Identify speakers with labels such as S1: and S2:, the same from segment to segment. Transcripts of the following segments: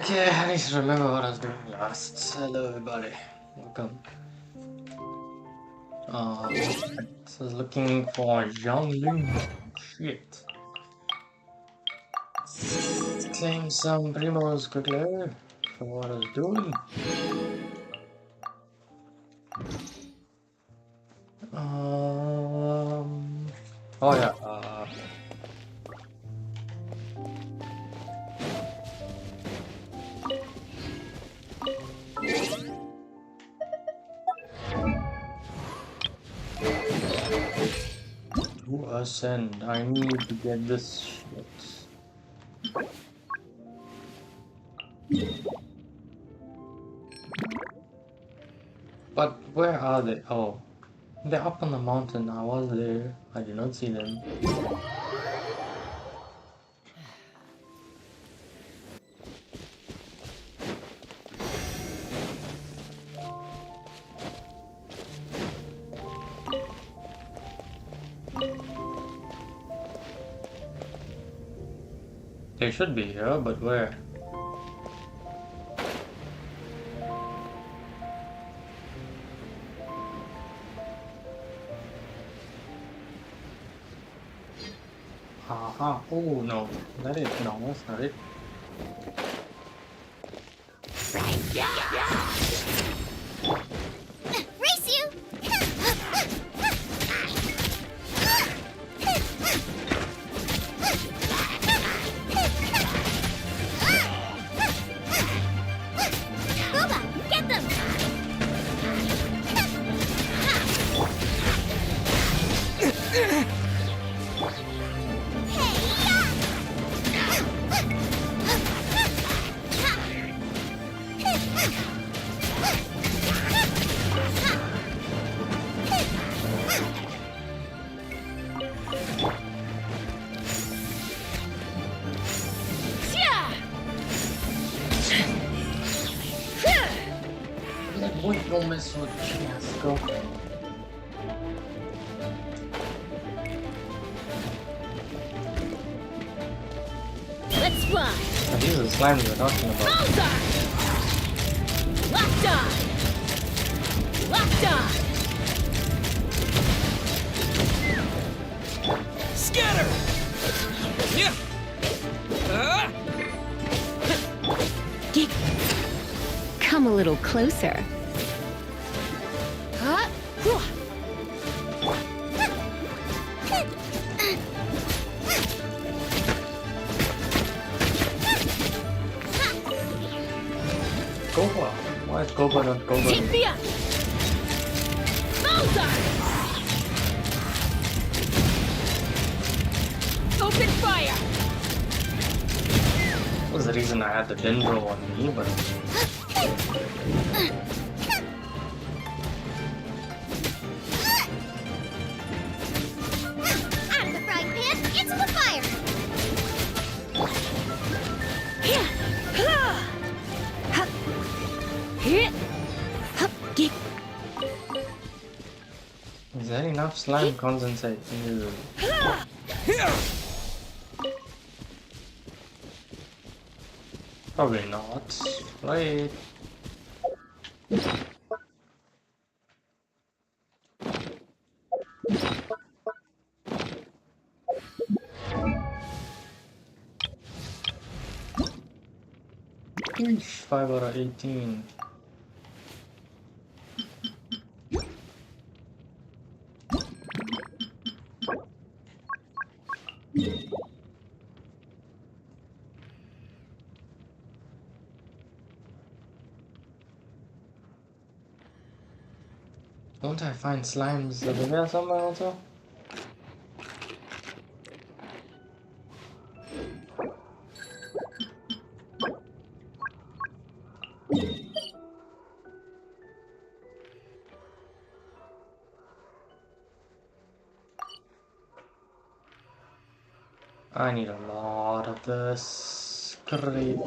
S1: Okay, I need to remember what I was doing last. Hello, everybody. Welcome. This is looking for Zhangling. Shit. Claim some primos quickly for what I was doing. Oh yeah. To ascend, I need to get this shit. But where are they? Oh, they're up on the mountain. I was there. I did not see them. They should be here, but where? Haha. Oh no, that is no, that's not it.
S2: Race you! Boba, get them!
S1: Wait, don't mess with Fiasco.
S2: Let's fly!
S1: Now, these are the slimes we're talking about.
S2: Bullseye! Locked on! Locked on!
S3: Scatter! Yeah.
S4: Come a little closer.
S2: Huh?
S1: Goba. Why is Goba not Goba?
S2: Take me up! Bullseye! Open fire!
S1: That was the reason I had the Dendro on me, but
S2: Out of the frying pan, into the fire!
S1: is there enough slime condensate? Ew. Probably not. Right. Eesh, 5 out of 18. Won't I find slimes over there somewhere also? I need a lot of this. Great.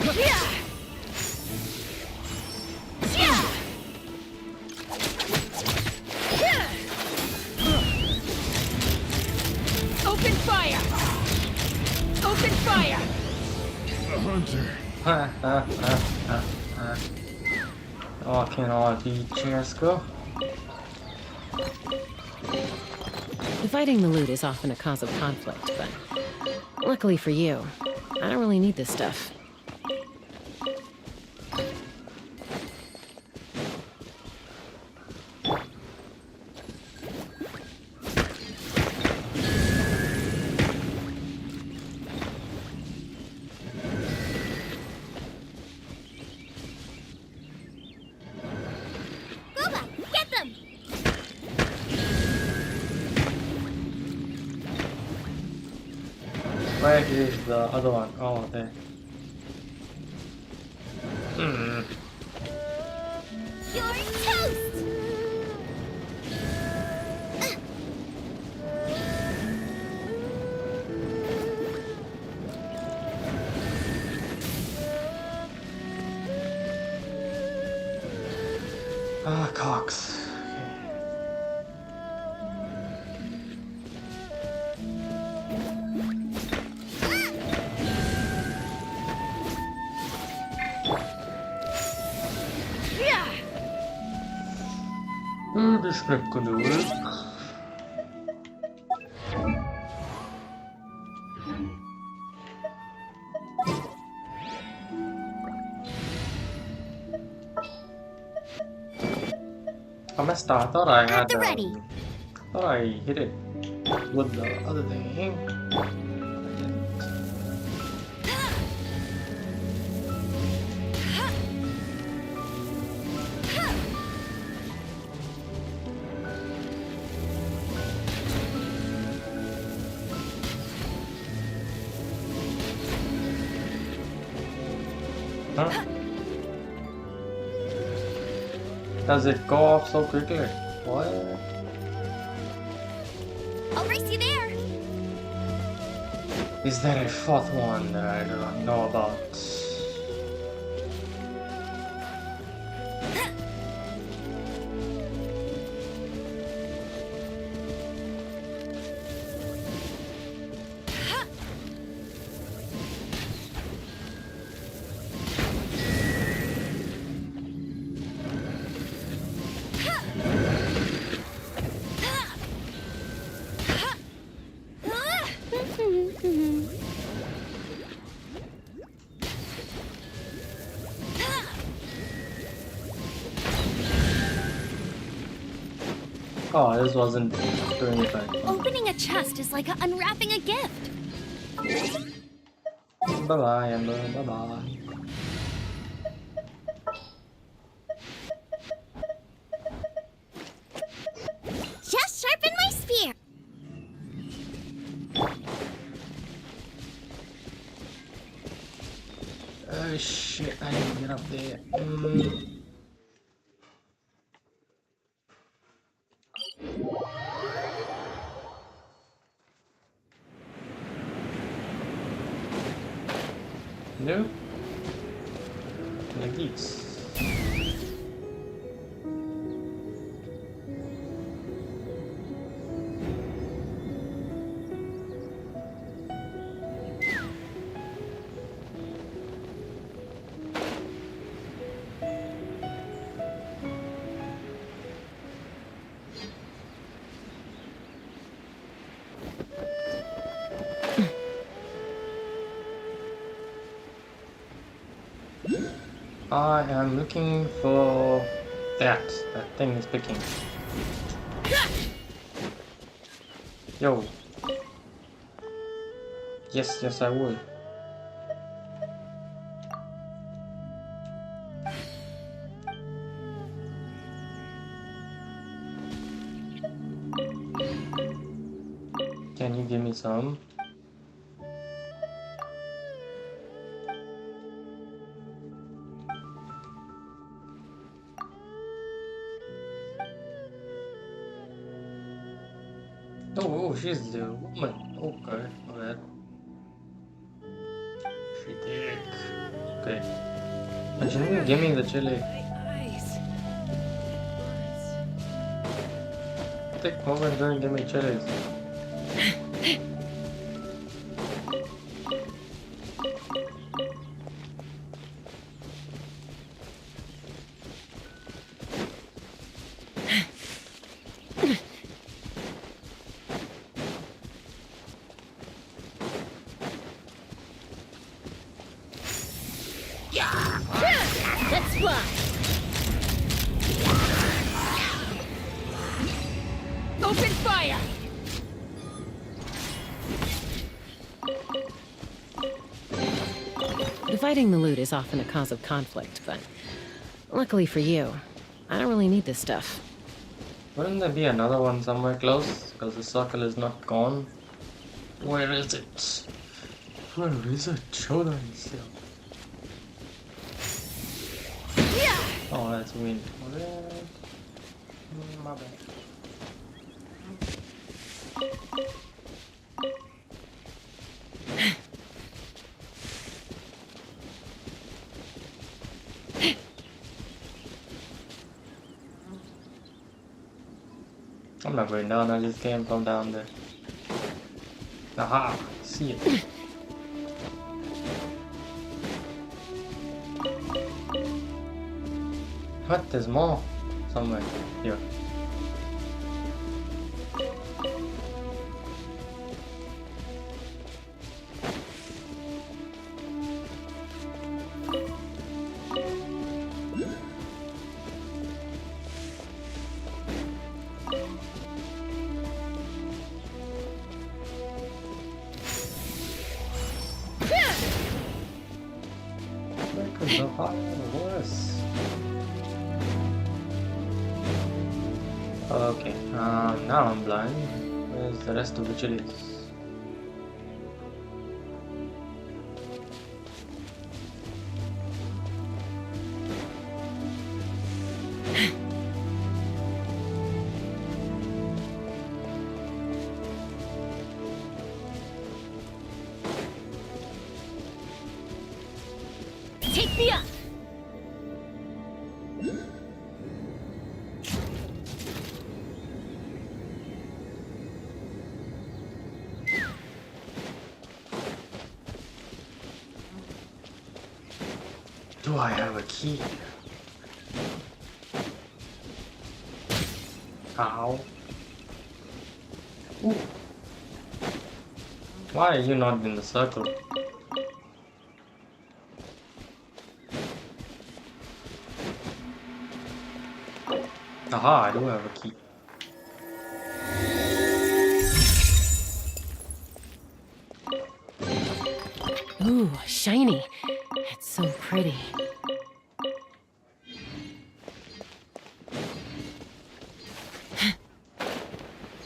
S2: Open fire! Open fire!
S3: A hunter.
S1: Oh, can all the chairs go?
S5: Dividing the loot is often a cause of conflict, but luckily for you, I don't really need this stuff.
S2: Boba, get them!
S1: Where is the other one? Oh, there.
S2: You're toast!
S1: Ah, Cox. This is not gonna work. I messed up. I thought I
S2: At
S1: had
S2: the ready.
S1: thought I hit it with the other thing. Huh? Does it go off so quickly? What?
S2: I'll race you there!
S1: Is there a fourth one that I do not know about? Oh, this wasn't doing anything.
S2: Opening a chest is like unwrapping a gift.
S1: Bye bye, Amber. Bye bye.
S2: Just sharpen my spear.
S1: Oh shit, I need to get up there. No? Like this. I am looking for that. That thing is picking. Yo. Yes, yes, I would. Can you give me some? Oh, she's the woman. Okay, alright. She did. Okay. But you didn't give me the chili. Take a moment and give me chilies.
S5: Let's fly! Open fire! Dividing the loot is often a cause of conflict, but luckily for you, I don't really need this stuff.
S1: Wouldn't there be another one somewhere close? Because the circle is not gone. Where is it? Where is it? Show them still. Oh, that's wind. My bad. I'm not going down, I just came from down there. Aha! See it. What? There's more somewhere here. Where could the higher worse? Okay, now I'm blind. Where's the rest of the chilies?
S2: Take me up!
S1: Do I have a key? Ow. Ooh. Why are you not in the circle? Aha, I do have a key.
S5: Ooh, shiny. It's so pretty.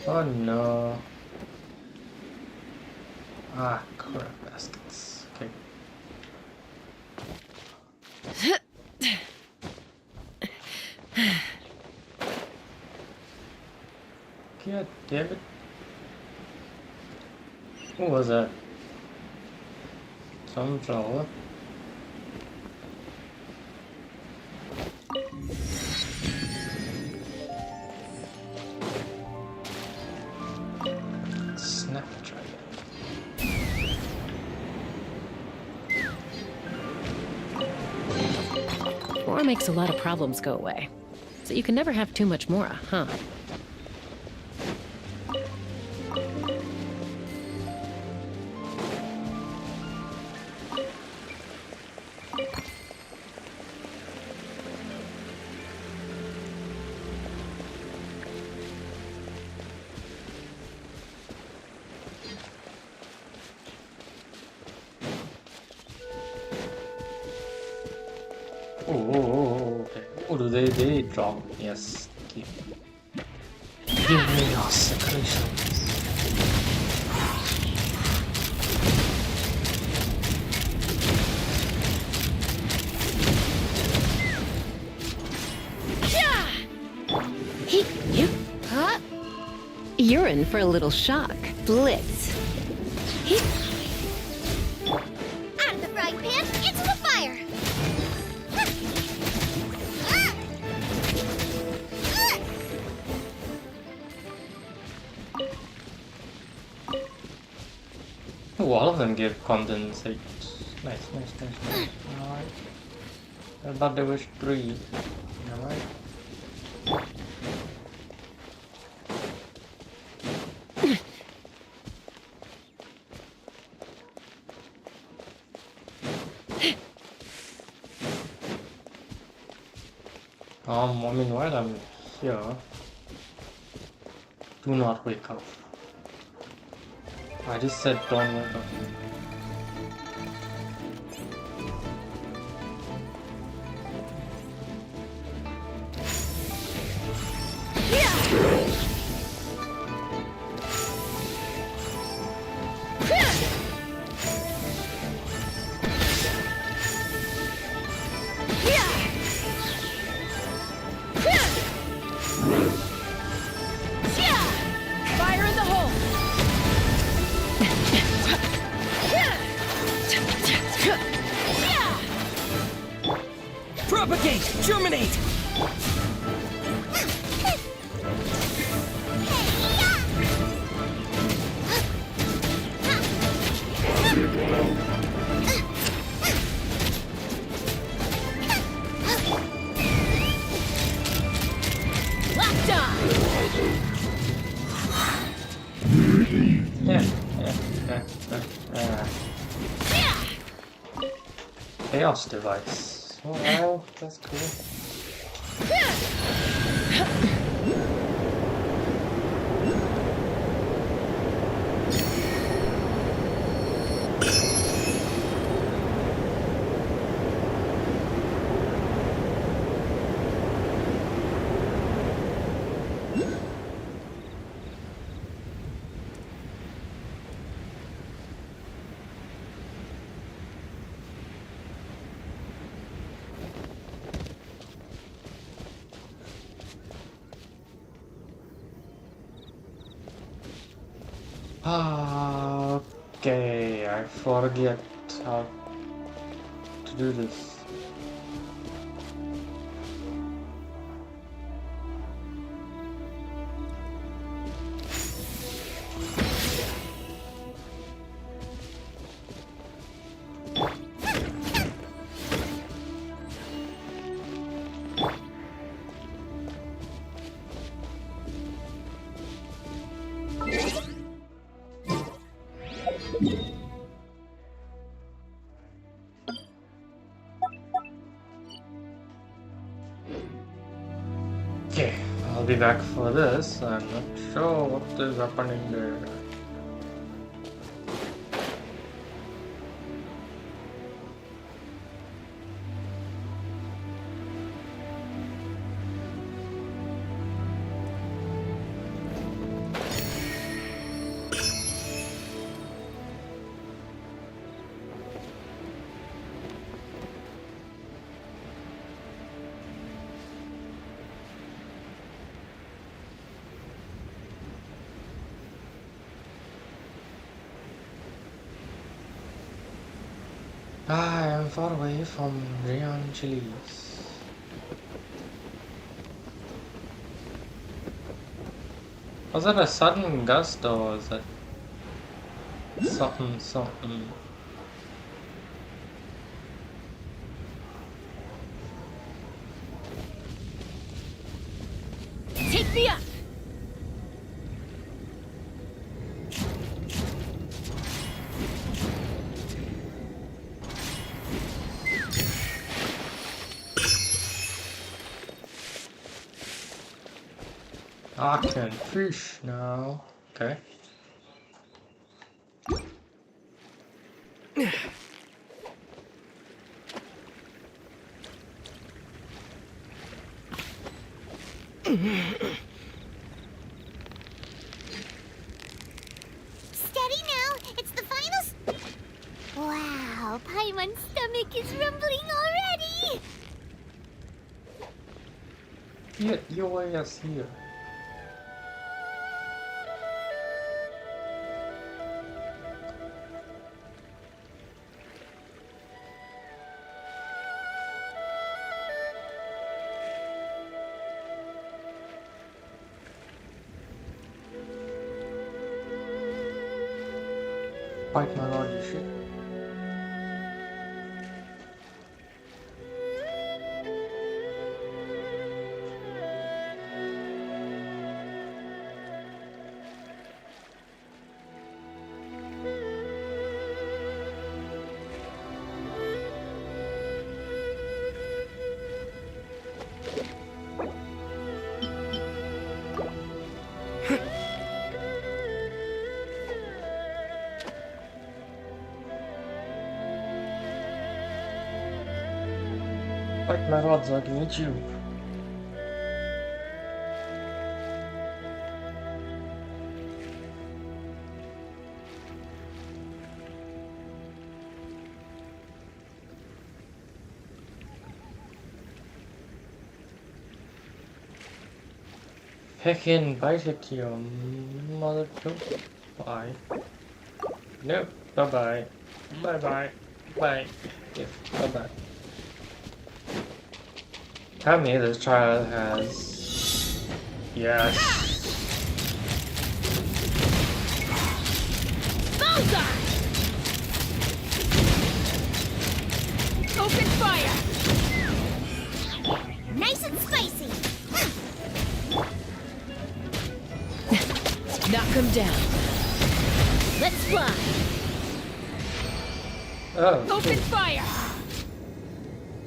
S1: Oh no. Ah, crap baskets. Okay. God damn it. What was that? Sunflower? Snapdragon.
S5: Mora makes a lot of problems go away. So you can never have too much Mora, huh?
S1: Oh, okay. Oh, do they drop? Yes. Give me your secretions.
S5: You?
S2: Huh?
S4: You're in for a little shock. Blitz.
S2: Out of the frying pan, into the fire!
S1: Oh, all of them give condensate. Nice, nice, nice, nice. Alright. I thought there was 3. Alright. I mean, while I'm here, do not wake up. I just said don't wake up.
S5: Fire in the hole! Propagate! Germinate! Locked on!
S1: Yeah. Chaos device. Oh, wow, that's cool. Okay, I forget how to do this. Okay, I'll be back for this. I'm not sure what is happening there. I am far away from Rayon Chili's. Was that a sudden gust or was that something?
S5: Take me up!
S1: I can fish now. Okay.
S2: Steady now. It's the finals. Wow, Paimon's stomach is rumbling already.
S1: Get your ass here. Bite my lord, you shit. Bite my rods, I can eat you. Heckin' bite it, you mother. Bye. Nope. Bye bye. Bye bye. Bye. Yes. Bye bye. Tell me this child has. Yes.
S2: Bullseye! Open fire! Nice and spicy!
S5: Knock him down.
S2: Let's fly!
S1: Oh.
S2: Open
S1: Shit.
S2: fire!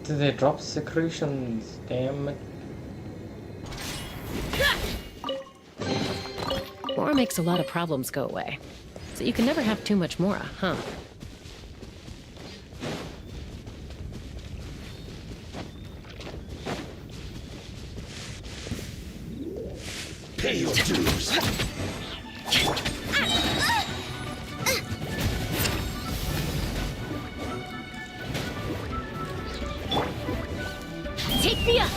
S1: Did they drop secretions? Damn it.
S5: Mora makes a lot of problems go away. So you can never have too much Mora, huh?
S3: Pay your dues.
S2: Take me up!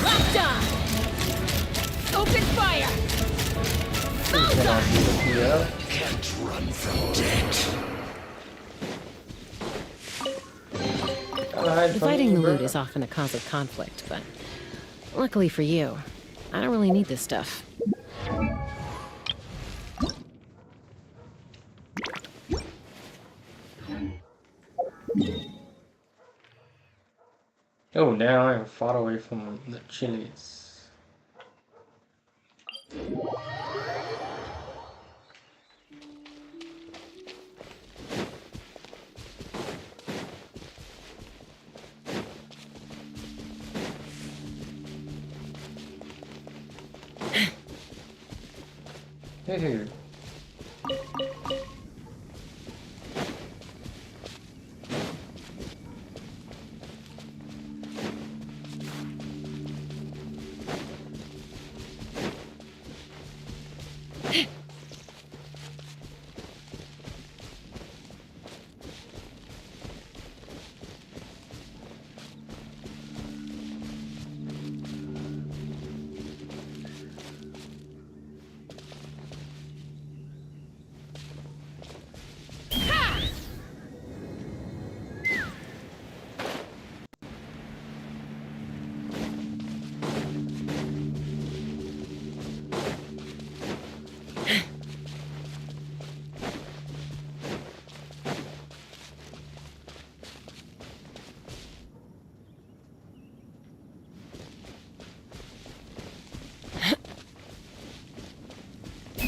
S2: Locked on! Open fire! Bullseye!
S1: Yeah.
S3: Can't run from death.
S5: Dividing the loot is often a cause of conflict, but luckily for you, I don't really need this stuff.
S1: Oh, now I'm far away from the chilies. Hey.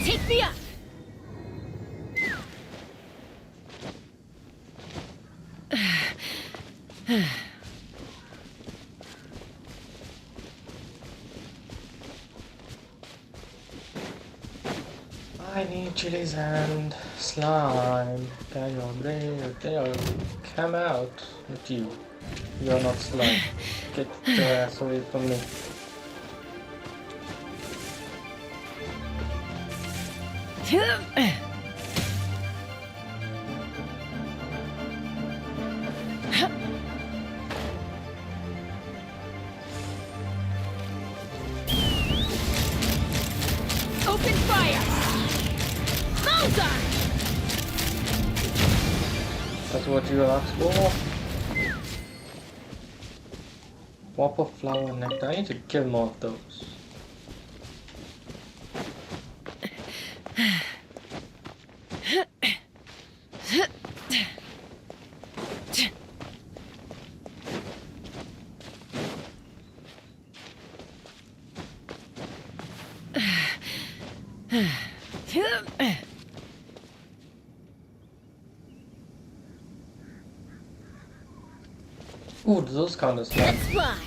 S2: Take me up!
S1: I need chilies and slime. Can you come out with you? You're not slime. Get your ass away from me.
S2: Open fire! Bullseye!
S1: That's what you asked for. Whopper flower nectar. I need to kill more of those. Ooh, those kind of slime.
S2: Let's fly.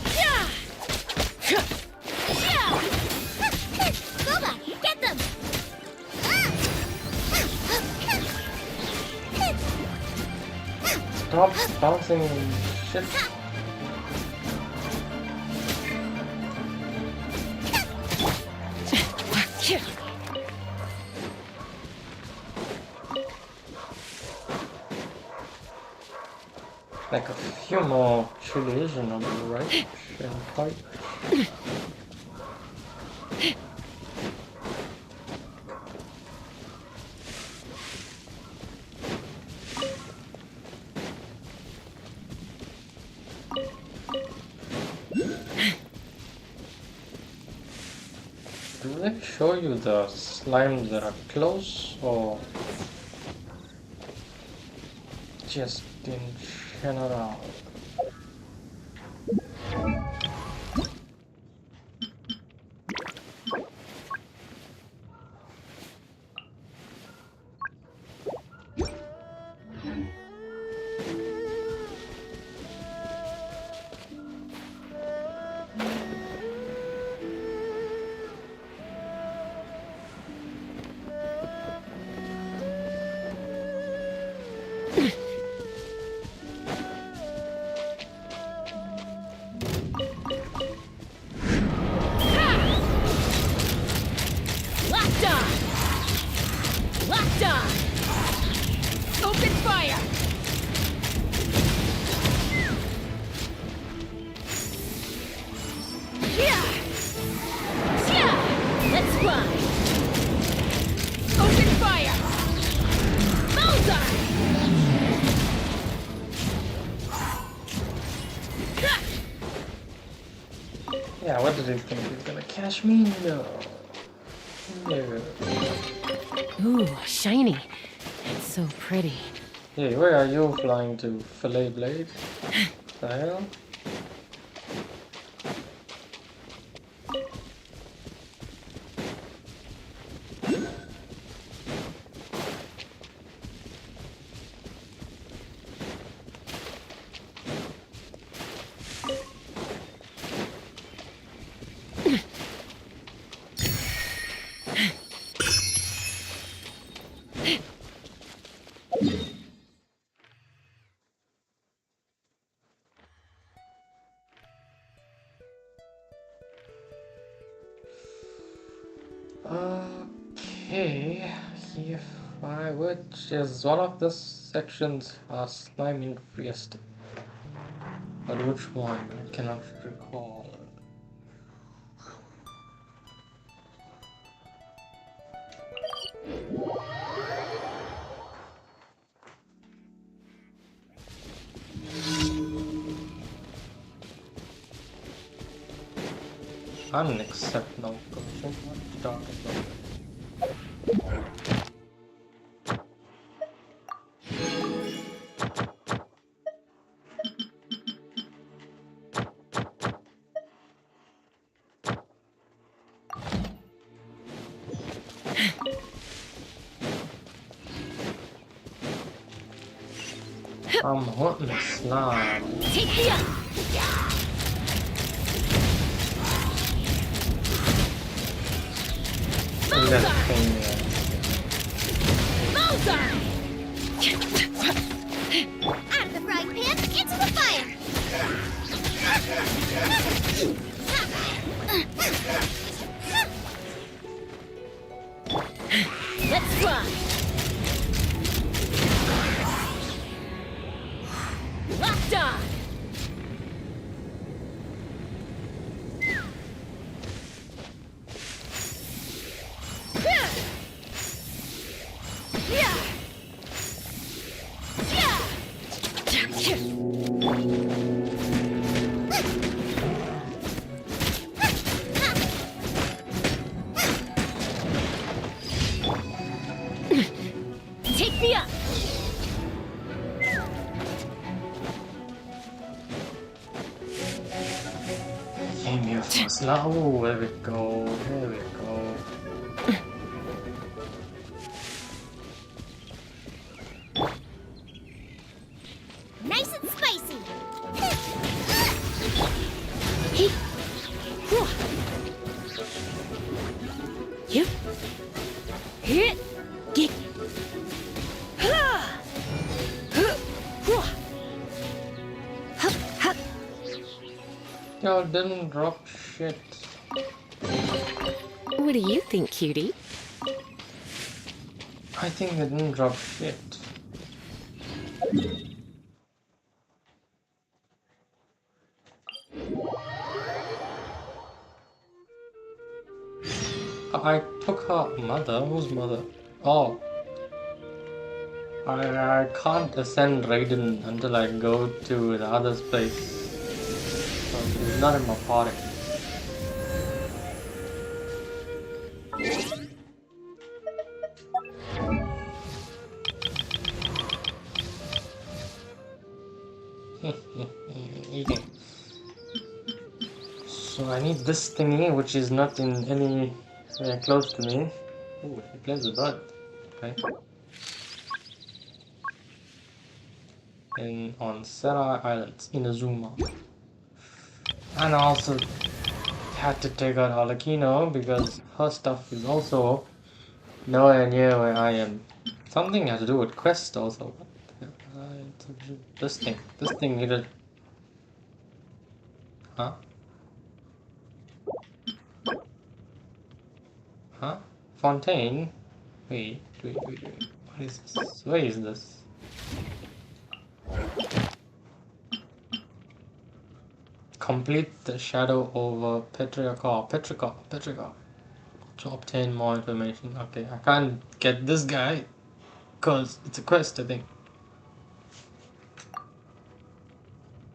S2: Yeah! Yeah! Go back, get them!
S1: Stop bouncing shit. Like a few more chilies and on the right and pipe. Do they show you the slimes that are close or just in general?
S2: Locked on! Locked on! Open fire! Yeah! Yeah! Let's fly! Open fire! Bullseye!
S1: Yeah, what did he think? He's gonna catch me? No. No.
S5: Ooh, shiny. It's so pretty.
S1: Hey, where are you flying to, fillet blade? The hell? Okay, if I which is one of the sections are slime infested. But which one? I cannot recall. Unacceptable. What are you talking about? I'm wanting slime.
S2: Take me up!
S1: That thing,
S2: Bullseye! Out of the frying pan, into the fire! Let's fly! Locked on!
S5: Take me up!
S1: Came here first. Oh, there we go. There we go.
S2: Nice and spicy.
S5: Hey! You? Hit! Get!
S1: Y'all didn't drop shit.
S5: What do you think, cutie?
S1: I think they didn't drop shit. I took her mother. Whose mother? Oh. I can't ascend Raiden until I go to the other space. So he's not in my party. Eating. So I need this thingy, which is not in any close to me. Ooh, he plays the bird. Okay. On Sera Islands, Inazuma. And I also had to take out Arlecchino because her stuff is also nowhere near where I am. Something has to do with quest also. This thing needed. Huh? Huh? Fontaine? Wait. What is this? Where is this? Complete the shadow over Petrichor. To obtain more information. Okay, I can't get this guy because it's a quest, I think.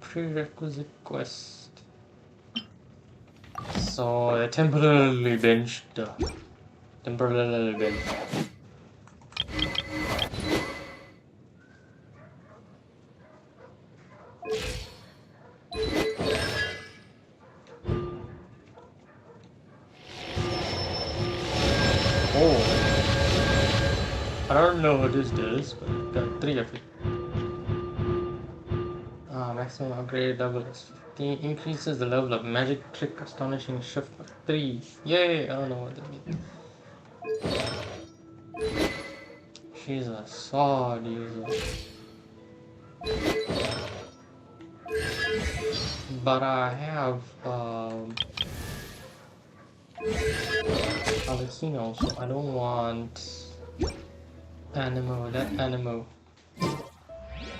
S1: Prerequisite quest. So I temporarily benched. Temporarily benched. Oh, I don't know what this does, but I've got 3 of it. Maximum upgrade level is 15. Increases the level of magic trick astonishing shift by 3. Yay! I don't know what that means. She's a sword user. But I have Alecino, so I don't want Animo. That Animo.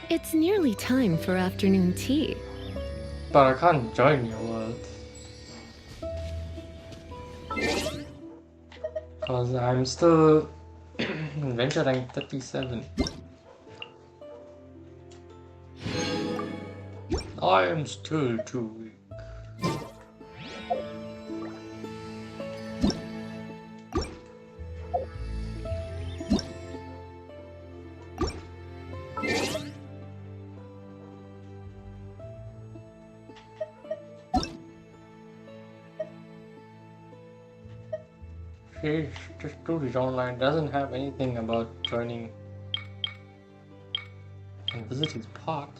S4: It's nearly time for afternoon tea.
S1: But I can't join your world. Because I'm still Adventure rank 37. I am still too weak. Page just Studios Online doesn't have anything about joining and visit his pot.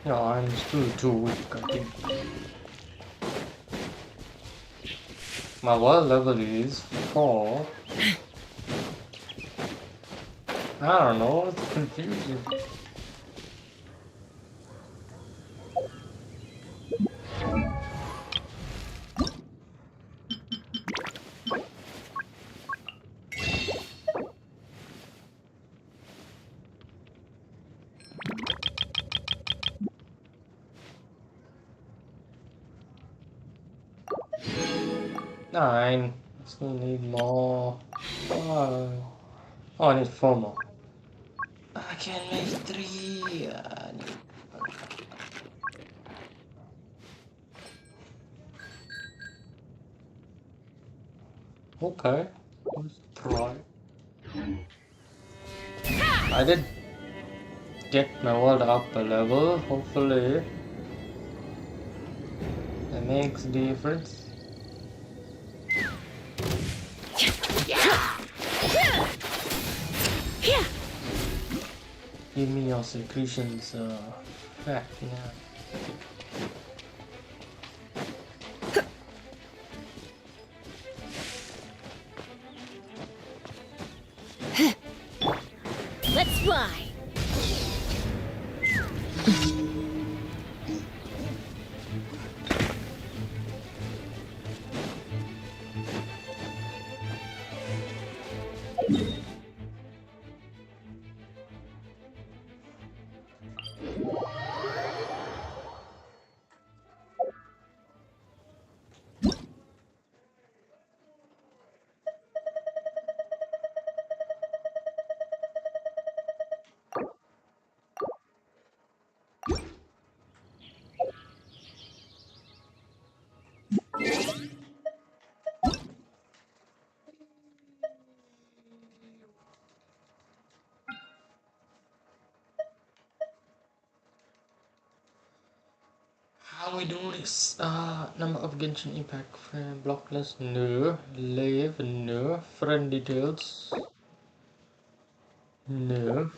S1: No, I'm still too weak, I think. My world level is 4. I don't know, it's confusing. 9. Still need more. Oh, I need 4 more. I can make 3. I need... Okay, let's try. I did get my world up a level, hopefully that makes difference. Give me your secretions back now.
S2: Let's fly.
S1: How we do this? Number of Genshin Impact frame blockless, no. Live, no. Friend details, no.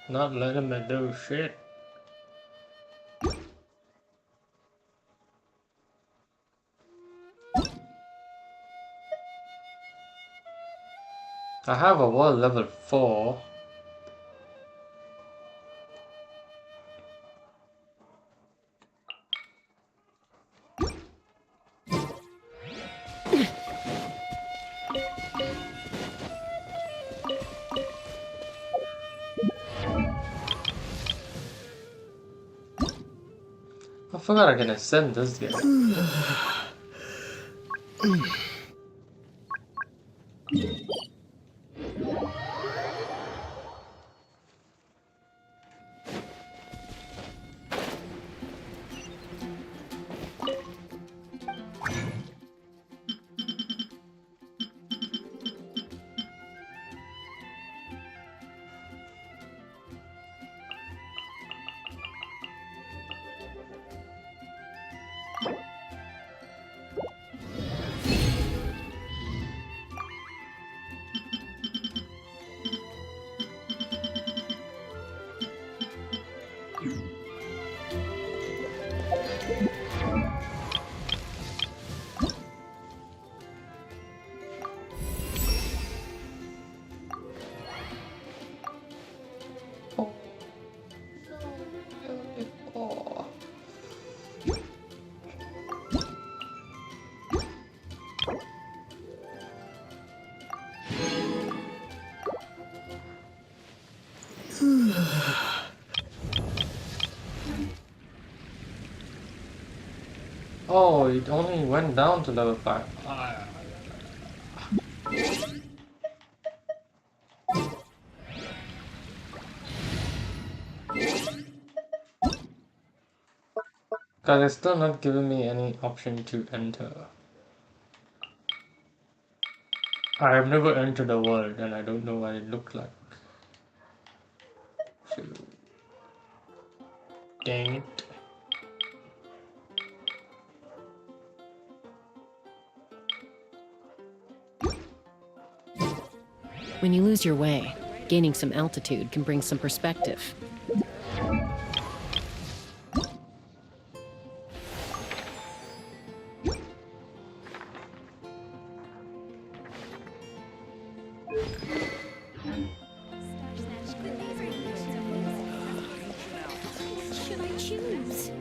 S1: Not letting me do shit. I have a world level 4. I forgot I can ascend this guy. Oh, it only went down to level 5. Because it's still not giving me any option to enter. I have never entered the world and I don't know what it looks like. So, dang it.
S5: When you lose your way, gaining some altitude can bring some perspective.
S2: Should I choose?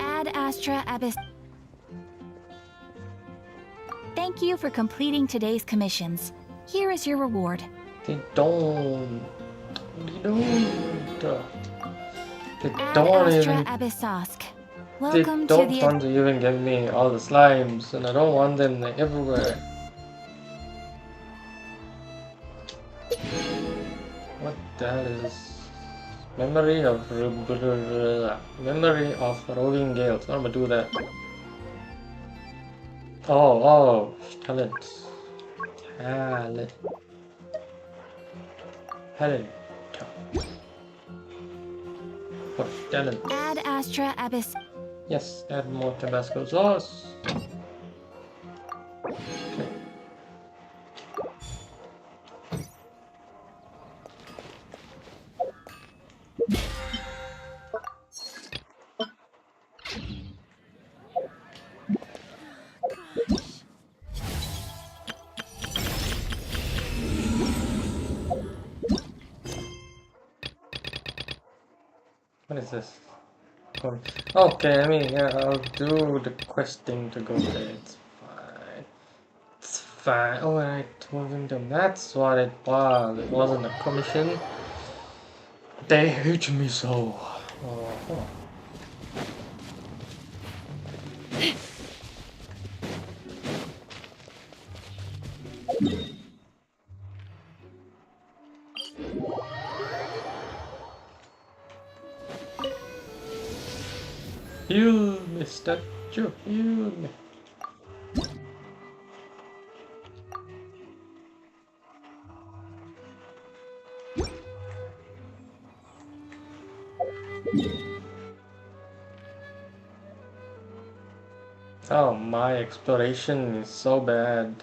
S2: Ad Astra Abyss. Thank you for completing today's commissions. Here is your reward.
S1: They don't. They don't. They
S2: Ad
S1: don't
S2: Astra
S1: even.
S2: Abyssosk.
S1: They
S2: Welcome to
S1: don't
S2: the
S1: want to even give me all the slimes, and I don't want them everywhere. What the hell is this? Memory of roving gales. I'm gonna do that. Oh, talent. Talent. What talent?
S2: Ad Astra Abyss.
S1: Yes, add more Tabasco sauce. Okay. What is this? Okay, I mean, yeah, I'll do the questing to go there. It's fine. It's fine. Oh, I told them that's what it was. It wasn't a commission. They hate me so. Oh. Heal me, statue. Heal me. Oh, my exploration is so bad.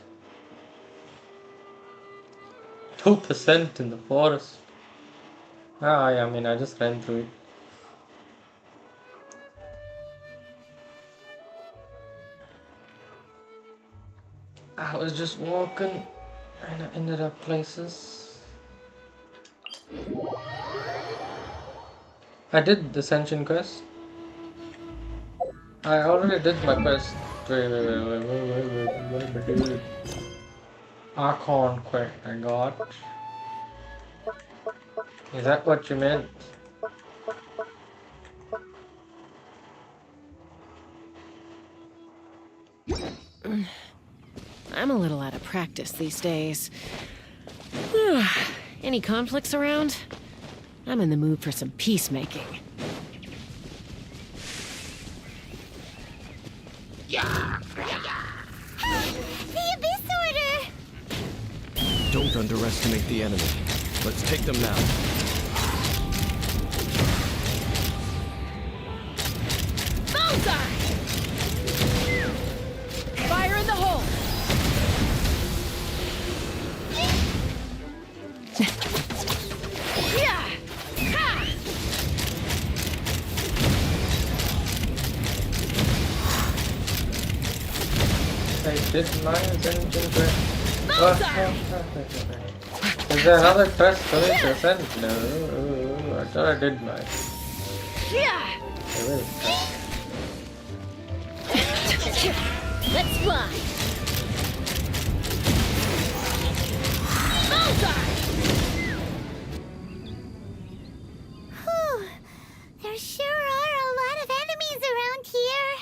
S1: 2% in the forest. I mean, I just ran through it. I was just walking and I ended up places. I did the Ascension quest. I already did my quest. Wait. Archon quest I got. Is that what you meant?
S5: I'm a little out of practice these days. Any conflicts around? I'm in the mood for some peacemaking.
S2: The Abyss Order!
S6: Don't underestimate the enemy. Let's take them now.
S5: Bullseye! Fire in the hole!
S1: I did my Ascension quest. Is there another quest for me to ascend? No, I thought I did mine. There is.
S5: Let's fly! Bullseye!
S2: Whew. There sure are a lot of enemies around here.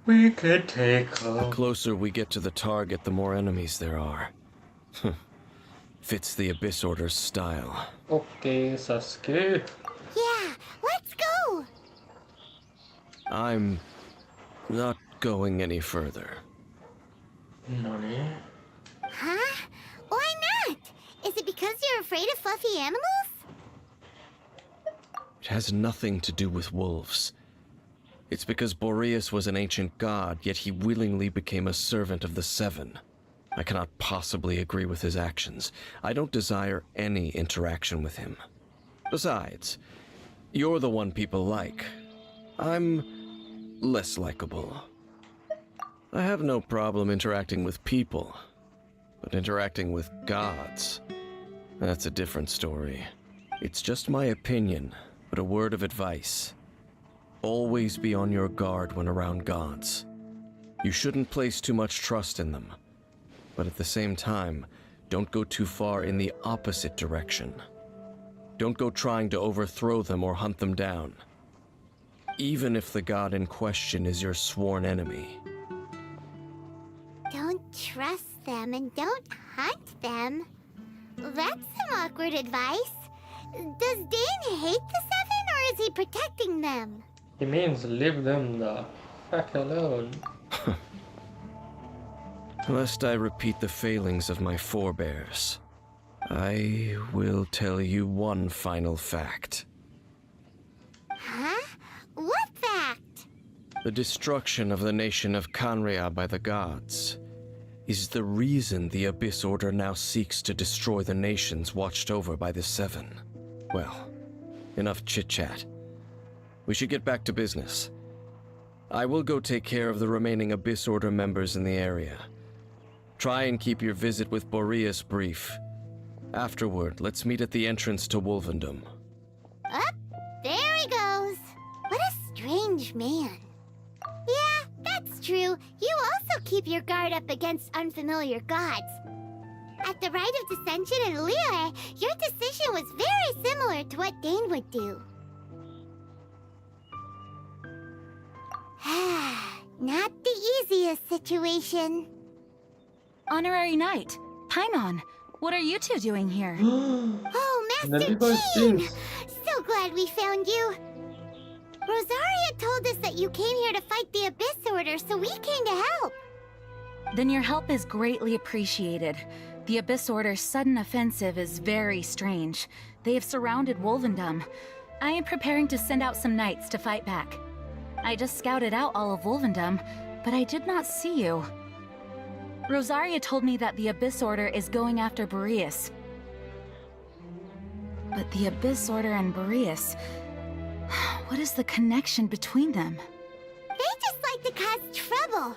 S1: We could take
S6: The
S1: off.
S6: closer we get to the target, the more enemies there are. Fits the Abyss Order's style.
S1: Okay, Sasuke.
S2: Yeah, let's go!
S6: I'm not going any further.
S1: Nani?
S2: Huh? Why not? Is it because you're afraid of fluffy animals?
S6: It has nothing to do with wolves. It's because Boreas was an ancient god, yet he willingly became a servant of the Seven. I cannot possibly agree with his actions. I don't desire any interaction with him. Besides, you're the one people like. I'm less likable. I have no problem interacting with people, but interacting with gods, That's a different story. It's just my opinion, but a word of advice. Always be on your guard when around gods. You shouldn't place too much trust in them, but at the same time, don't go too far in the opposite direction. Don't go trying to overthrow them or hunt them down, even if the god in question is your sworn enemy.
S2: Don't trust them and don't hunt them. That's some awkward advice. Does Dane hate the Seven, or is he protecting them?
S1: He means leave them the fuck alone.
S6: Lest I repeat the failings of my forebears, I will tell you one final fact.
S2: Huh? What fact?
S6: The destruction of the nation of Canrea by the gods is the reason the Abyss Order now seeks to destroy the nations watched over by the Seven. Well, enough chit-chat. We should get back to business. I will go take care of the remaining Abyss Order members in the area. Try and keep your visit with Boreas brief. Afterward, let's meet at the entrance to Wolvendom.
S2: Up, there he goes. What a strange man. Yeah, that's true. You also keep your guard up against unfamiliar gods. At the Rite of Dissension in Liyue, your decision was very similar to what Dane would do. Not the easiest situation.
S7: Honorary Knight, Paimon, what are you two doing here?
S2: Oh, Master Jean! So glad we found you. Rosaria told us that you came here to fight the Abyss Order, so we came to help.
S7: Then your help is greatly appreciated. The Abyss Order's sudden offensive is very strange. They have surrounded Wolvendom. I am preparing to send out some knights to fight back. I just scouted out all of Wolvendom, but I did not see you. Rosaria told me that the Abyss Order is going after Boreas. But the Abyss Order and Boreas... what is the connection between them?
S2: They just like to cause trouble.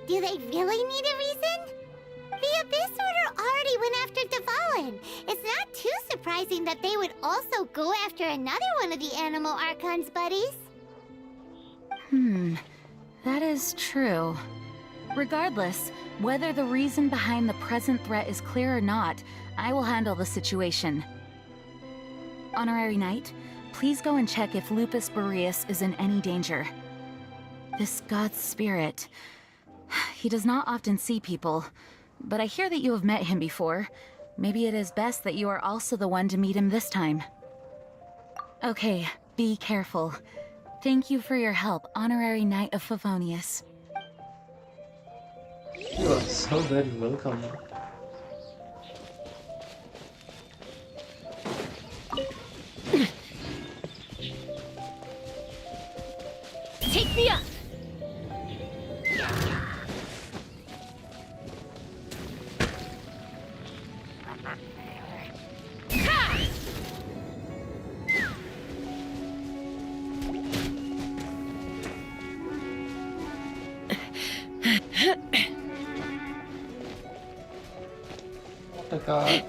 S2: Do they really need a reason? The Abyss Order already went after Dvalin. It's not too surprising that they would also go after another one of the Animal Archon's buddies.
S7: That is true. Regardless, whether the reason behind the present threat is clear or not, I will handle the situation. Honorary Knight, please go and check if Lupus Boreas is in any danger. This god's spirit... he does not often see people, but I hear that you have met him before. Maybe it is best that you are also the one to meet him this time. Okay, be careful. Thank you for your help, Honorary Knight of Favonius.
S1: You are so very welcome.
S4: Take me up!
S1: Oh my god.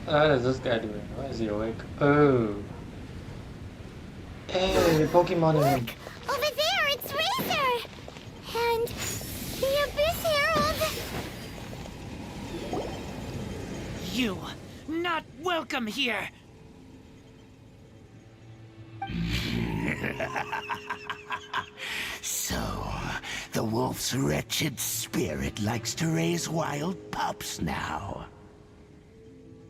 S1: What is this guy doing? Why is he awake? Oh. Hey, Pokemon in him.
S2: Over there, it's Razor! And the Abyss Herald!
S8: You not welcome here.
S3: So, the wolf's wretched spirit likes to raise wild pups now.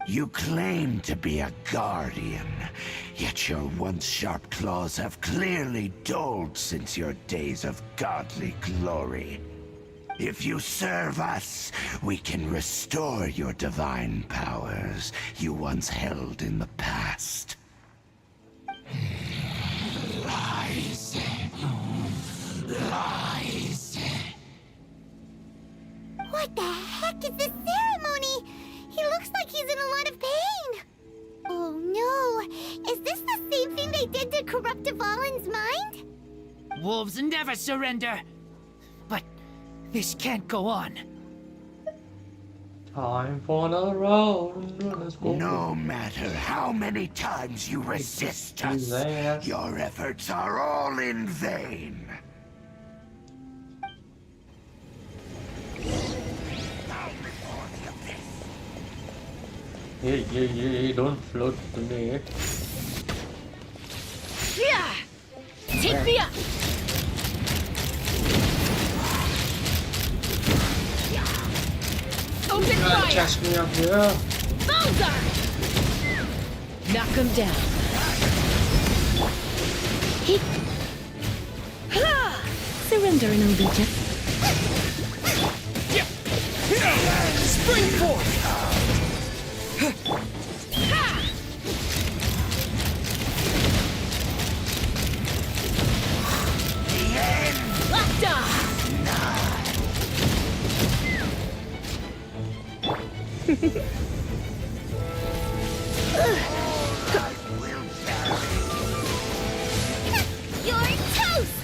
S3: You claim to be a guardian, yet your once sharp claws have clearly dulled since your days of godly glory. If you serve us, we can restore your divine powers you once held in the past. Lies. Lies.
S2: What the heck is this ceremony? He looks like he's in a lot of pain. Oh no, is this the same thing they did to corrupt Dvalin's mind?
S8: Wolves never surrender. But this can't go on.
S1: Time for another round. Let's go.
S3: No matter how many times you resist us,
S1: Yes.
S3: your efforts are all in vain.
S1: Hey, don't float to me.
S5: Yeah! Take me up! Open fire!
S1: Catch me up here.
S5: Bullseye! Knock him down. He... Ha! Surrender and allegiance.
S8: Spring forth!
S5: Locked
S2: You're toast!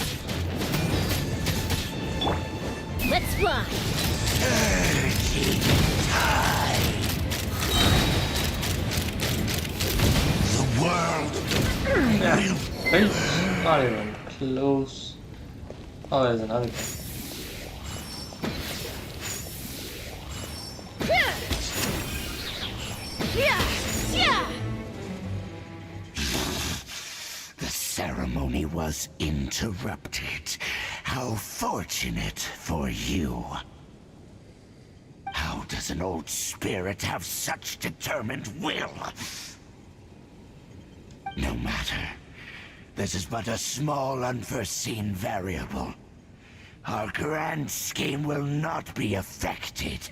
S5: Let's fly!
S3: The world
S1: Yeah. Hey, not even close. Oh, there's another guy.
S3: The ceremony was interrupted. How fortunate for you. How does an old spirit have such determined will? No matter. This is but a small unforeseen variable. Our grand scheme will not be affected.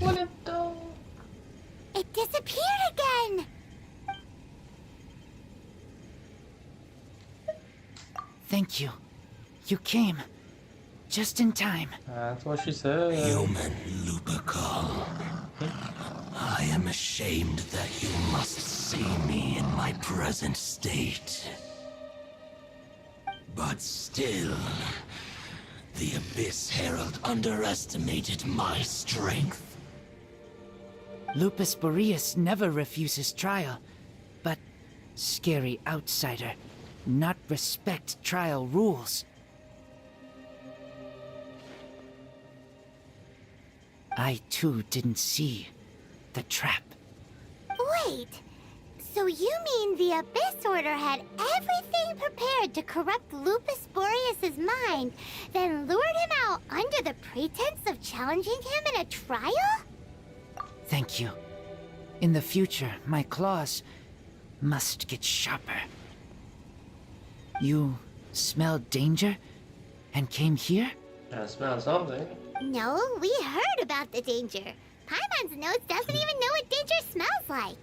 S1: What it do?
S2: It disappeared again!
S8: Thank you. You came. Just in time.
S1: That's what she said.
S3: Human Lupical. I am ashamed that you must see me in my present state. But still, the Abyss Herald underestimated my strength.
S8: Lupus Boreas never refuses trial, but scary outsider, not respect trial rules. I too didn't see the trap.
S2: Wait, so you mean the Abyss Order had everything prepared to corrupt Lupus Boreas' mind, then lured him out under the pretense of challenging him in a trial?
S8: Thank you. In the future, my claws must get sharper. You smelled danger and came here?
S1: I smell something.
S2: No, we heard about the danger. Paimon's nose doesn't even know what danger smells like.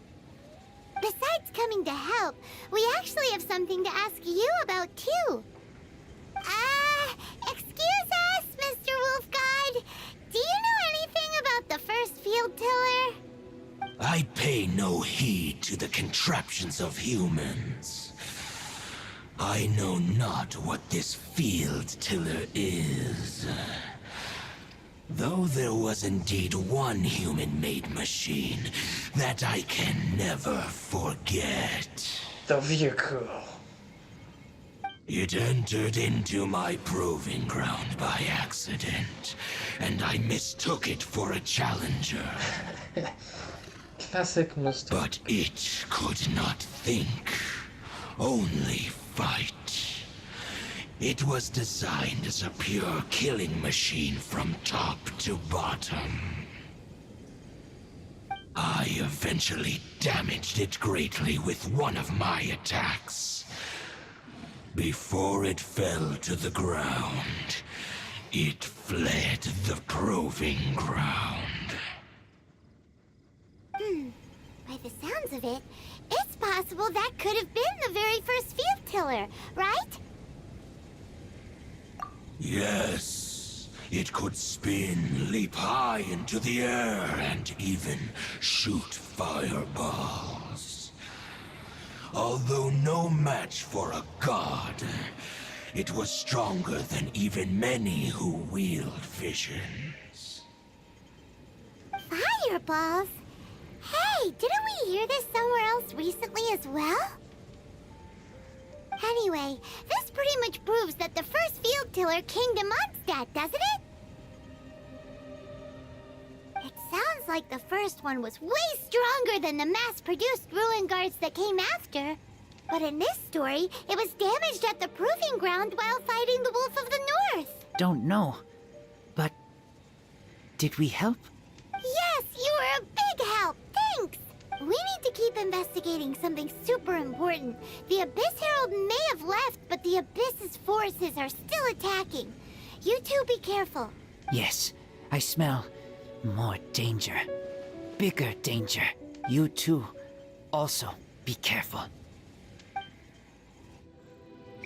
S2: Besides coming to help, we actually have something to ask you about too. Excuse us, Mr. Wolf God. Do you know anything about the first field tiller?
S3: I pay no heed to the contraptions of humans. I know not what this field tiller is. Though there was indeed one human-made machine that I can never forget.
S1: The vehicle.
S3: It entered into my proving ground by accident, and I mistook it for a challenger.
S1: Classic mistake.
S3: But it could not think, only fight. It was designed as a pure killing machine from top to bottom. I eventually damaged it greatly with one of my attacks. Before it fell to the ground, it fled the proving ground.
S2: By the sounds of it, it's possible that could have been the very first field tiller, right?
S3: Yes. It could spin, leap high into the air, and even shoot fireballs. Although no match for a god, it was stronger than even many who wield visions.
S2: Fireballs? Hey, didn't we hear this somewhere else recently as well? Anyway, this pretty much proves that the first field tiller came to Mondstadt, doesn't it? It sounds like the first one was way stronger than the mass-produced ruin guards that came after. But in this story, it was damaged at the proving ground while fighting the Wolf of the North.
S8: Don't know. But did we help?
S2: Yes, you were a big help. Thanks. We need to keep investigating something super important. The Abyss Herald may have left, but the Abyss's forces are still attacking. You two be careful.
S8: Yes, I smell more danger. Bigger danger. You too. Also, be careful.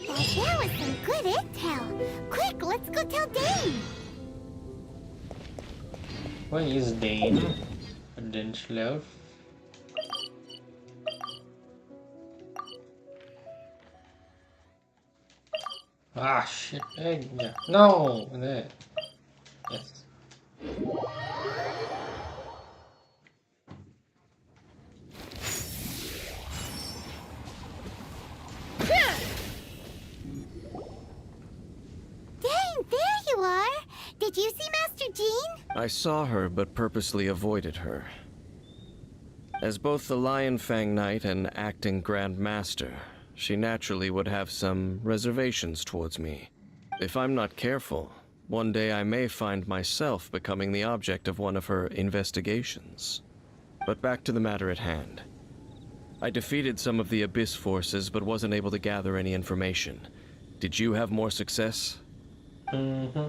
S2: Well, there was some good intel. Quick, let's go tell Dane.
S1: Where is Dane? Credential. Ah, shit. Hey, yeah. No! There. Yes.
S2: Dane, there you are. Did you see Master Jean?
S6: I saw her, but purposely avoided her. As both the Lion Fang Knight and acting Grand Master, she naturally would have some reservations towards me. If I'm not careful, one day I may find myself becoming the object of one of her investigations. But back to the matter at hand. I defeated some of the Abyss forces, but wasn't able to gather any information. Did you have more success?
S1: Mm-hmm.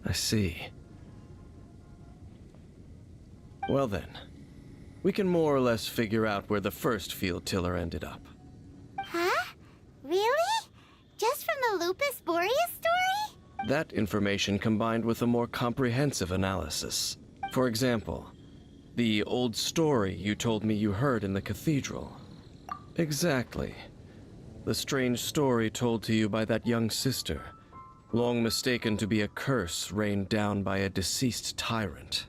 S6: I see. Well then, we can more or less figure out where the first field tiller ended up.
S2: Huh? Really? Just from the Lupus Boreas story?
S6: That information combined with a more comprehensive analysis. For example, the old story you told me you heard in the cathedral. Exactly. The strange story told to you by that young sister, long mistaken to be a curse rained down by a deceased tyrant.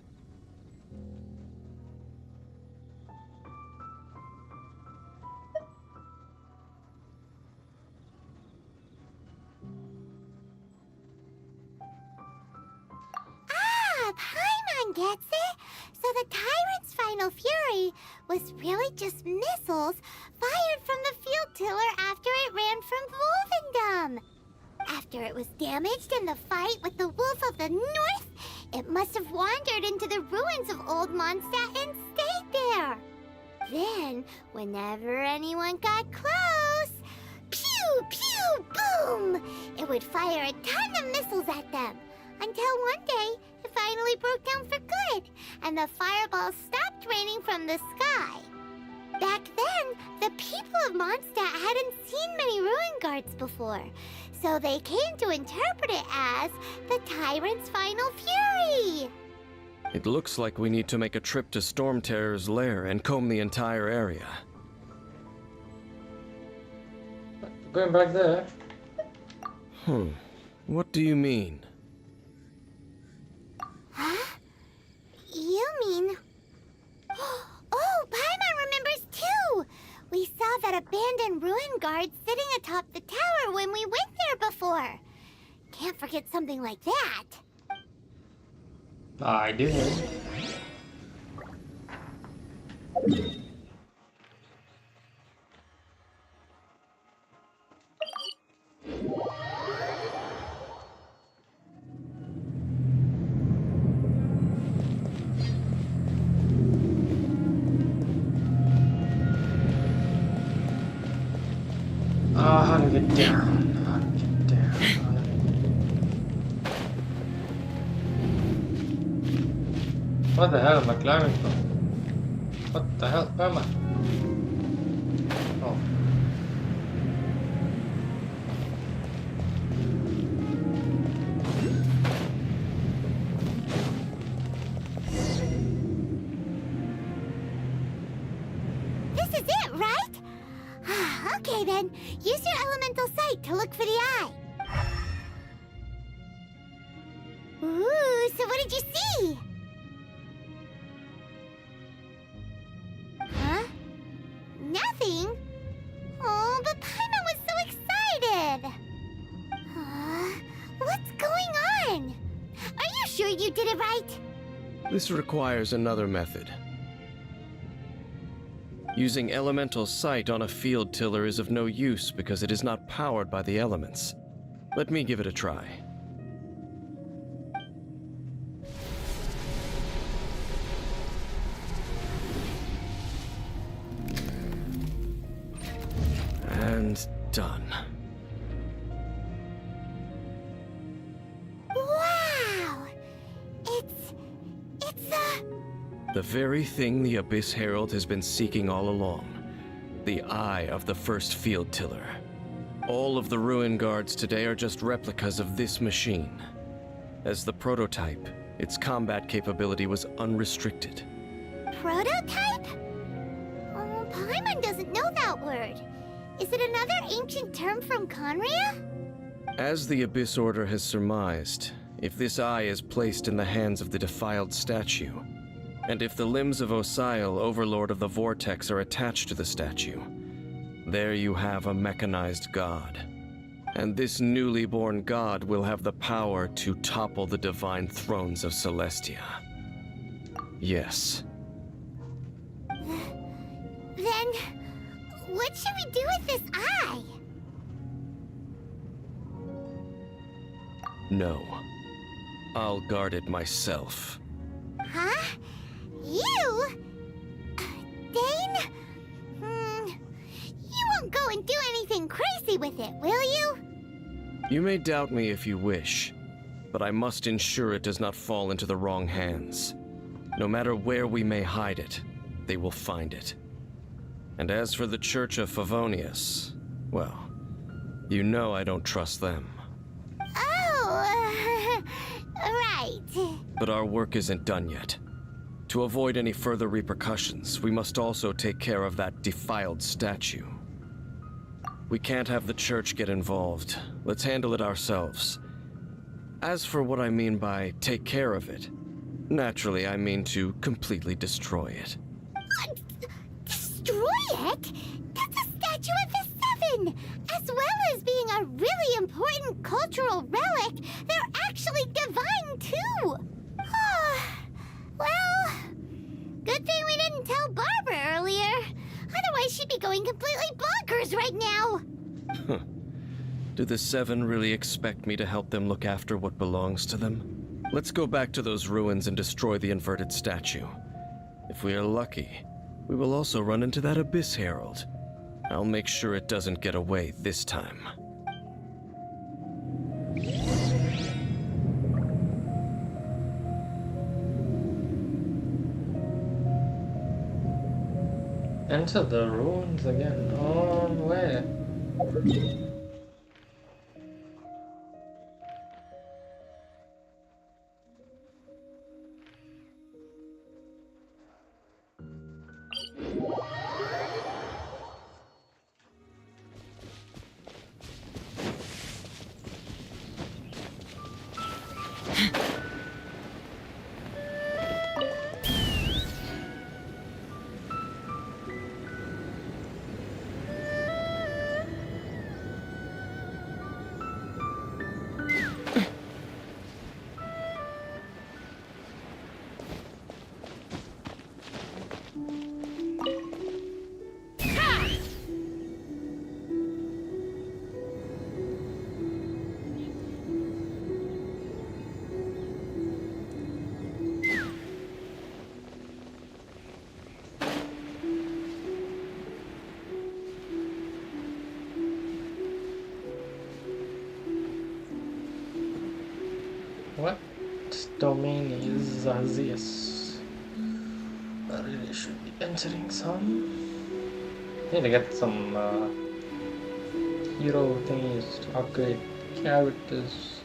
S2: Ah, Paimon gets it. So the tyrant's final fury was really just missiles fired from the field tiller after it ran from Wolvendom. After it was damaged in the fight with the Wolf of the North, it must have wandered into the ruins of Old Mondstadt and stayed there. Then, whenever anyone got close, pew, pew, boom! It would fire a ton of missiles at them. Until one day, it finally broke down for good, and the fireballs stopped raining from the sky. Back then, the people of Mondstadt hadn't seen many ruin guards before, so they came to interpret it as the Tyrant's final fury.
S6: It looks like we need to make a trip to Storm Terror's lair and comb the entire area.
S1: Going back there.
S6: What do you mean?
S2: Huh? You mean... Oh, Paimon remembers too! We saw that abandoned ruin guard sitting atop the tower when we went there before. Can't forget something like that.
S1: I didn't. How to get down? How to get down? What the hell am I climbing from? What the hell? Where am I? Oh.
S2: then use your elemental sight to look for the eye. Ooh, so what did you see? Huh? Nothing? Oh, but Paimon was so excited! What's going on? Are you sure you did it right?
S6: This requires another method. Using elemental sight on a field tiller is of no use because it is not powered by the elements. Let me give it a try. And done.
S2: Wow!
S6: The very thing the Abyss Herald has been seeking all along. The eye of the first field tiller. All of the ruin guards today are just replicas of this machine. As the prototype, its combat capability was unrestricted.
S2: Prototype? Oh, Paimon doesn't know that word. Is it another ancient term from Conria?
S6: As the Abyss Order has surmised, if this eye is placed in the hands of the defiled statue, and if the limbs of Osial, Overlord of the Vortex, are attached to the statue, there you have a mechanized god. And this newly born god will have the power to topple the divine thrones of Celestia. Yes.
S2: Then, what should we do with this eye?
S6: No. I'll guard it myself.
S2: Huh? You? Dane? You won't go and do anything crazy with it, will you?
S6: You may doubt me if you wish, but I must ensure it does not fall into the wrong hands. No matter where we may hide it, they will find it. And as for the Church of Favonius, well, you know I don't trust them.
S2: Oh, right.
S6: But our work isn't done yet. To avoid any further repercussions, we must also take care of that defiled statue. We can't have the church get involved. Let's handle it ourselves. As for what I mean by take care of it, naturally I mean to completely destroy it.
S2: Destroy it? That's a statue of the Seven! As well as being a really important cultural relic, they're actually divine too! Well, good thing we didn't tell Barbara earlier. Otherwise she'd be going completely bonkers right now!
S6: Do the Seven really expect me to help them look after what belongs to them? Let's go back to those ruins and destroy the inverted statue. If we are lucky, we will also run into that Abyss Herald. I'll make sure it doesn't get away this time.
S1: Enter the ruins again. On where? What domain is this? I really should be entering some. Need to get some hero thingies to upgrade characters.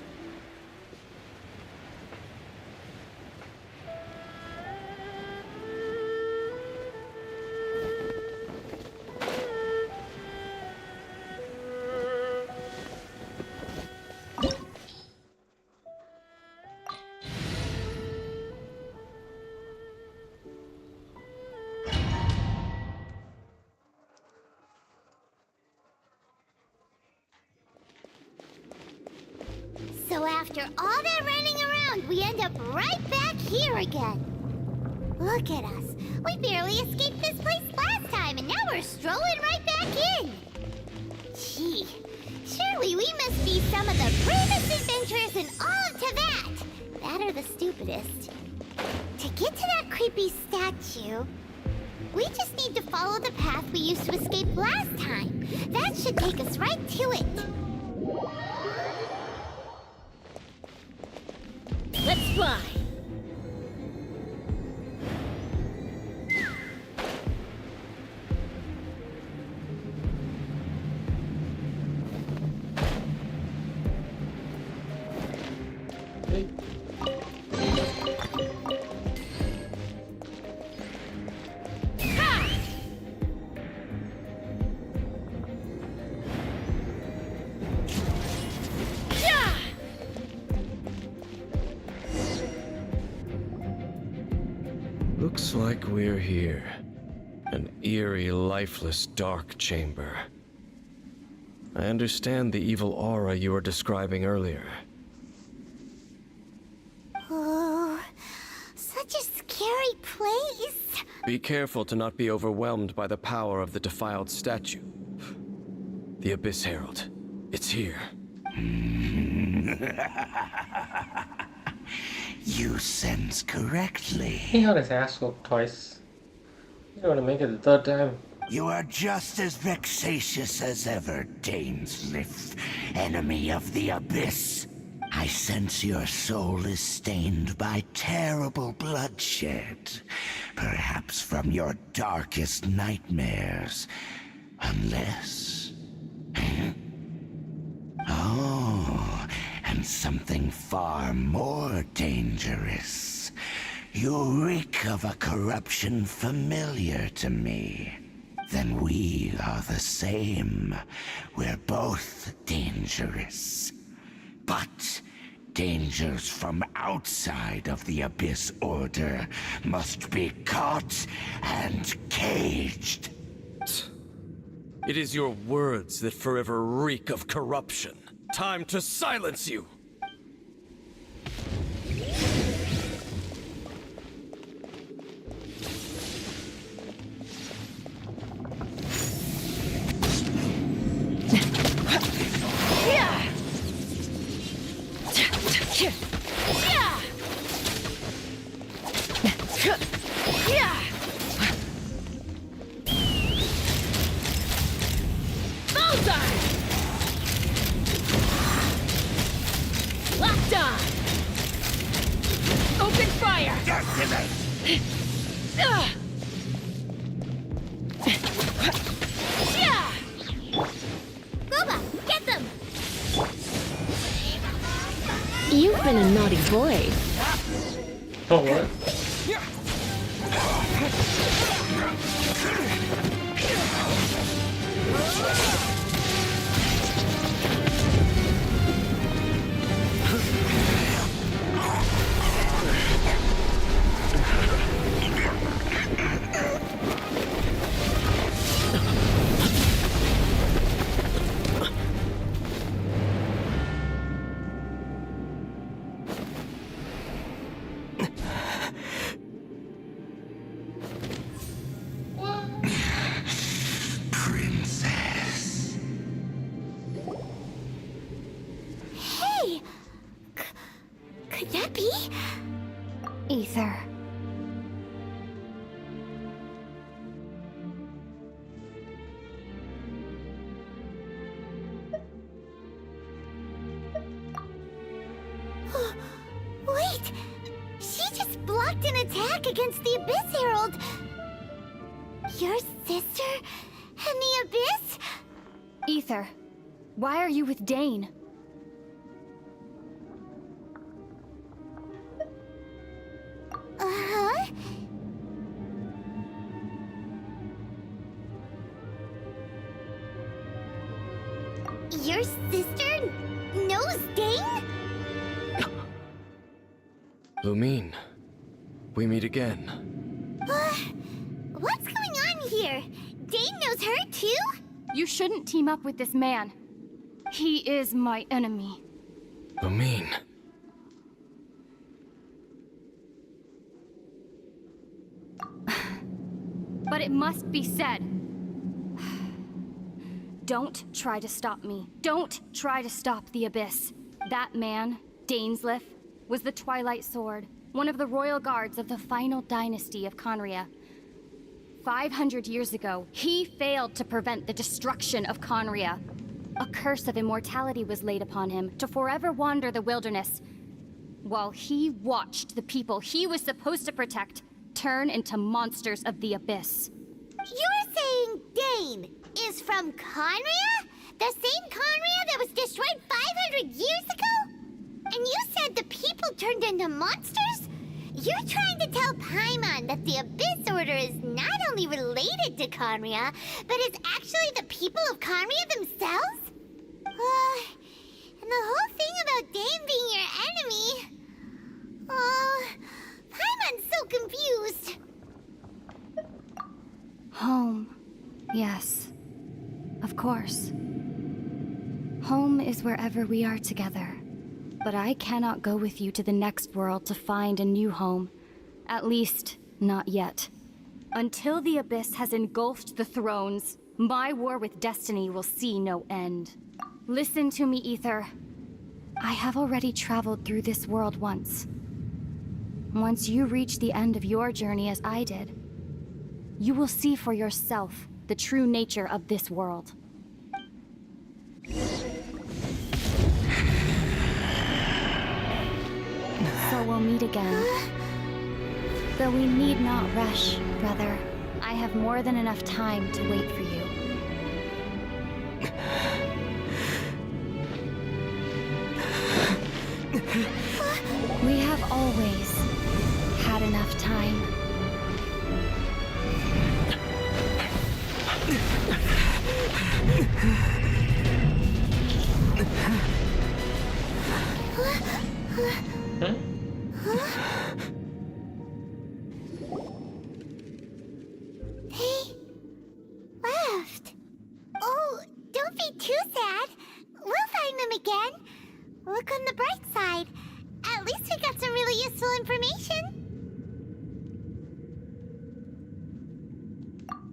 S2: after all that running around, we end up right back here again. Look at us. We barely escaped this place last time, and now we're strolling right back in. Gee, surely we must be some of the bravest adventurers in all of Teyvat. That or the stupidest. To get to that creepy statue, we just need to follow the path we used to escape last time. That should take us right to it.
S5: Let's fly.
S1: Hey.
S6: Looks like we're here. An eerie, lifeless, dark chamber. I understand the evil aura you were describing earlier.
S2: Oh, such a scary place.
S6: Be careful to not be overwhelmed by the power of the defiled statue. The Abyss Herald. It's here.
S3: You sense correctly.
S1: He got his ass whooped twice. He's gonna make it the third time.
S3: You are just as vexatious as ever, Dainsleif, enemy of the Abyss. I sense your soul is stained by terrible bloodshed, perhaps from your darkest nightmares. Unless... Oh, and something far more dangerous. You reek of a corruption familiar to me. Then we are the same. We're both dangerous. But dangers from outside of the Abyss Order must be caught and caged.
S6: It is your words that forever reek of corruption. Time to silence you!
S5: Locked on! Open fire!
S2: Boba, get them!
S4: You've been a naughty boy.
S1: Oh, what?
S3: Princess.
S2: Hey! Could that be? Ether. Wait! She just blocked an attack against the Abyss Herald! Your sister and the Abyss?
S7: Ether, why are you with Dane?
S2: Uh-huh. Your sister knows Dane?
S6: Lumine, we meet again.
S2: What's going on here? Dane knows her too?
S7: You shouldn't team up with this man. He is my enemy.
S6: Lumine,
S9: it must be said. Don't try to stop me. Don't try to stop the Abyss. That man, Dainsleif, was the Twilight Sword, one of the royal guards of the final dynasty of Conria. 500 years ago, he failed to prevent the destruction of Conria. A curse of immortality was laid upon him to forever wander the wilderness, while he watched the people he was supposed to protect turn into monsters of the Abyss.
S2: You're saying Dane is from Conria? The same Conria that was destroyed 500 years ago? And you said the people turned into monsters? You're trying to tell Paimon that the Abyss Order is not only related to Conria, but is actually the people of Conria themselves? And the whole thing about Dane being your enemy... Paimon's so confused.
S9: Home. Yes. Of course. Home is wherever we are together. But I cannot go with you to the next world to find a new home. At least, not yet. Until the Abyss has engulfed the thrones, my war with destiny will see no end. Listen to me, Ether. I have already traveled through this world once. Once you reach the end of your journey as I did, you will see for yourself the true nature of this world. So we'll meet again. Though we need not rush, brother. I have more than enough time to wait for you. We have always had enough time.
S2: They left. Oh, don't be too sad. We'll find them again. Look on the bright side. At least we got some really useful information.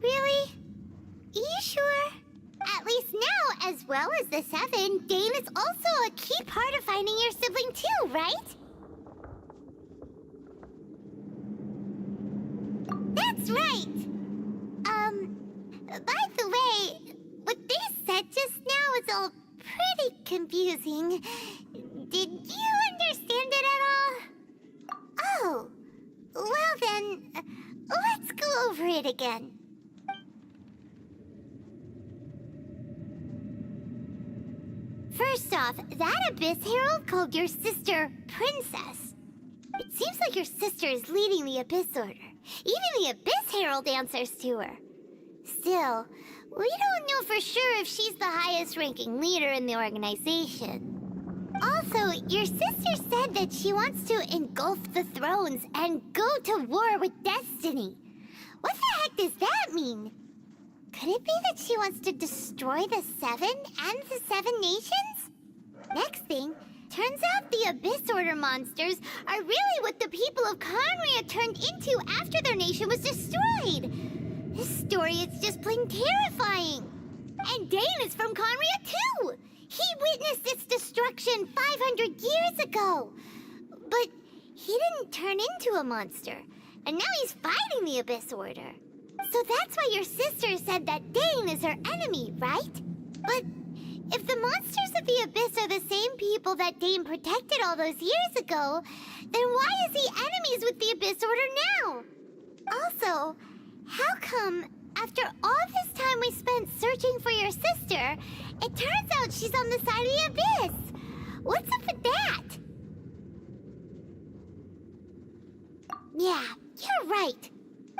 S2: Really? You sure? At least now, as well as the Seven, Dane is also a key part of finding your sibling too, right? That's right! By the way, what they said just now is all pretty confusing. Did you understand it at all? Oh, well then, let's go over it again. First off, that Abyss Herald called your sister Princess. It seems like your sister is leading the Abyss Order. Even the Abyss Herald answers to her. Still, we don't know for sure if she's the highest-ranking leader in the organization. Also, your sister said that she wants to engulf the thrones and go to war with destiny. What the heck does that mean? Could it be that she wants to destroy the Seven and the Seven Nations? Next thing, turns out the Abyss Order monsters are really what the people of Conria turned into after their nation was destroyed. This story is just plain terrifying. And Dane is from Conria too. He witnessed its destruction 500 years ago. But he didn't turn into a monster. And now he's fighting the Abyss Order. So that's why your sister said that Dane is her enemy, right? But if the monsters of the Abyss are the same people that Dane protected all those years ago, then why is he enemies with the Abyss Order now? Also, how come, after all this time we spent searching for your sister, it turns out she's on the side of the Abyss? What's up with that? Yeah, you're right.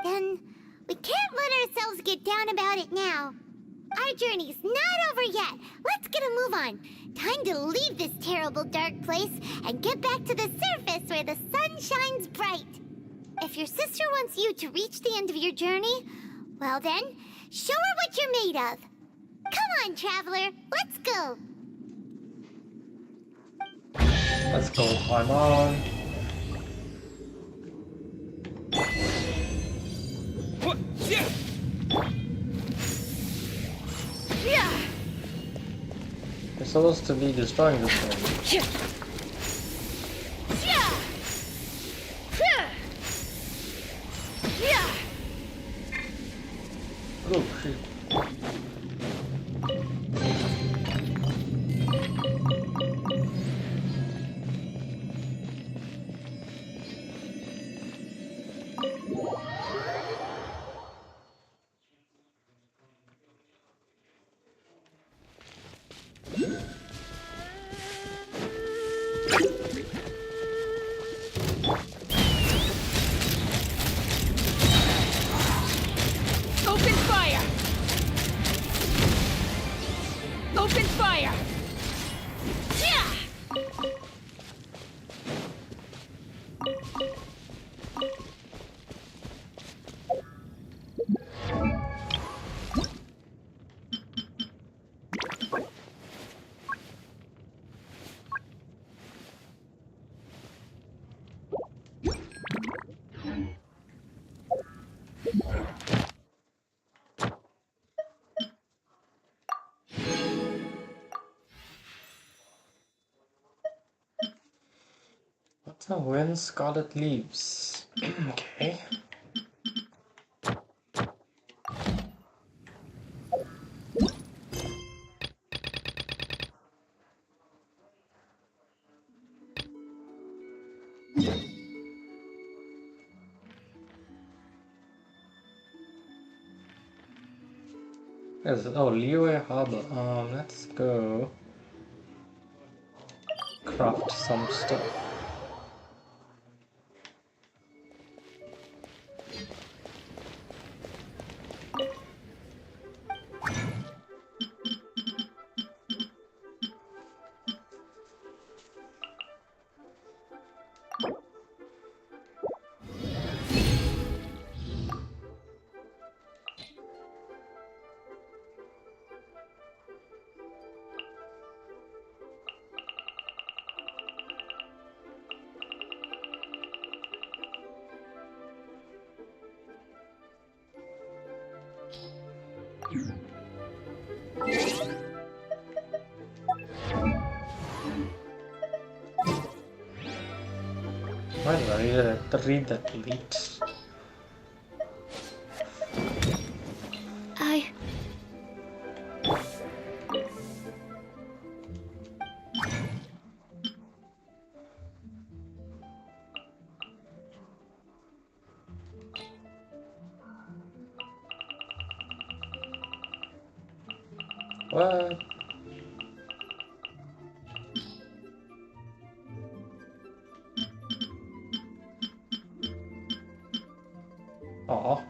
S2: Then we can't let ourselves get down about it now. Our journey's not over yet. Let's get a move on. Time to leave this terrible dark place and get back to the surface where the sun shines bright. If your sister wants you to reach the end of your journey, well then, show her what you're made of. Come on, traveler, let's go.
S1: Let's go, Paimon.
S10: What? Yeah.
S1: supposed to be destroying this thing. Oh shit.
S7: Open fire! Open fire!
S1: What's a when Scarlet leaves? Okay. Yes, oh, Leeway Harbor. Let's go craft some stuff. Why did I read that late?
S9: I...
S1: What? Aw.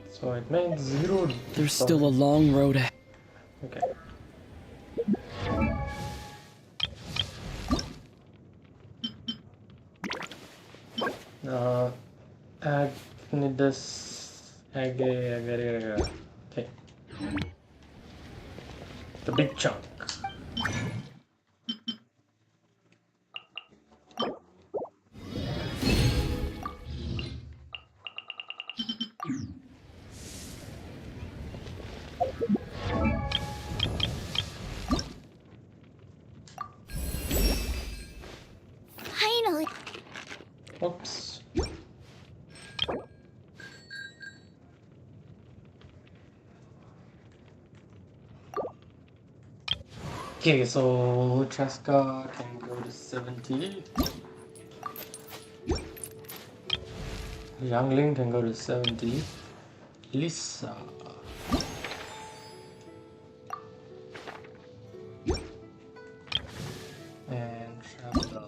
S1: So it makes 0
S10: There's still a long road ahead.
S1: Okay. Agnidus okay. The big chunk.
S2: Finally.
S1: Oops. Okay, so Traska can go to 70. Youngling can go to 70. Lisa. And Traveler.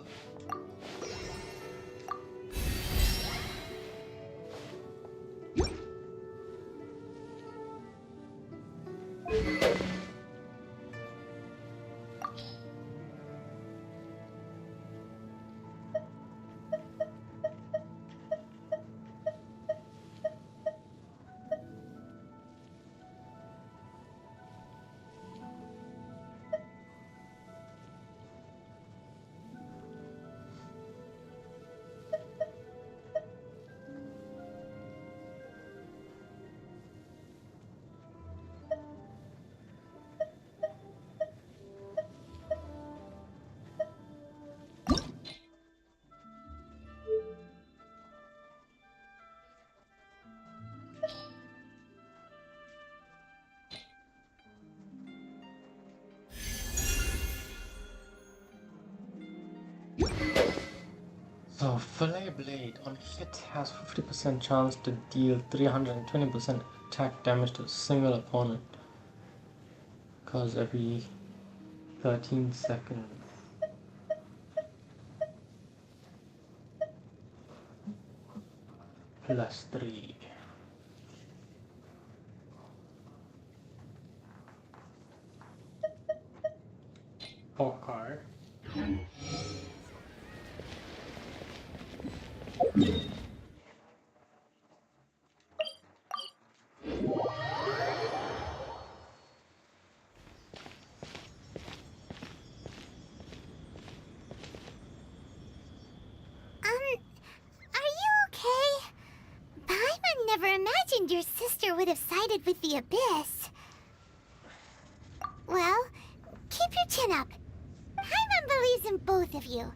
S1: So, Fillet Blade on hit has 50% chance to deal 320% attack damage to a single opponent. Cause every 13 seconds. +3. Okay.
S2: Are you okay? Paimon never imagined your sister would have sided with the Abyss. Well, keep your chin up. Paimon believes in both of you.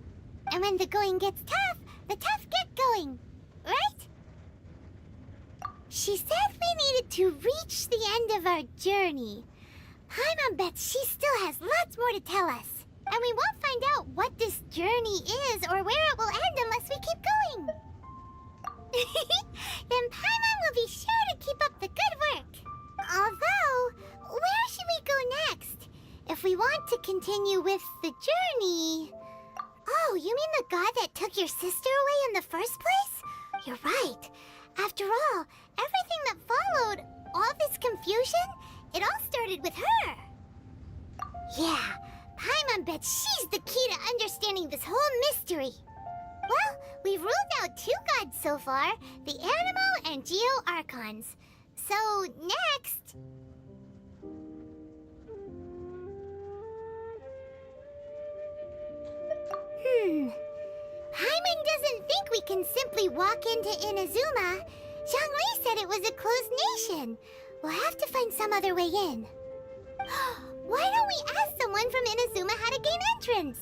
S2: And when the going gets tough, the tough get going. Right? She said we needed to reach the end of our journey. Paimon bets she still has lots more to tell us. And we won't find out what this journey is or where it will end unless we keep going. Then Paimon will be sure to keep up the good work. Although, where should we go next? If we want to continue with the journey... Oh, you mean the god that took your sister away in the first place? You're right. After all, everything that followed, all this confusion, it all started with her. Yeah, Paimon bets she's the key to understanding this whole mystery. Well, we've ruled out 2 gods so far, the Animo and Geo Archons. So, next... Paimon doesn't think we can simply walk into Inazuma. Zhongli said it was a closed nation. We'll have to find some other way in. Why don't we ask someone from Inazuma how to gain entrance?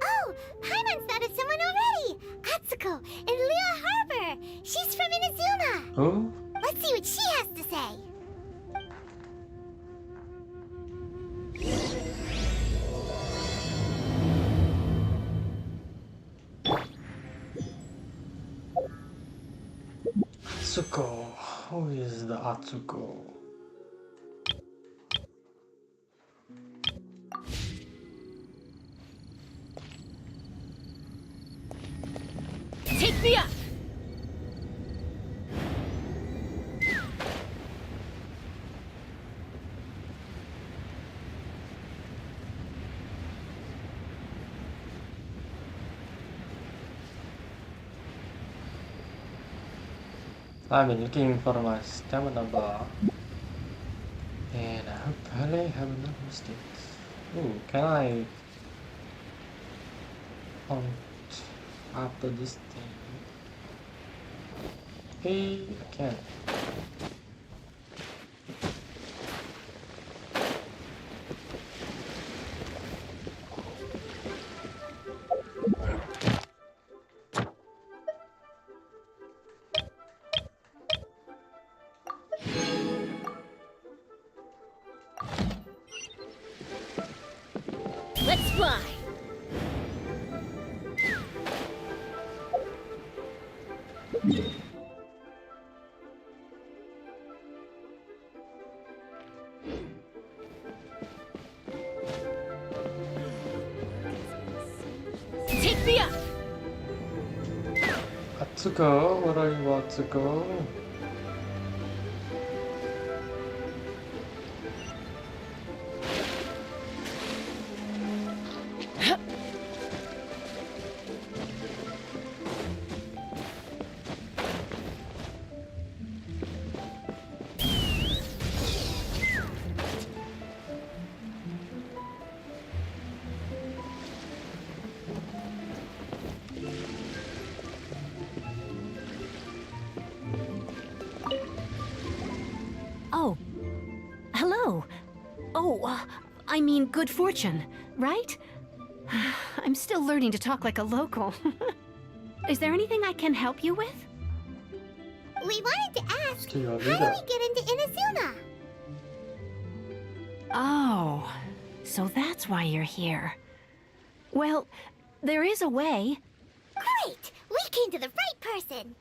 S2: Oh, Paimon's thought of someone already! Atsuko in Liyue Harbor! She's from Inazuma!
S1: Who?
S2: Let's see what she has to say.
S1: Atsuko. Who is the Atsuko?
S5: Take me up!
S1: I've been looking for my stamina bar. And I hope I have enough mistakes. Ooh, can I... after this thing? Hey, I can.
S5: Let's fly! Take me up!
S1: Atsuko, where are you, Atsuko?
S7: Oh. Hello. Oh, I mean good fortune, right? I'm still learning to talk like a local. Is there anything I can help you with?
S2: We wanted to ask,
S1: Still
S2: how do we get into Inazuma?
S7: Oh. So that's why you're here. Well, there is a way,
S2: Great! We came to the right person!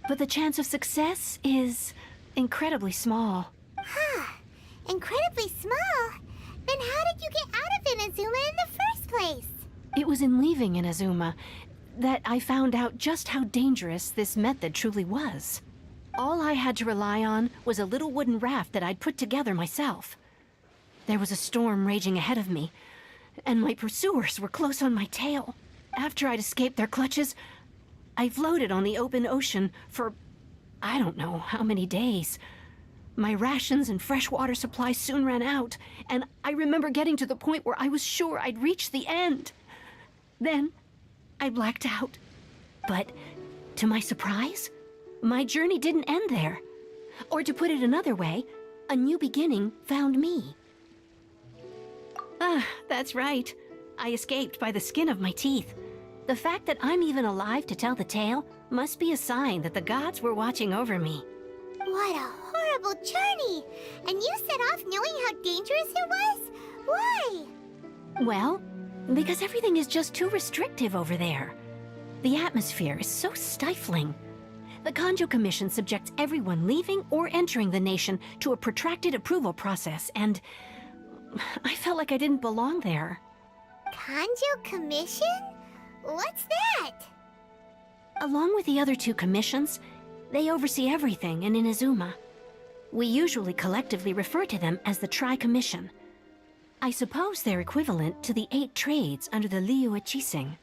S7: but the chance of success is incredibly small.
S2: Huh. Incredibly small? Then how did you get out of Inazuma in the first place?
S7: It was in leaving Inazuma that I found out just how dangerous this method truly was. All I had to rely on was a little wooden raft that I'd put together myself. There was a storm raging ahead of me, and my pursuers were close on my tail. After I'd escaped their clutches, I floated on the open ocean for I don't know how many days. My rations and fresh water supplies soon ran out, and I remember getting to the point where I was sure I'd reached the end. Then, I blacked out. But, to my surprise, my journey didn't end there. Or to put it another way, a new beginning found me. Ah, that's right. I escaped by the skin of my teeth. The fact that I'm even alive to tell the tale must be a sign that the gods were watching over me.
S2: What a horrible journey! And you set off knowing how dangerous it was? Why?
S7: Well, because everything is just too restrictive over there. The atmosphere is so stifling. The Kanjo Commission subjects everyone leaving or entering the nation to a protracted approval process, and I felt like I didn't belong there.
S2: Kanjo Commission? What's that?
S7: Along with the other two commissions, they oversee everything in Inazuma. We usually collectively refer to them as the Tri-Commission. I suppose they're equivalent to the 8 trades under the Liyue Chising.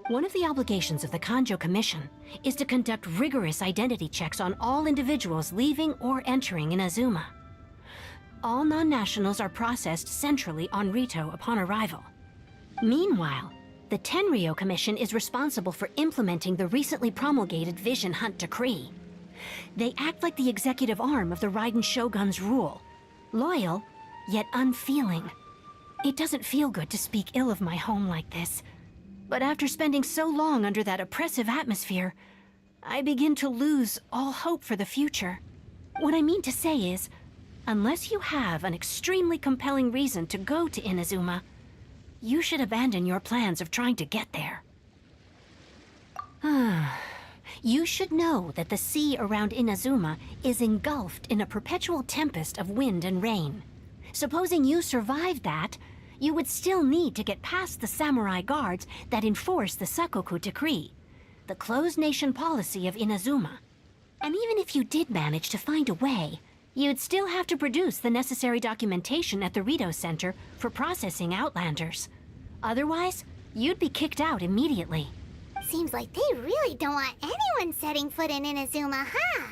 S7: One of the obligations of the Kanjo Commission is to conduct rigorous identity checks on all individuals leaving or entering Inazuma. All non-nationals are processed centrally on Rito upon arrival. Meanwhile, the Tenryo Commission is responsible for implementing the recently promulgated Vision Hunt Decree. They act like the executive arm of the Raiden Shogun's rule. Loyal, yet unfeeling. It doesn't feel good to speak ill of my home like this. But after spending so long under that oppressive atmosphere, I begin to lose all hope for the future. What I mean to say is, unless you have an extremely compelling reason to go to Inazuma, you should abandon your plans of trying to get there. You should know that the sea around Inazuma is engulfed in a perpetual tempest of wind and rain. Supposing you survived that, you would still need to get past the samurai guards that enforce the Sakoku Decree, the closed nation policy of Inazuma. And even if you did manage to find a way, you'd still have to produce the necessary documentation at the Rito Center for processing Outlanders. Otherwise, you'd be kicked out immediately.
S2: Seems like they really don't want anyone setting foot in Inazuma, huh?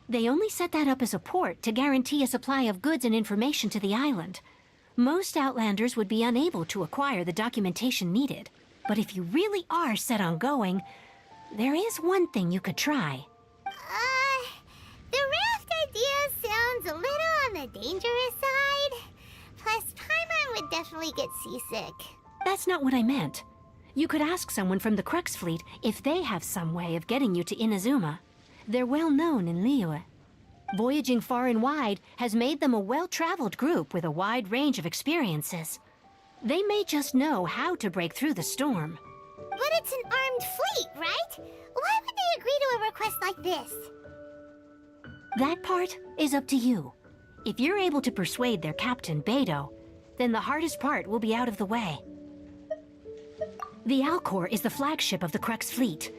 S7: They only set that up as a port to guarantee a supply of goods and information to the island. Most Outlanders would be unable to acquire the documentation needed. But if you really are set on going, there is one thing you could try.
S2: The raft idea sounds a little on the dangerous side. Plus, Paimon would definitely get seasick.
S7: That's not what I meant. You could ask someone from the Crux Fleet if they have some way of getting you to Inazuma. They're well known in Liyue. Voyaging far and wide has made them a well-traveled group with a wide range of experiences. They may just know how to break through the storm.
S2: But it's an armed fleet, right? Why would they agree to a request like this?
S7: That part is up to you. If you're able to persuade their captain, Beidou, then the hardest part will be out of the way. The Alcor is the flagship of the Crux Fleet.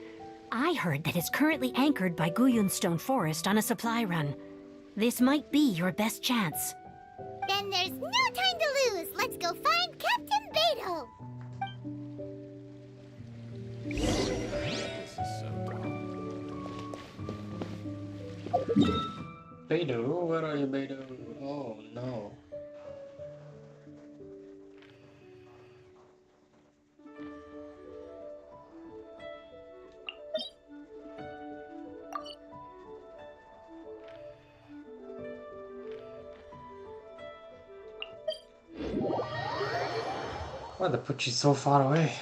S7: I heard that it's currently anchored by Guyunstone Forest on a supply run. This might be your best chance.
S2: Then there's no time to lose. Let's go find Captain Beidou.
S1: Beidou, where are you, Beidou? Oh no. Why they put you so far away?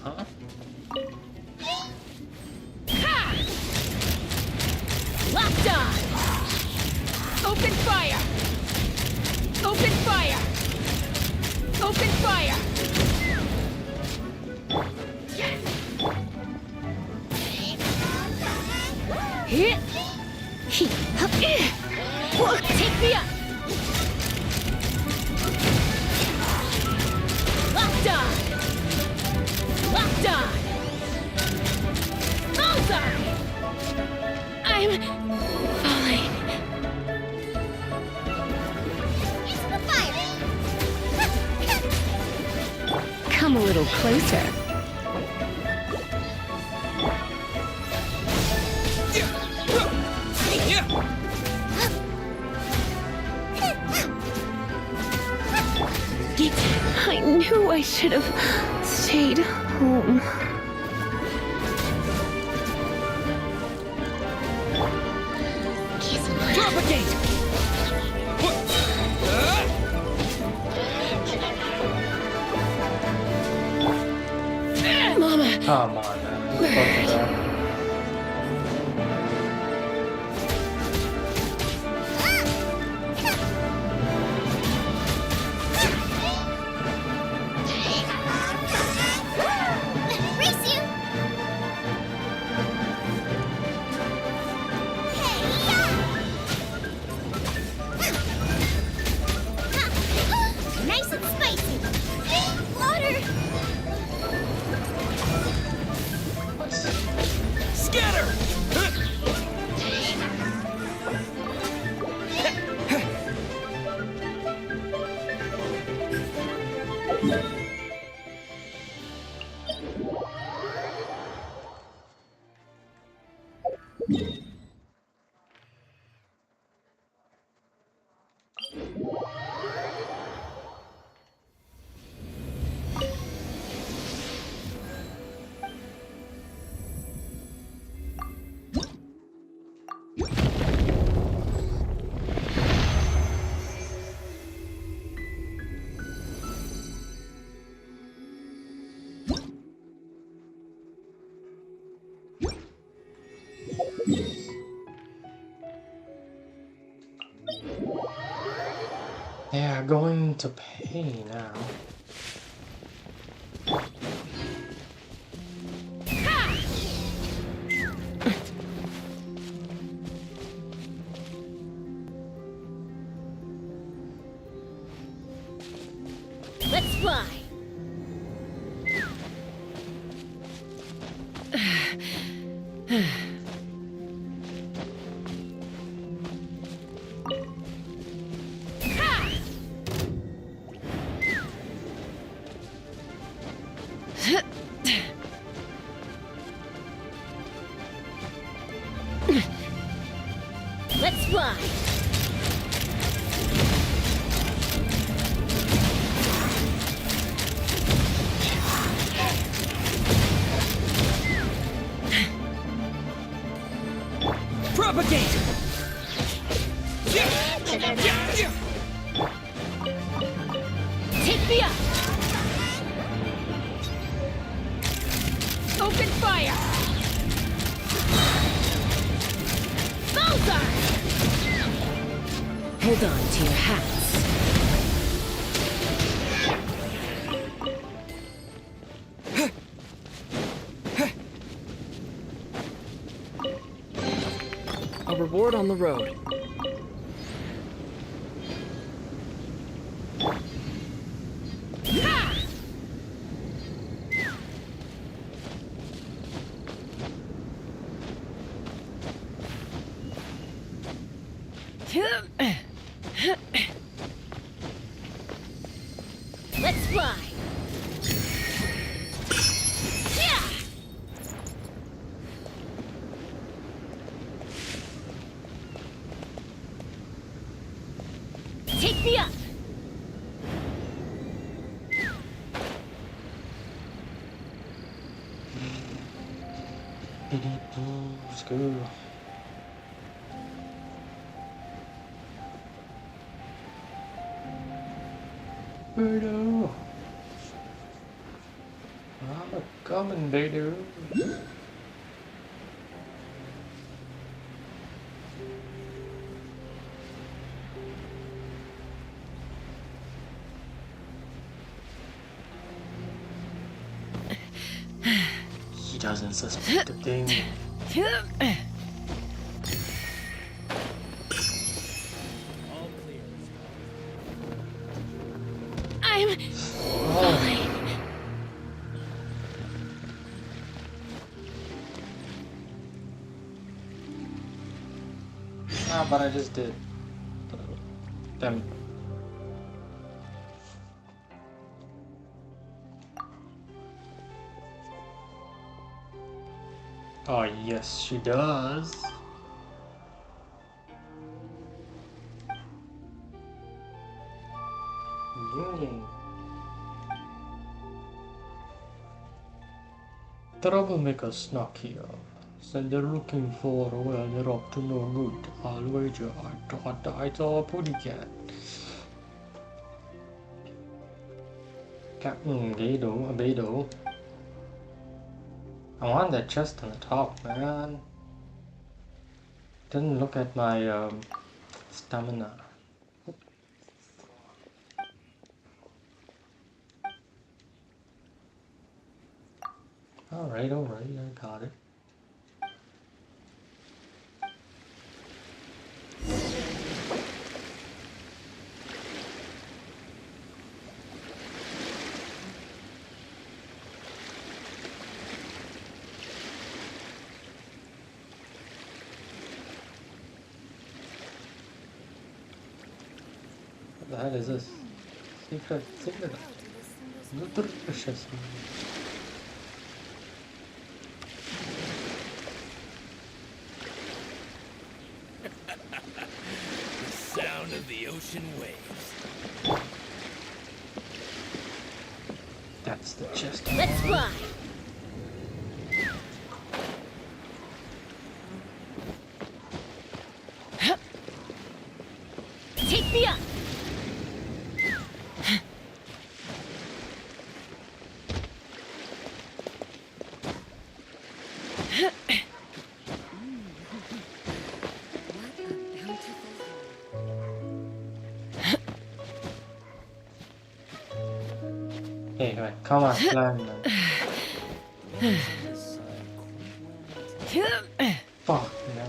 S1: Huh?
S7: Locked on! Open fire! Open fire! Open fire! Hit! Take me up! Locked on! Locked on! Bullseye! I'm falling.
S2: Into the fire!
S4: Come a little closer. I knew I should have stayed home.
S8: Propagate!
S4: Mama,
S1: Come on, man. Fuck that.
S2: Race you! Nice and spicy! Water!
S8: Scatter!
S1: Yeah, going to pay now.
S7: Let's fly! Let's fly!
S8: Propagate!
S7: Take me up! Open fire! Bullseye! Hold on to your hats.
S10: A reward on the road.
S7: Let's fly! Take me up!
S1: Let's go. Beidou. I'm coming, Beidou. He doesn't suspect a thing.
S7: I'm fine.
S1: Ah, but I just did. Damn it. Oh, yes, she does. Union. Troublemaker snuck here. Said they're looking for, well, they're up to no good. I'll wager I thought I saw a putty cat. Captain Beidou. I want that chest on the top, man. Didn't look at my stamina. Alright, I got it. What the hell is this? Secret. Nutritious.
S3: The sound of the ocean waves.
S1: That's the chest.
S7: Let's fly! Take me up!
S1: Hey, right, come on, climb, man. Fuck, man.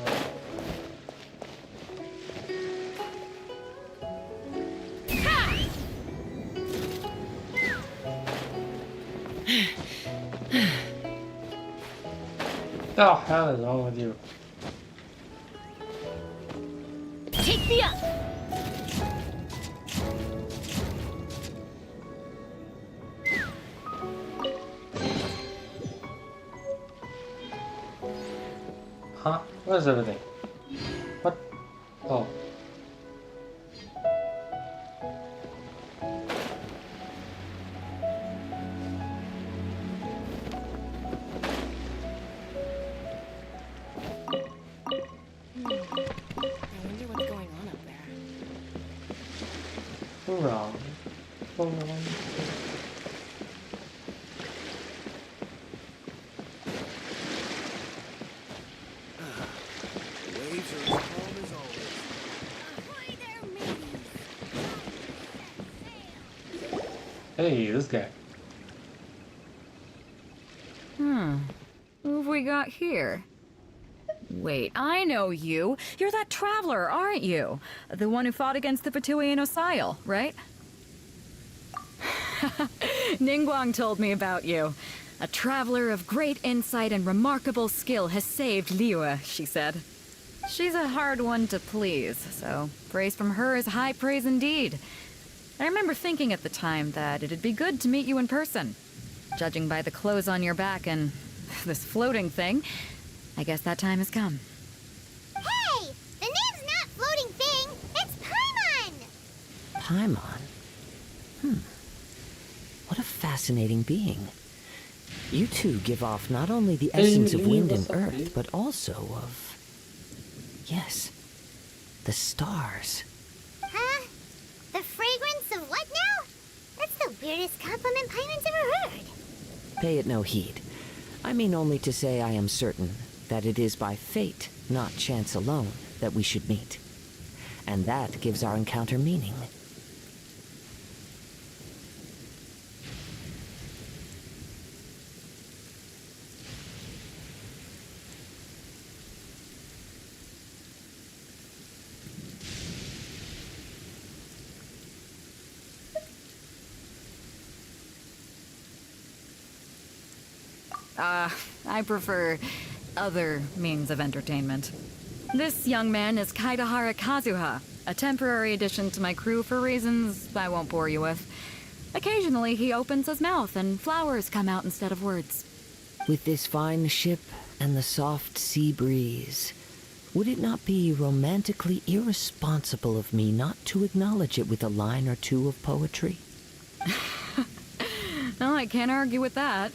S1: The hell is wrong with you?
S7: Take me up!
S1: Huh? Where's everything? What? Oh. Wrong.
S3: Waves are as calm as always.
S1: Hey, this guy.
S11: Who have we got here? Wait, I know you. You're that traveler, aren't you? The one who fought against the Patuian Osile, right? Ningguang told me about you. A traveler of great insight and remarkable skill has saved Liyue, she said. She's a hard one to please, so praise from her is high praise indeed. I remember thinking at the time that it'd be good to meet you in person. Judging by the clothes on your back and this floating thing, I guess that time has come.
S2: Hey! The name's not Floating Thing, it's Paimon!
S8: Paimon? What a fascinating being. You two give off not only the essence of wind and earth, but also of... yes, the stars.
S2: Huh? The fragrance of what now? That's the weirdest compliment Paimon's ever heard.
S8: Pay it no heed. I mean only to say I am certain that it is by fate, not chance alone, that we should meet. And that gives our encounter meaning.
S11: I prefer other means of entertainment. This young man is Kaidahara Kazuha, a temporary addition to my crew for reasons I won't bore you with. Occasionally, he opens his mouth and flowers come out instead of words.
S8: With this fine ship and the soft sea breeze, would it not be romantically irresponsible of me not to acknowledge it with a line or two of poetry?
S11: No, I can't argue with that.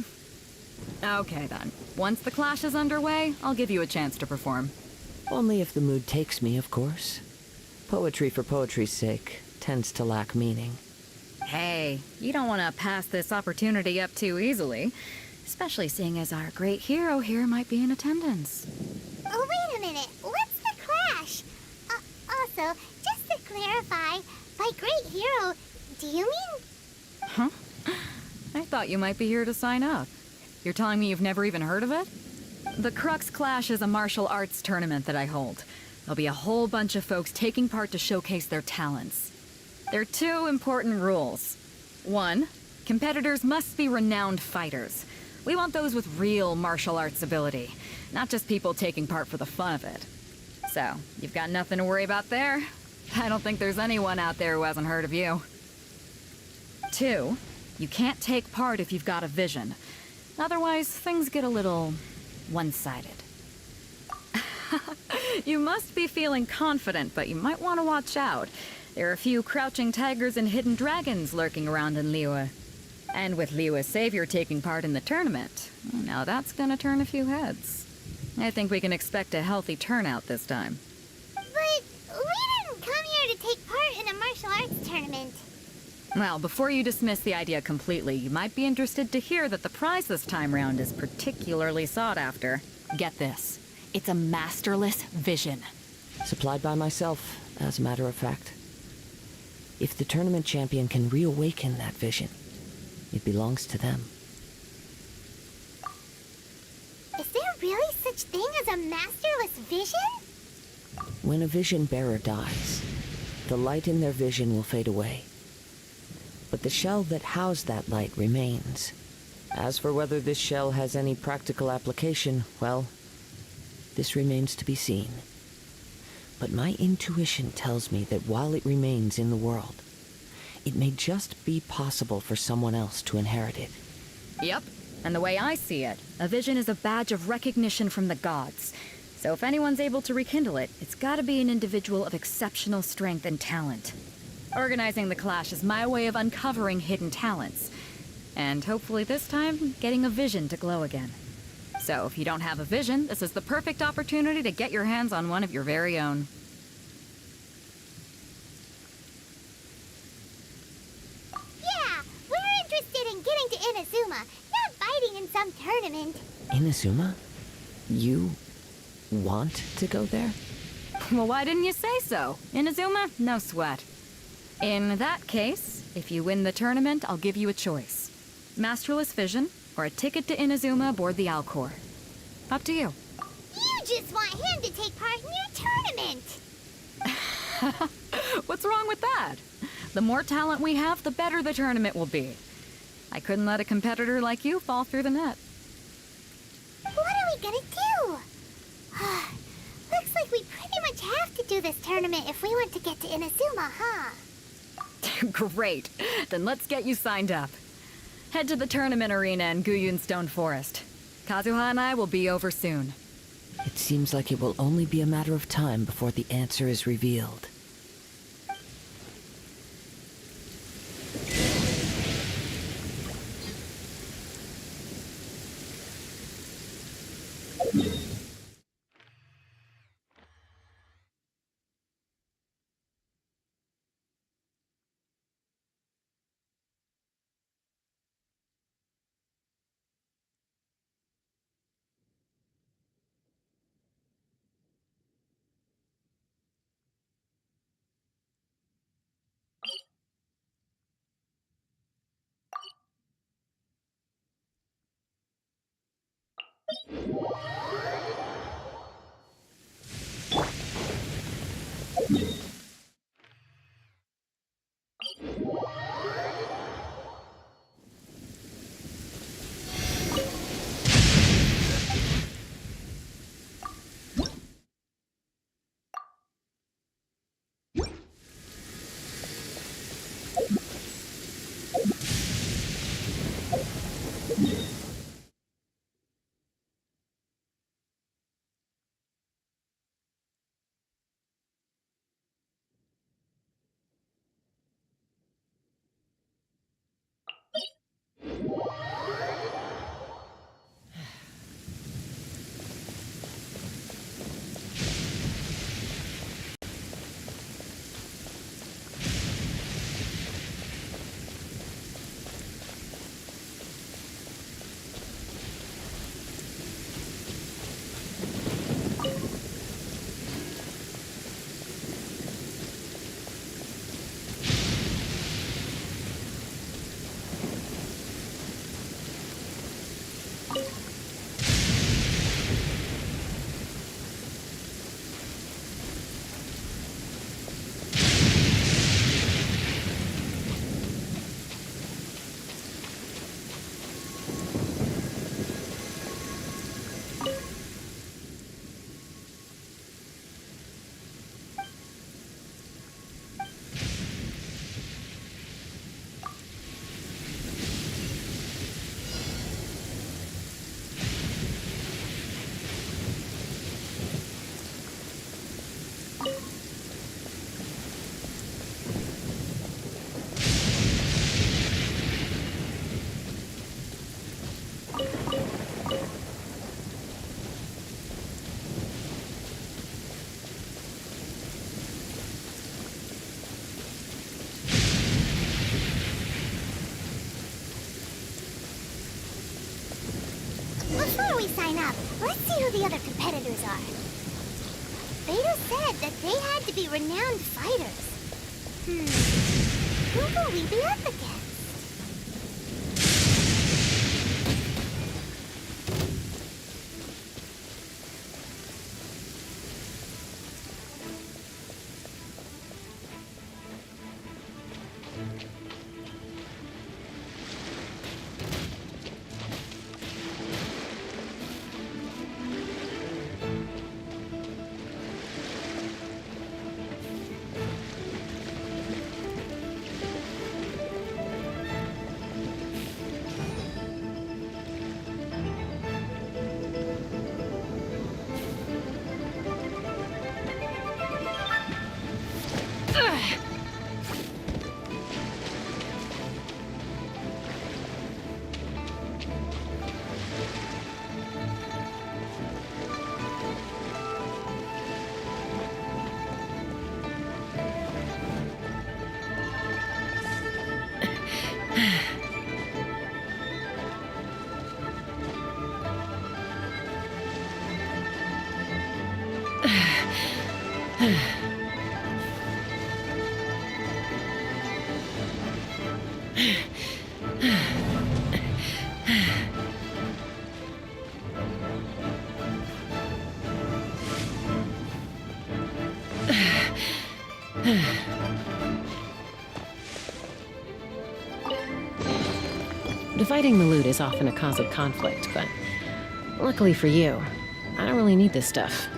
S11: Okay then. Once the clash is underway, I'll give you a chance to perform.
S8: Only if the mood takes me, of course. Poetry for poetry's sake tends to lack meaning.
S11: Hey, you don't want to pass this opportunity up too easily. Especially seeing as our great hero here might be in attendance.
S2: Oh, wait a minute. What's the clash? Also, just to clarify, by great hero, do you mean...
S11: Huh? I thought you might be here to sign up. You're telling me you've never even heard of it? The Crux Clash is a martial arts tournament that I hold. There'll be a whole bunch of folks taking part to showcase their talents. There are two important rules. One, competitors must be renowned fighters. We want those with real martial arts ability, not just people taking part for the fun of it. So, you've got nothing to worry about there. I don't think there's anyone out there who hasn't heard of you. Two, you can't take part if you've got a vision. Otherwise, things get a little one-sided. You must be feeling confident, but you might want to watch out. There are a few crouching tigers and hidden dragons lurking around in Liyue. And with Liyue's savior taking part in the tournament, now that's gonna turn a few heads. I think we can expect a healthy turnout this time.
S2: But we didn't come here to take part in a martial arts tournament.
S11: Well, before you dismiss the idea completely, you might be interested to hear that the prize this time round is particularly sought after. Get this. It's a masterless vision.
S8: Supplied by myself, as a matter of fact. If the tournament champion can reawaken that vision, it belongs to them.
S2: Is there really such thing as a masterless vision?
S8: When a vision bearer dies, the light in their vision will fade away. But the shell that housed that light remains. As for whether this shell has any practical application, well, this remains to be seen. But my intuition tells me that while it remains in the world, it may just be possible for someone else to inherit it.
S11: Yep. And the way I see it, a vision is a badge of recognition from the gods. So if anyone's able to rekindle it, it's gotta be an individual of exceptional strength and talent. Organizing the clash is my way of uncovering hidden talents. And hopefully this time, getting a vision to glow again. So if you don't have a vision, this is the perfect opportunity to get your hands on one of your very own.
S2: Yeah, we're interested in getting to Inazuma, not fighting in some tournament.
S8: Inazuma? You want to go there?
S11: Well, why didn't you say so? Inazuma? No sweat. In that case, if you win the tournament, I'll give you a choice. Masterless Vision, or a ticket to Inazuma aboard the Alcor. Up to you.
S2: You just want him to take part in your tournament!
S11: What's wrong with that? The more talent we have, the better the tournament will be. I couldn't let a competitor like you fall through the net.
S2: What are we gonna do? Looks like we pretty much have to do this tournament if we want to get to Inazuma, huh?
S11: Great. Then let's get you signed up. Head to the tournament arena in Guyun Stone Forest. Kazuha and I will be over soon.
S8: It seems like it will only be a matter of time before the answer is revealed.
S2: Before we sign up, let's see who the other competitors are. Beta said that they had to be renowned fighters. Who will we be up against?
S5: Dividing the loot is often a cause of conflict, but luckily for you, I don't really need this stuff.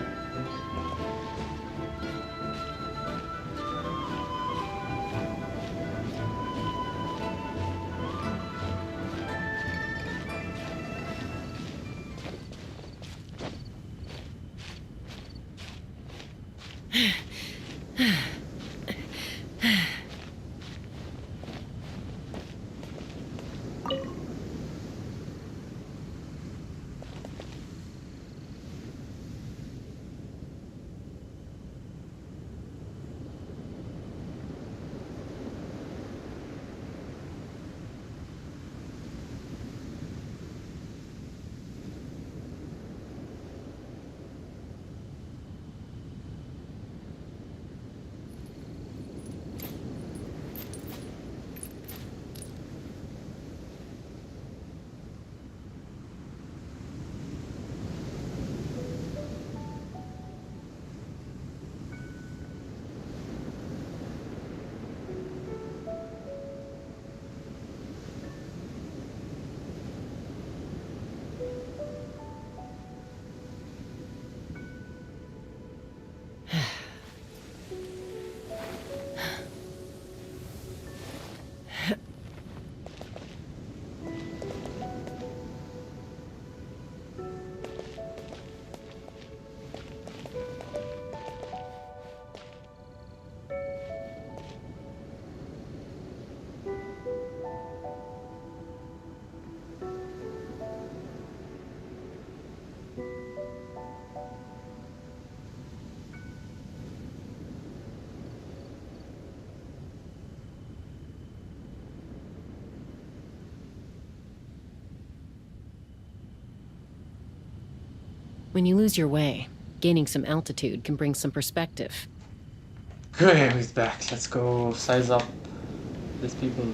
S5: When you lose your way, gaining some altitude can bring some perspective.
S1: Okay, he's back. Let's go size up these people.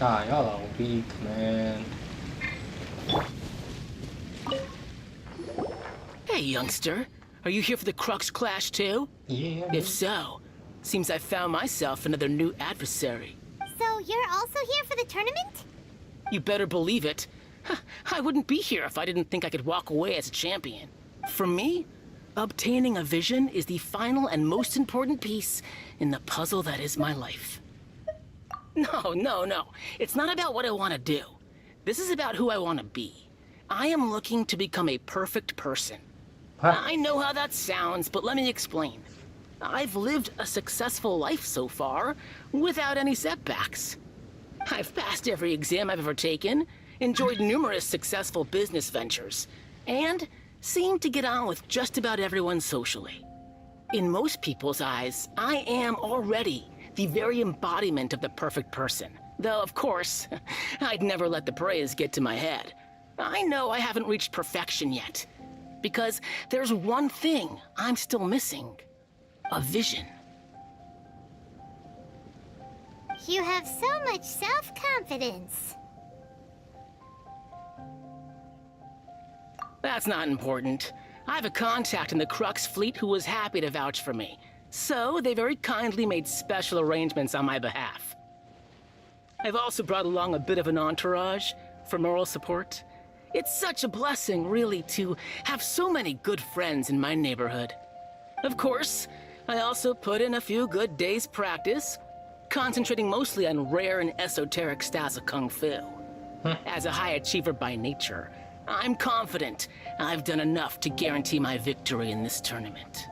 S1: Ah, y'all are weak, man.
S12: Hey, youngster. Are you here for the Crux Clash too?
S1: Yeah.
S12: If so, seems I found myself another new adversary.
S2: So you're also here for the tournament?
S12: You better believe it. I wouldn't be here if I didn't think I could walk away as a champion. For me, obtaining a vision is the final and most important piece in the puzzle that is my life. No. It's not about what I want to do. This is about who I want to be. I am looking to become a perfect person.
S1: Huh?
S12: I know how that sounds, but let me explain. I've lived a successful life so far, without any setbacks. I've passed every exam I've ever taken, enjoyed numerous successful business ventures, and seem to get on with just about everyone socially. In most people's eyes, I am already the very embodiment of the perfect person. Though, of course, I'd never let the praise get to my head. I know I haven't reached perfection yet, because there's one thing I'm still missing. A vision.
S2: You have so much self-confidence.
S12: That's not important. I have a contact in the Crux fleet who was happy to vouch for me. So they very kindly made special arrangements on my behalf. I've also brought along a bit of an entourage for moral support. It's such a blessing, really, to have so many good friends in my neighborhood. Of course, I also put in a few good days' practice, concentrating mostly on rare and esoteric styles of Kung Fu. As a high achiever by nature, I'm confident I've done enough to guarantee my victory in this tournament.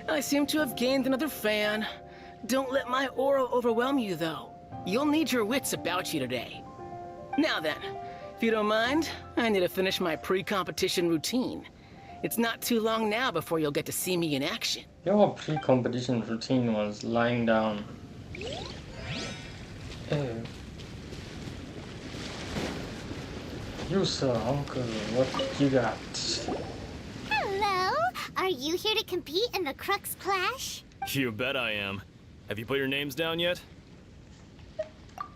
S12: I seem to have gained another fan. Don't let my aura overwhelm you, though. You'll need your wits about you today. Now then, if you don't mind, I need to finish my pre-competition routine. It's not too long now before you'll get to see me in action.
S1: Your pre-competition routine was lying down. Ew. You sir, uncle, what you got?
S2: Hello! Are you here to compete in the Crux Clash?
S13: You bet I am. Have you put your names down yet?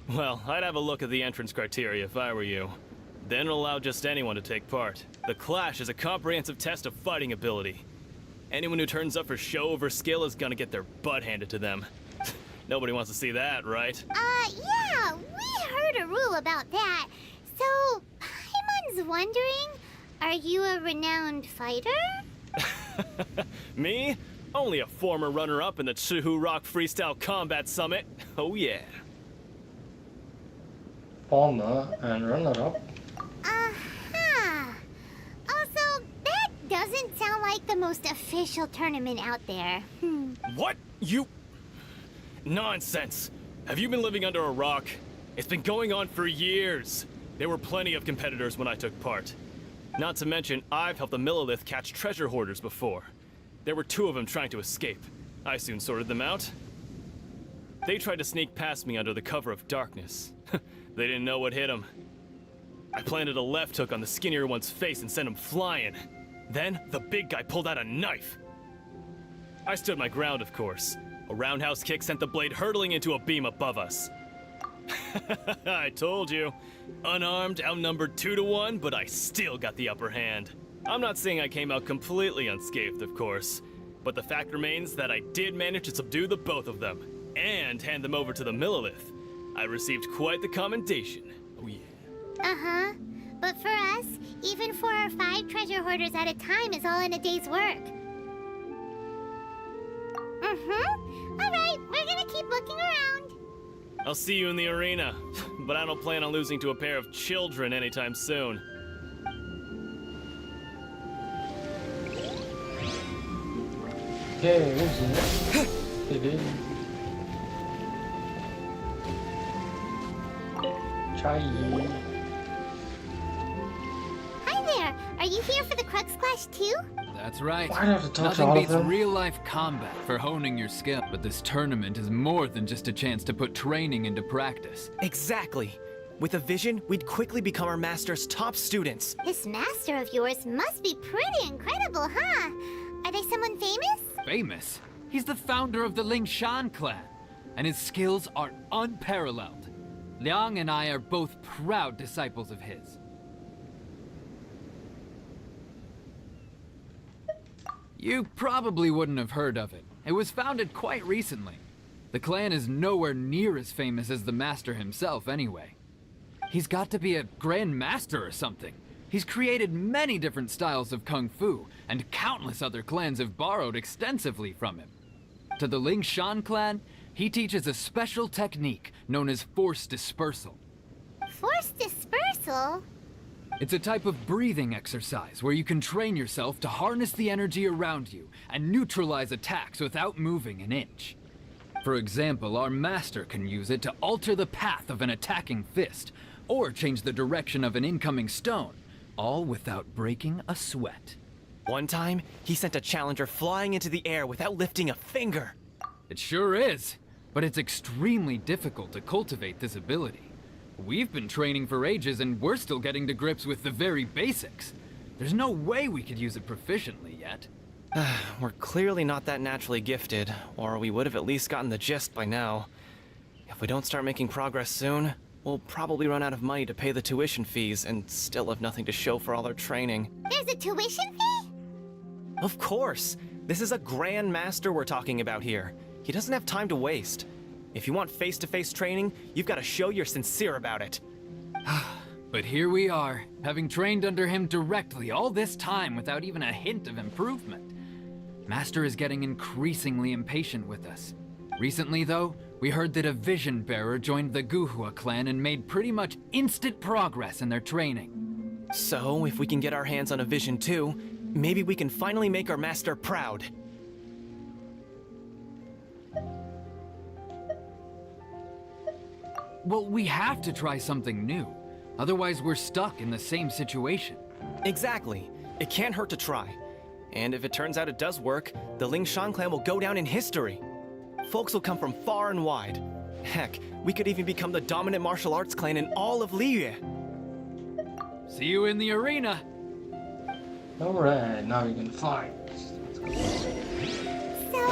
S13: Well, I'd have a look at the entrance criteria if I were you. Then allow just anyone to take part. The Clash is a comprehensive test of fighting ability. Anyone who turns up for show over skill is gonna get their butt handed to them. Nobody wants to see that, right?
S2: Yeah, we heard a rule about that. So, Paimon's wondering, are you a renowned fighter?
S13: Me? Only a former runner-up in the Chihu Rock Freestyle Combat Summit. Oh yeah.
S1: Former and runner-up.
S2: Uh-huh. Also, like the most official tournament out there.
S13: What? You... Nonsense. Have you been living under a rock? It's been going on for years. There were plenty of competitors when I took part. Not to mention, I've helped the Millilith catch treasure hoarders before. There were 2 of them trying to escape. I soon sorted them out. They tried to sneak past me under the cover of darkness. They didn't know what hit them. I planted a left hook on the skinnier one's face and sent him flying. Then, the big guy pulled out a knife. I stood my ground, of course. A roundhouse kick sent the blade hurtling into a beam above us. I told you. Unarmed, outnumbered 2 to 1, but I still got the upper hand. I'm not saying I came out completely unscathed, of course, but the fact remains that I did manage to subdue the both of them, and hand them over to the Millilith. I received quite the commendation. Oh yeah.
S2: Uh-huh. But for us, even 4 or 5 treasure hoarders at a time is all in a day's work. Alright, we're gonna keep looking around.
S13: I'll see you in the arena, but I don't plan on losing to a pair of children anytime soon.
S1: Okay, who's it? Chai.
S2: Hi there! Are you here for the Crux Clash too?
S14: That's right.
S1: Why do I have to talk to
S14: Nothing
S1: all of
S14: beats
S1: them?
S14: real-life combat for honing your skill, but this tournament is more than just a chance to put training into practice.
S15: Exactly. With a vision, we'd quickly become our master's top students.
S2: This master of yours must be pretty incredible, huh? Are they someone famous?
S14: Famous? He's the founder of the Lingshan clan, and his skills are unparalleled. Liang and I are both proud disciples of his. You probably wouldn't have heard of it. It was founded quite recently. The clan is nowhere near as famous as the master himself anyway. He's got to be a grand master or something. He's created many different styles of kung fu, and countless other clans have borrowed extensively from him. To the Lingshan clan, he teaches a special technique known as force dispersal.
S2: Force dispersal?
S14: It's a type of breathing exercise where you can train yourself to harness the energy around you and neutralize attacks without moving an inch. For example, our master can use it to alter the path of an attacking fist, or change the direction of an incoming stone, all without breaking a sweat.
S15: One time, he sent a challenger flying into the air without lifting a finger.
S14: It sure is, but it's extremely difficult to cultivate this ability. We've been training for ages and we're still getting to grips with the very basics. There's no way we could use it proficiently yet.
S15: We're clearly not that naturally gifted, or we would have at least gotten the gist by now. If we don't start making progress soon, we'll probably run out of money to pay the tuition fees and still have nothing to show for all our training.
S2: There's a tuition fee?
S15: Of course! This is a Grand Master we're talking about here. He doesn't have time to waste. If you want face-to-face training, you've got to show you're sincere about it.
S14: But here we are, having trained under him directly all this time without even a hint of improvement. Master is getting increasingly impatient with us. Recently, though, we heard that a Vision Bearer joined the Guhua clan and made pretty much instant progress in their training.
S15: So, if we can get our hands on a Vision too, maybe we can finally make our master proud.
S14: Well, we have to try something new. Otherwise, we're stuck in the same situation.
S15: Exactly. It can't hurt to try. And if it turns out it does work, the Lingshan clan will go down in history. Folks will come from far and wide. Heck, we could even become the dominant martial arts clan in all of Liyue.
S14: See you in the arena.
S1: Alright, now we can fight.
S2: So,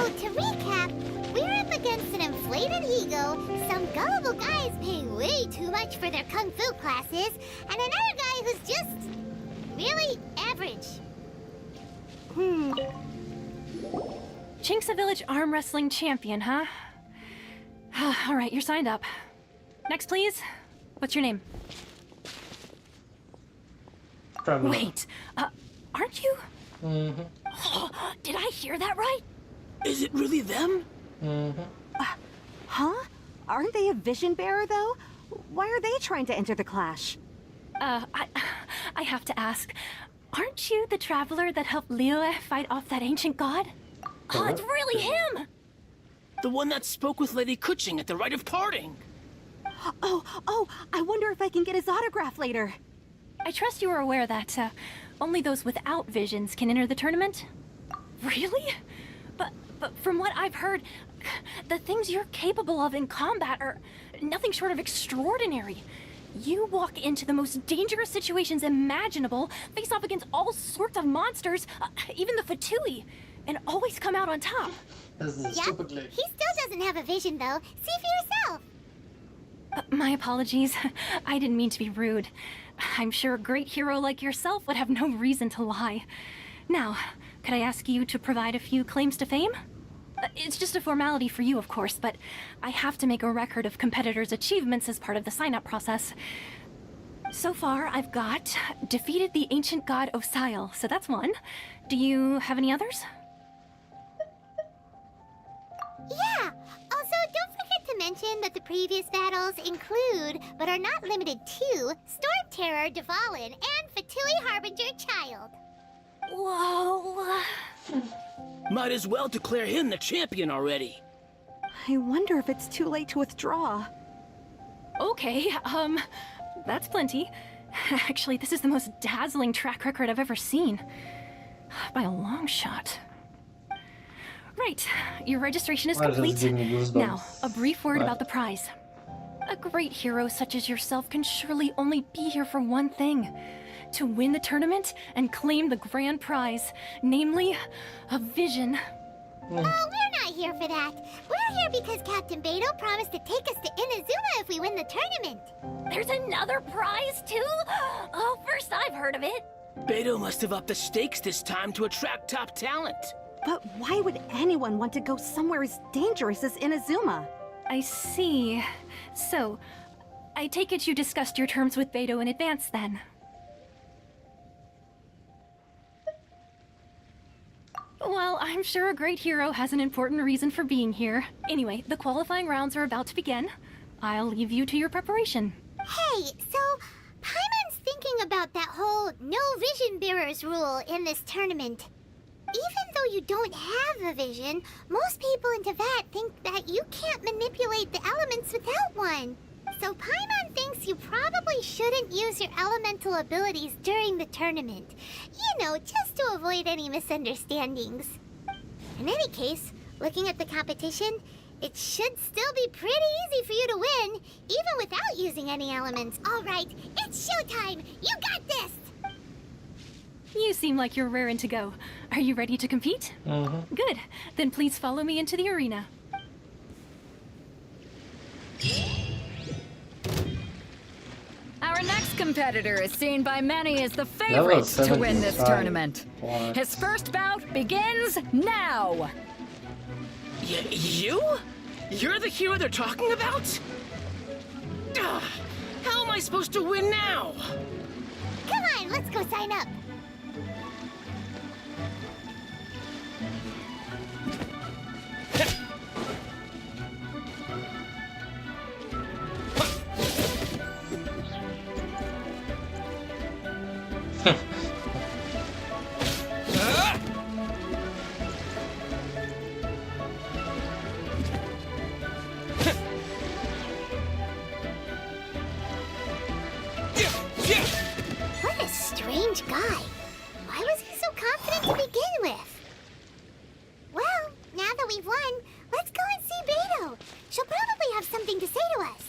S2: to recap, we're up against an inflated ego, some gullible guys paying way too much for their kung fu classes, and another guy who's just really average.
S16: Chink's a village arm wrestling champion, huh? All right, you're signed up. Next, please. What's your name? Wait, aren't you? Did I hear that right?
S12: Is it really them?
S17: Huh? Aren't they a vision bearer, though? Why are they trying to enter the clash?
S16: I have to ask. Aren't you the traveler that helped Liyue fight off that ancient god? Oh, it's really him!
S12: The one that spoke with Lady Kuching at the rite of parting.
S17: Oh, I wonder if I can get his autograph later.
S16: I trust you are aware that only those without visions can enter the tournament? Really? But from what I've heard, the things you're capable of in combat are nothing short of extraordinary. You walk into the most dangerous situations imaginable, face off against all sorts of monsters, even the Fatui, and always come out on top.
S2: Yep, he still doesn't have a vision though. See for yourself.
S16: My apologies. I didn't mean to be rude. I'm sure a great hero like yourself would have no reason to lie. Now, could I ask you to provide a few claims to fame? It's just a formality for you, of course, but I have to make a record of competitors' achievements as part of the sign-up process. So far, I've got defeated the ancient god Osile, so that's one. Do you have any others?
S2: Yeah! Also, don't forget to mention that the previous battles include, but are not limited to, Storm Terror, Dvalin, and Fatui Harbinger Child.
S16: Whoa!
S12: Might as well declare him the champion already.
S17: I wonder if it's too late to withdraw.
S16: Okay, that's plenty. Actually, this is the most dazzling track record I've ever seen. By a long shot. Right, your registration is complete. Now, a brief word about the prize. A great hero such as yourself can surely only be here for one thing. To win the tournament and claim the grand prize, namely, a vision.
S2: Oh, we're not here for that. We're here because Captain Beto promised to take us to Inazuma if we win the tournament.
S16: There's another prize, too? Oh, first I've heard of it.
S12: Beto must have upped the stakes this time to attract top talent.
S17: But why would anyone want to go somewhere as dangerous as Inazuma?
S16: I see. So, I take it you discussed your terms with Beto in advance, then? Well, I'm sure a great hero has an important reason for being here. Anyway, the qualifying rounds are about to begin. I'll leave you to your preparation.
S2: Hey, so Paimon's thinking about that whole no vision bearers rule in this tournament. Even though you don't have a vision, most people in Teyvat think that you can't manipulate the elements without one. So Paimon thinks you probably shouldn't use your elemental abilities during the tournament. You know, just to avoid any misunderstandings. In any case, looking at the competition, it should still be pretty easy for you to win, even without using any elements. All right, it's showtime! You got this!
S16: You seem like you're raring to go. Are you ready to compete? Good. Then please follow me into the arena.
S11: Our next competitor is seen by many as the favorite to win this tournament. His first bout begins now.
S12: You? You're the hero they're talking about? Ugh, how am I supposed to win now?
S2: Come on, let's go sign up. What a strange guy. Why was he so confident to begin with? Well, now that we've won, let's go and see Beto. She'll probably have something to say to us.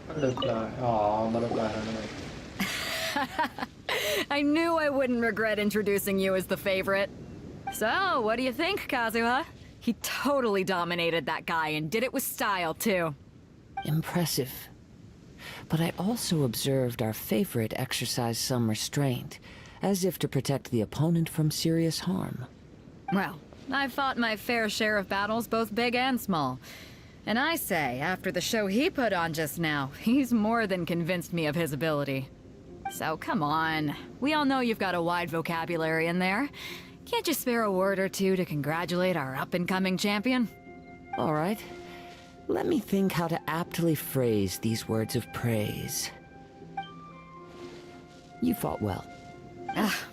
S1: Butterfly. Aw, butterfly.
S11: I knew I wouldn't regret introducing you as the favorite. So, what do you think, Kazuha? He totally dominated that guy and did it with style, too.
S8: Impressive. But I also observed our favorite exercise some restraint, as if to protect the opponent from serious harm.
S11: Well, I've fought my fair share of battles, both big and small. And I say, after the show he put on just now, he's more than convinced me of his ability. So come on, we all know you've got a wide vocabulary in there. Can't you spare a word or two to congratulate our up-and-coming champion?
S8: All right. Let me think how to aptly phrase these words of praise. You fought well.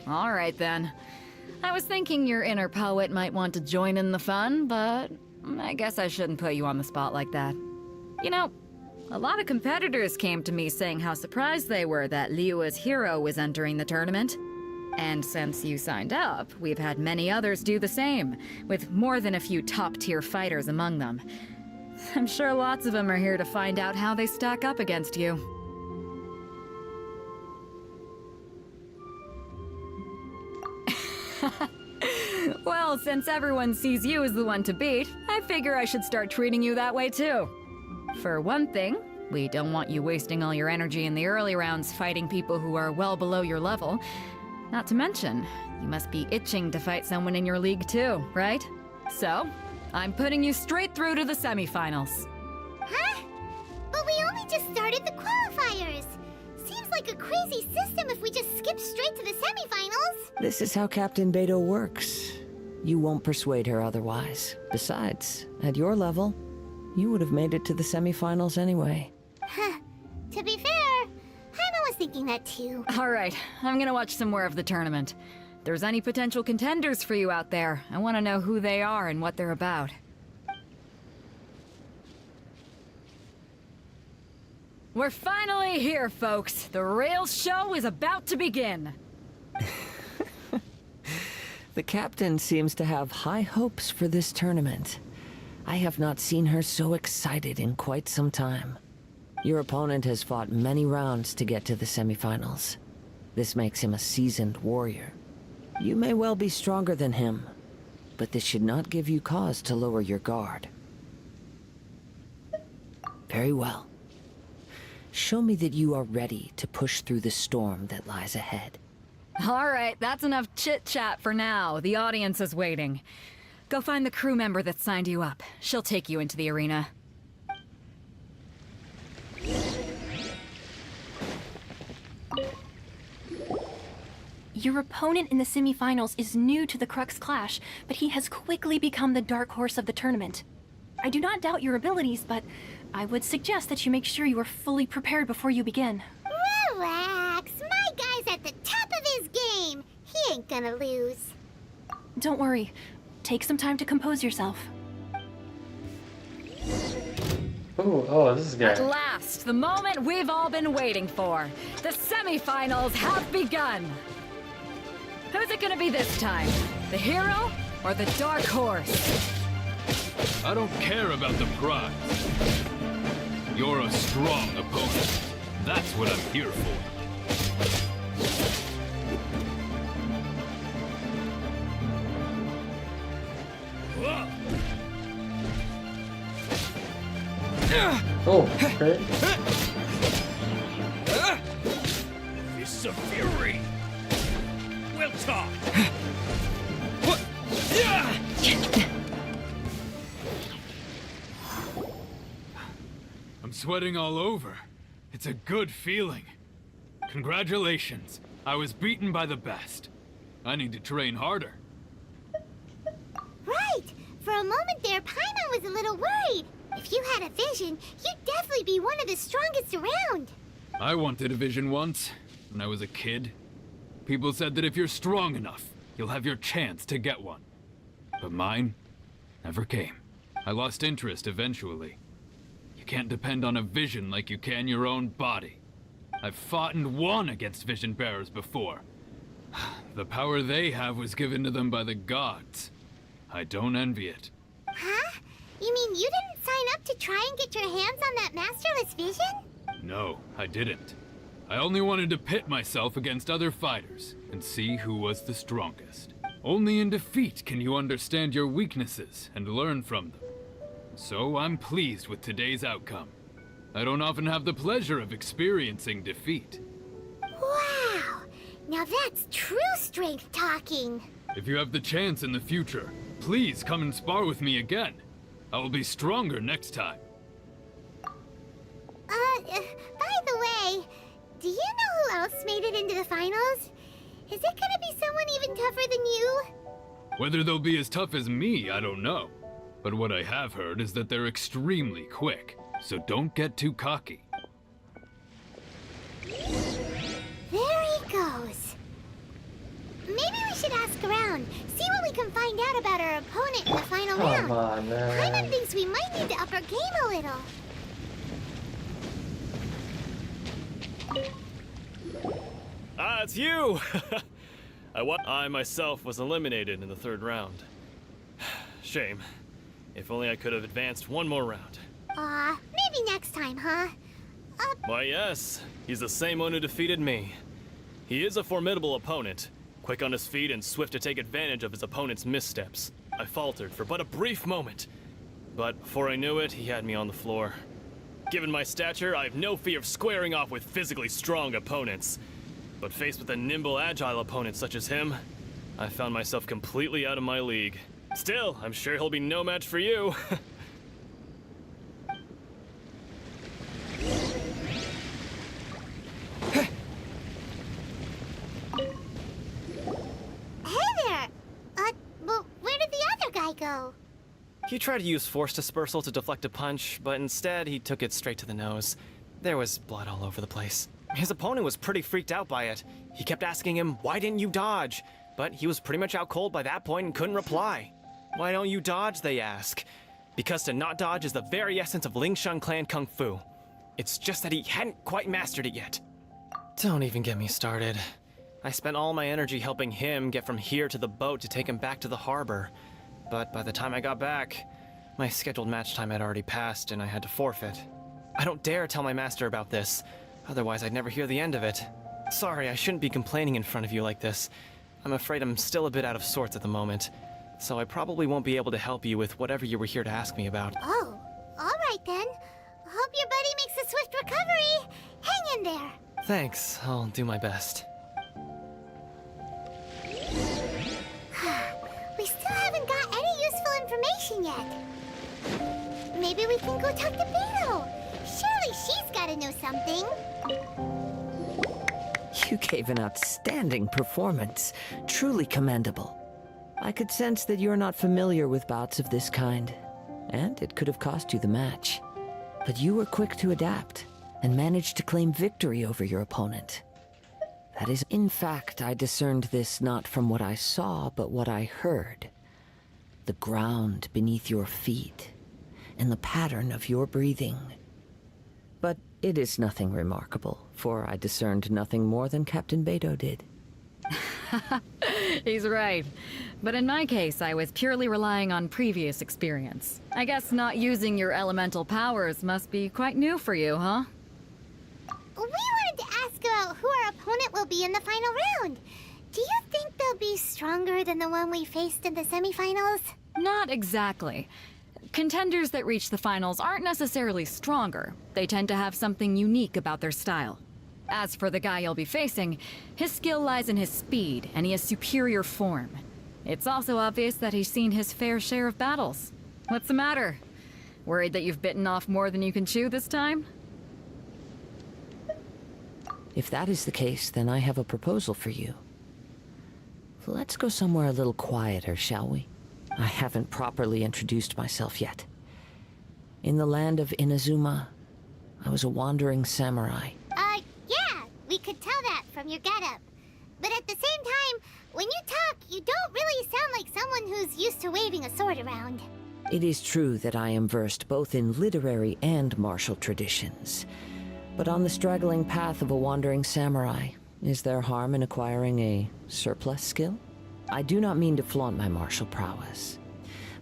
S11: All right then. I was thinking your inner poet might want to join in the fun, but I guess I shouldn't put you on the spot like that. You know, a lot of competitors came to me saying how surprised they were that Liyue's hero was entering the tournament. And since you signed up, we've had many others do the same, with more than a few top-tier fighters among them. I'm sure lots of them are here to find out how they stack up against you. Well, since everyone sees you as the one to beat, I figure I should start treating you that way too. For one thing, we don't want you wasting all your energy in the early rounds fighting people who are well below your level. Not to mention, you must be itching to fight someone in your league too, right? So, I'm putting you straight through to the semifinals.
S2: Huh? But we only just started the qualifiers. Seems like a crazy system if we just skip straight to the semifinals.
S8: This is how Captain Beto works. You won't persuade her otherwise. Besides, at your level, you would have made it to the semifinals anyway.
S2: Huh. To be fair, Paimon was thinking that too.
S11: All right, I'm gonna watch some more of the tournament. If there's any potential contenders for you out there, I want to know who they are and what they're about. We're finally here, folks. The real show is about to begin.
S8: The captain seems to have high hopes for this tournament. I have not seen her so excited in quite some time. Your opponent has fought many rounds to get to the semifinals. This makes him a seasoned warrior. You may well be stronger than him, but this should not give you cause to lower your guard. Very well. Show me that you are ready to push through the storm that lies ahead.
S11: All right, that's enough chit-chat for now. The audience is waiting. Go find the crew member that signed you up. She'll take you into the arena.
S16: Your opponent in the semifinals is new to the Crux Clash, but he has quickly become the dark horse of the tournament. I do not doubt your abilities, but I would suggest that you make sure you are fully prepared before you begin.
S2: Relax. My guy's at the top of his game. He ain't gonna lose.
S16: Don't worry. Take some time to compose yourself.
S1: Ooh, oh, this is good.
S11: At last, the moment we've all been waiting for. The semifinals have begun. Who's it gonna be this time? The hero or the dark horse?
S18: I don't care about the prize. You're a strong opponent. That's what I'm here for.
S1: Oh, okay.
S18: Fists of fury. We'll talk. I'm sweating all over. It's a good feeling. Congratulations. I was beaten by the best. I need to train harder.
S2: Right. For a moment there, Paimon was a little worried. If you had a vision, you'd definitely be one of the strongest around.
S18: I wanted a vision once, when I was a kid. People said that if you're strong enough, you'll have your chance to get one. But mine never came. I lost interest eventually. You can't depend on a vision like you can your own body. I've fought and won against vision bearers before. The power they have was given to them by the gods. I don't envy it.
S2: Huh? You mean you didn't sign up to try and get your hands on that masterless vision?
S18: No, I didn't. I only wanted to pit myself against other fighters and see who was the strongest. Only in defeat can you understand your weaknesses and learn from them. So I'm pleased with today's outcome. I don't often have the pleasure of experiencing defeat.
S2: Wow! Now that's true strength talking.
S18: If you have the chance in the future, please come and spar with me again. I will be stronger next time.
S2: By the way, do you know who else made it into the finals? Is it gonna be someone even tougher than you?
S18: Whether they'll be as tough as me, I don't know. But what I have heard is that they're extremely quick, so don't get too cocky.
S2: There he goes. Maybe we should ask around, see what we can find out about our opponent in the final round.
S1: Come on, man.
S2: Paimon thinks we might need to up our game a little.
S13: Ah, it's you! I myself was eliminated in the 3rd round. Shame. If only I could have advanced one more round.
S2: Maybe next time, huh?
S13: Why, yes. He's the same one who defeated me. He is a formidable opponent, quick on his feet and swift to take advantage of his opponent's missteps. I faltered for but a brief moment, but before I knew it, he had me on the floor. Given my stature, I have no fear of squaring off with physically strong opponents. But faced with a nimble, agile opponent such as him, I found myself completely out of my league. Still, I'm sure he'll be no match for you.
S2: Hey there! Well, where did the other guy go?
S15: He tried to use force dispersal to deflect a punch, but instead he took it straight to the nose. There was blood all over the place. His opponent was pretty freaked out by it. He kept asking him, "Why didn't you dodge?" But he was pretty much out cold by that point and couldn't reply. "Why don't you dodge?" they ask. Because to not dodge is the very essence of Lingshan clan kung fu. It's just that he hadn't quite mastered it yet. Don't even get me started. I spent all my energy helping him get from here to the boat to take him back to the harbor. But by the time I got back, my scheduled match time had already passed and I had to forfeit. I don't dare tell my master about this, otherwise I'd never hear the end of it. Sorry, I shouldn't be complaining in front of you like this. I'm afraid I'm still a bit out of sorts at the moment, so I probably won't be able to help you with whatever you were here to ask me about.
S2: Oh, alright then. Hope your buddy makes a swift recovery. Hang in there.
S15: Thanks, I'll do my best.
S2: We still haven't got any useful information yet. Maybe we can go talk to Beto. Surely she's gotta know something.
S8: You gave an outstanding performance. Truly commendable. I could sense that you're not familiar with bouts of this kind, and it could have cost you the match. But you were quick to adapt, and managed to claim victory over your opponent. That is, in fact, I discerned this not from what I saw, but what I heard. The ground beneath your feet, and the pattern of your breathing. But it is nothing remarkable, for I discerned nothing more than Captain Beto did.
S11: He's right. But in my case, I was purely relying on previous experience. I guess not using your elemental powers must be quite new for you, huh?
S2: We wanted to ask about who our opponent will be in the final round. Do you think they'll be stronger than the one we faced in the semifinals?
S11: Not exactly. Contenders that reach the finals aren't necessarily stronger. They tend to have something unique about their style. As for the guy you'll be facing, his skill lies in his speed, and he has superior form. It's also obvious that he's seen his fair share of battles. What's the matter? Worried that you've bitten off more than you can chew this time?
S8: If that is the case, then I have a proposal for you. Let's go somewhere a little quieter, shall we? I haven't properly introduced myself yet. In the land of Inazuma, I was a wandering samurai.
S2: Yeah, we could tell that from your getup. But at the same time, when you talk, you don't really sound like someone who's used to waving a sword around.
S8: It is true that I am versed both in literary and martial traditions. But on the straggling path of a wandering samurai, is there harm in acquiring a surplus skill? I do not mean to flaunt my martial prowess,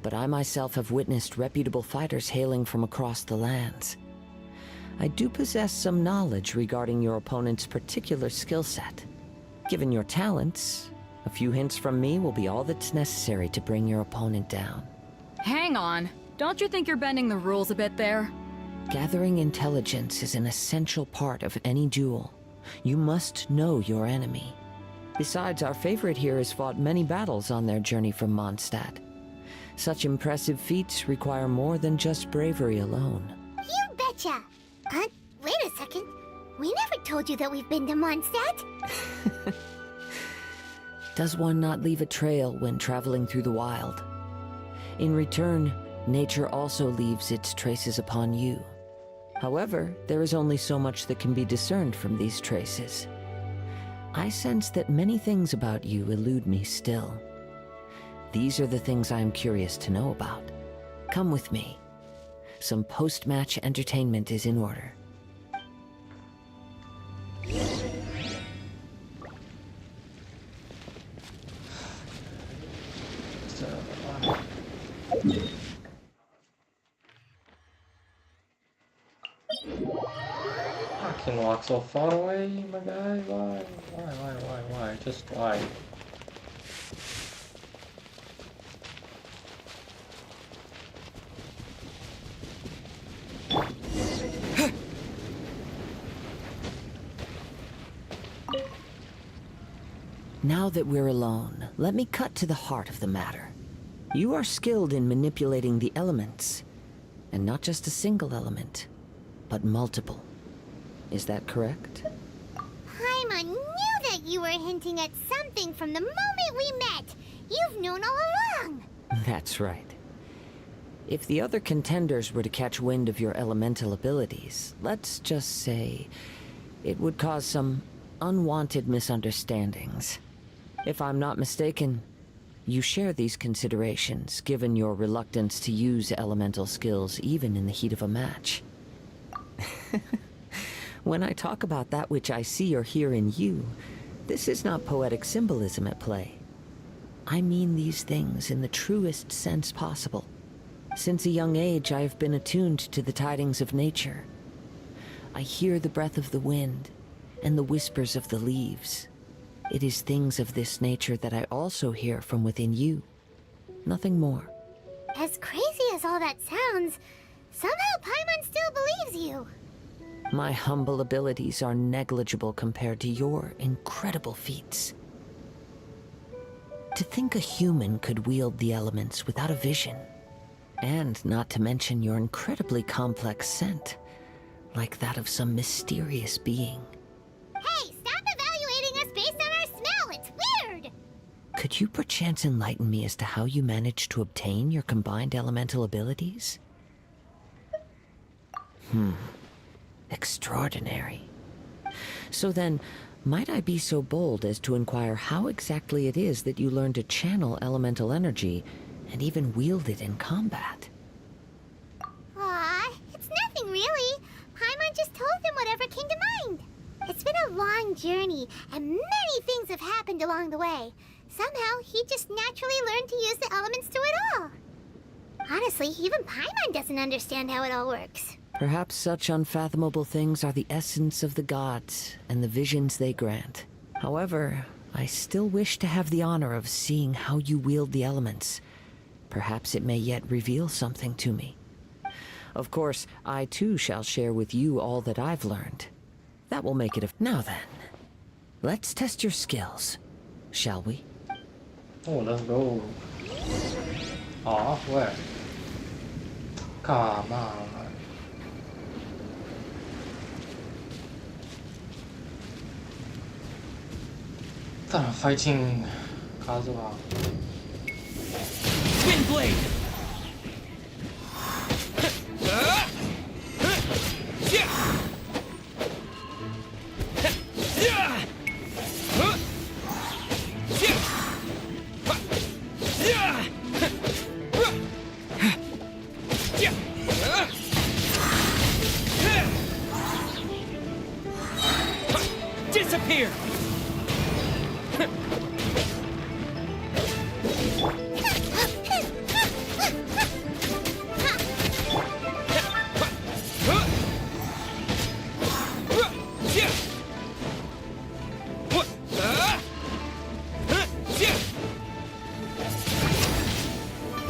S8: but I myself have witnessed reputable fighters hailing from across the lands. I do possess some knowledge regarding your opponent's particular skill set. Given your talents, a few hints from me will be all that's necessary to bring your opponent down.
S11: Hang on. Don't you think you're bending the rules a bit there?
S8: Gathering intelligence is an essential part of any duel. You must know your enemy. Besides, our favorite here has fought many battles on their journey from Mondstadt. Such impressive feats require more than just bravery alone.
S2: You betcha! Wait a second. We never told you that we've been to Mondstadt.
S8: Does one not leave a trail when traveling through the wild? In return, nature also leaves its traces upon you. However, there is only so much that can be discerned from these traces. I sense that many things about you elude me still. These are the things I am curious to know about. Come with me. Some post-match entertainment is in order.
S1: I can walk so far away, my guy. Why? Just why?
S8: Now that we're alone, let me cut to the heart of the matter. You are skilled in manipulating the elements, and not just a single element, but multiple. Is that correct?
S2: Paimon knew that you were hinting at something from the moment we met. You've known all along.
S8: That's right. If the other contenders were to catch wind of your elemental abilities, let's just say it would cause some unwanted misunderstandings. If I'm not mistaken, you share these considerations, given your reluctance to use elemental skills even in the heat of a match. When I talk about that which I see or hear in you, this is not poetic symbolism at play. I mean these things in the truest sense possible. Since a young age, I have been attuned to the tidings of nature. I hear the breath of the wind and the whispers of the leaves. It is things of this nature that I also hear from within you. Nothing more.
S2: As crazy as all that sounds, somehow Paimon still believes you.
S8: My humble abilities are negligible compared to your incredible feats. To think a human could wield the elements without a vision, and not to mention your incredibly complex scent, like that of some mysterious being.
S2: Hey, stop evaluating us based on our smell! It's weird!
S8: Could you perchance enlighten me as to how you managed to obtain your combined elemental abilities? Extraordinary. So then, might I be so bold as to inquire how exactly it is that you learned to channel elemental energy and even wield it in combat?
S2: Aw, it's nothing really. Paimon just told him whatever came to mind. It's been a long journey, and many things have happened along the way. Somehow, he just naturally learned to use the elements through it all. Honestly, even Paimon doesn't understand how it all works.
S8: Perhaps such unfathomable things are the essence of the gods and the visions they grant. However, I still wish to have the honor of seeing how you wield the elements. Perhaps it may yet reveal something to me. Of course, I too shall share with you all that I've learned. That will make it a... Now then, let's test your skills, shall we?
S1: Oh, let's go. Aw, where? Come on. Fighting Kazuha.
S10: Twin blade! Disappear!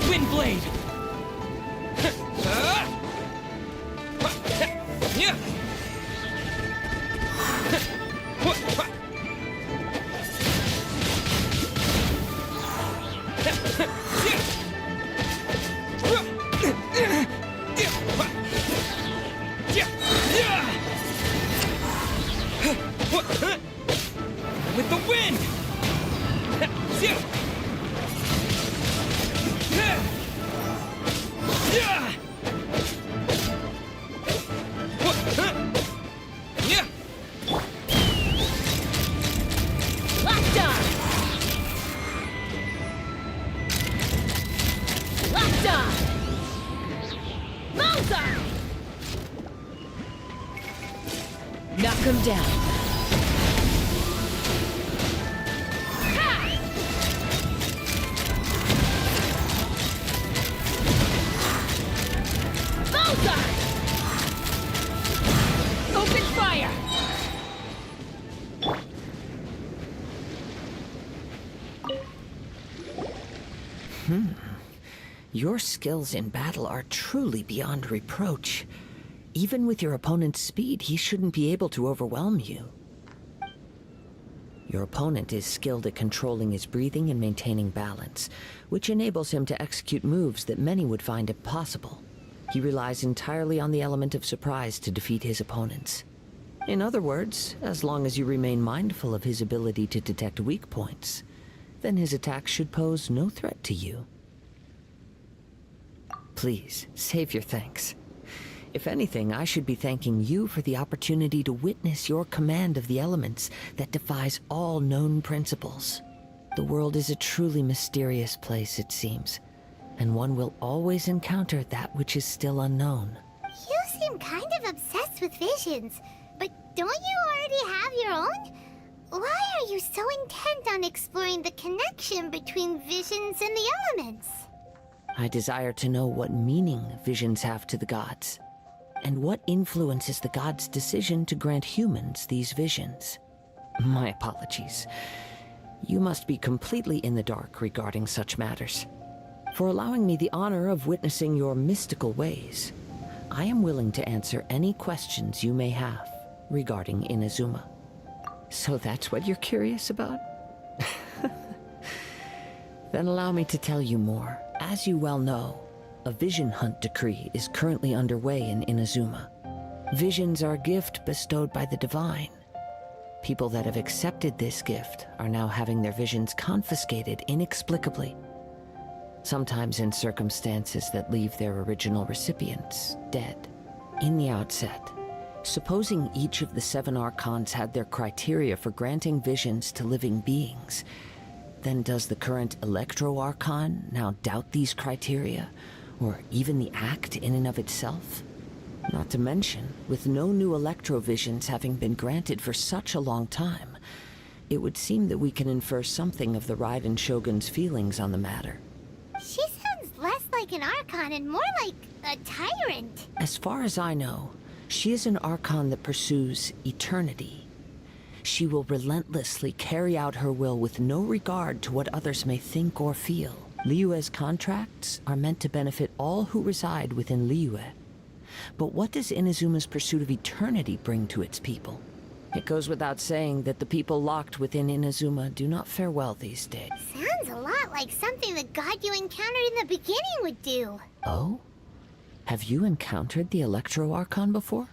S10: Twin blade! With the wind!
S5: down.
S16: Bullseye! Open fire!
S8: Your skills in battle are truly beyond reproach. Even with your opponent's speed, he shouldn't be able to overwhelm you. Your opponent is skilled at controlling his breathing and maintaining balance, which enables him to execute moves that many would find impossible. He relies entirely on the element of surprise to defeat his opponents. In other words, as long as you remain mindful of his ability to detect weak points, then his attacks should pose no threat to you. Please, save your thanks. If anything, I should be thanking you for the opportunity to witness your command of the elements that defies all known principles. The world is a truly mysterious place, it seems, and one will always encounter that which is still unknown.
S2: You seem kind of obsessed with visions, but don't you already have your own? Why are you so intent on exploring the connection between visions and the elements?
S8: I desire to know what meaning visions have to the gods, and what influences the gods' decision to grant humans these visions. My apologies. You must be completely in the dark regarding such matters. For allowing me the honor of witnessing your mystical ways, I am willing to answer any questions you may have regarding Inazuma. So that's what you're curious about? Then allow me to tell you more. As you well know, a vision hunt decree is currently underway in Inazuma. Visions are a gift bestowed by the divine. People that have accepted this gift are now having their visions confiscated inexplicably. Sometimes in circumstances that leave their original recipients dead. In the outset, supposing each of the 7 archons had their criteria for granting visions to living beings, then does the current Electro Archon now doubt these criteria, or even the act in and of itself? Not to mention, with no new Electro visions having been granted for such a long time, it would seem that we can infer something of the Raiden Shogun's feelings on the matter.
S2: She sounds less like an Archon and more like a tyrant.
S8: As far as I know, she is an Archon that pursues eternity. She will relentlessly carry out her will with no regard to what others may think or feel. Liyue's contracts are meant to benefit all who reside within Liyue. But what does Inazuma's pursuit of eternity bring to its people? It goes without saying that the people locked within Inazuma do not fare well these days.
S2: Sounds a lot like something the god you encountered in the beginning would do.
S8: Oh? Have you encountered the Electro Archon before?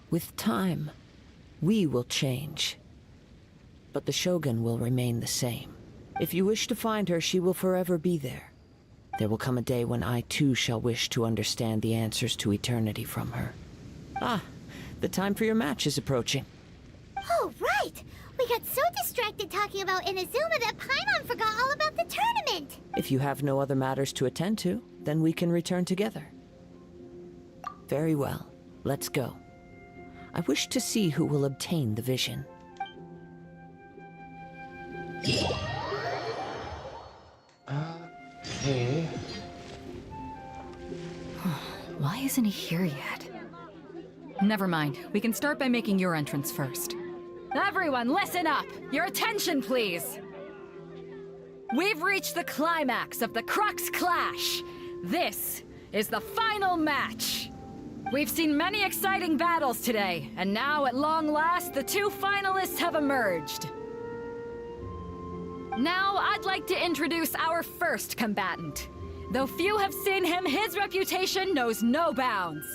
S8: With time, we will change. But the Shogun will remain the same. If you wish to find her, she will forever be there. There will come a day when I too shall wish to understand the answers to eternity from her. Ah, the time for your match is approaching.
S2: Oh, right! We got so distracted talking about Inazuma that Paimon forgot all about the tournament!
S8: If you have no other matters to attend to, then we can return together. Very well, let's go. I wish to see who will obtain the vision.
S1: Okay.
S11: Why isn't he here yet? Never mind. We can start by making your entrance first. Everyone, listen up! Your attention, please! We've reached the climax of the Crux Clash! This is the final match! We've seen many exciting battles today, and now, at long last, the 2 finalists have emerged. Now, I'd like to introduce our first combatant. Though few have seen him, his reputation knows no bounds.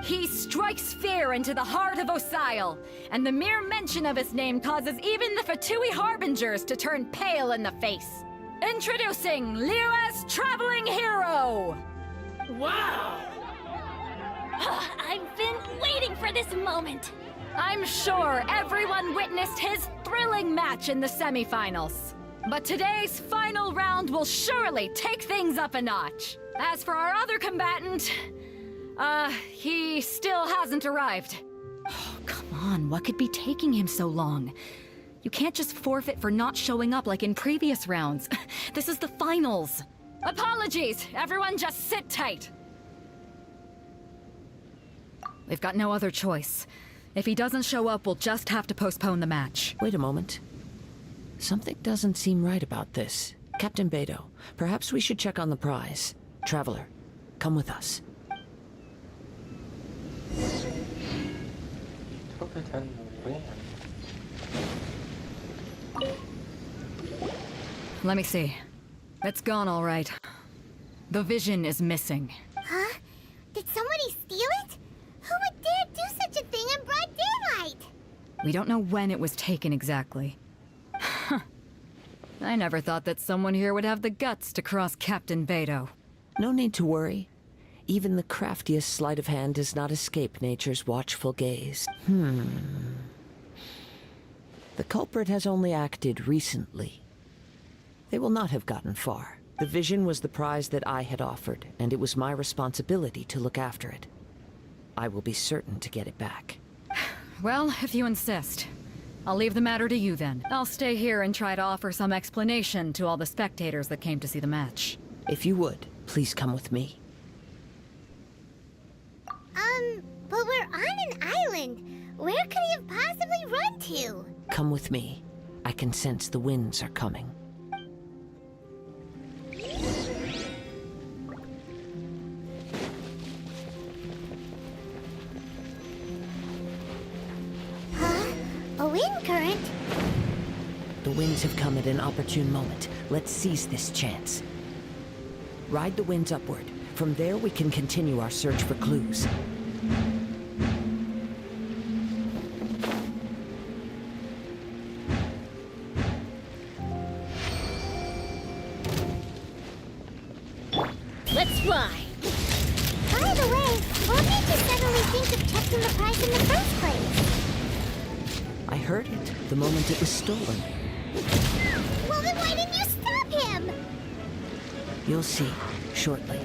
S11: He strikes fear into the heart of Osile, and the mere mention of his name causes even the Fatui Harbingers to turn pale in the face. Introducing Liyue's traveling hero!
S16: Wow! I've been waiting for this moment.
S11: I'm sure everyone witnessed his thrilling match in the semifinals. But today's final round will surely take things up a notch. As for our other combatant, He still hasn't arrived. Oh, come on, what could be taking him so long? You can't just forfeit for not showing up like in previous rounds. This is the finals. Apologies! Everyone just sit tight! We've got no other choice. If he doesn't show up, we'll just have to postpone the match.
S8: Wait a moment. Something doesn't seem right about this. Captain Beto, perhaps we should check on the prize. Traveler, come with us.
S11: Let me see. It's gone all right. The vision is missing.
S2: Huh? Did somebody steal it? Who would dare do such a thing in broad daylight?
S11: We don't know when it was taken exactly. I never thought that someone here would have the guts to cross Captain Beto.
S8: No need to worry. Even the craftiest sleight of hand does not escape nature's watchful gaze. The culprit has only acted recently. They will not have gotten far. The vision was the prize that I had offered, and it was my responsibility to look after it. I will be certain to get it back.
S11: Well, if you insist. I'll leave the matter to you then. I'll stay here and try to offer some explanation to all the spectators that came to see the match.
S8: If you would, please come with me.
S2: But we're on an island. Where could he have possibly run to?
S8: Come with me. I can sense the winds are coming.
S2: A wind current?
S8: The winds have come at an opportune moment. Let's seize this chance. Ride the winds upward. From there we can continue our search for clues.
S2: Let's fly! By the way, what made you suddenly think of checking the price in the first place?
S8: I heard it the moment it was stolen.
S2: Well, then why didn't you stop him?
S8: You'll see shortly.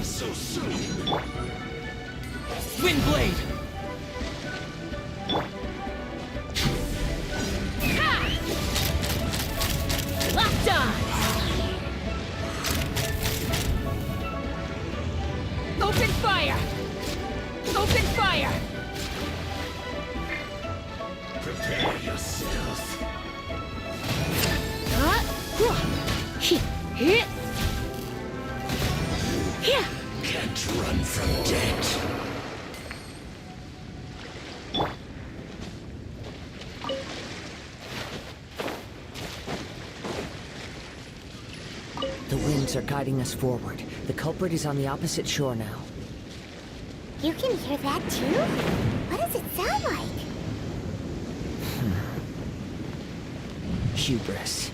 S3: So soon.
S10: Windblade!
S11: Locked on! Open fire! Open fire!
S3: Prepare yourself. Can't run from death.
S8: The winds are guiding us forward. The culprit is on the opposite shore now.
S2: You can hear that too? What does it sound like?
S8: Hubris.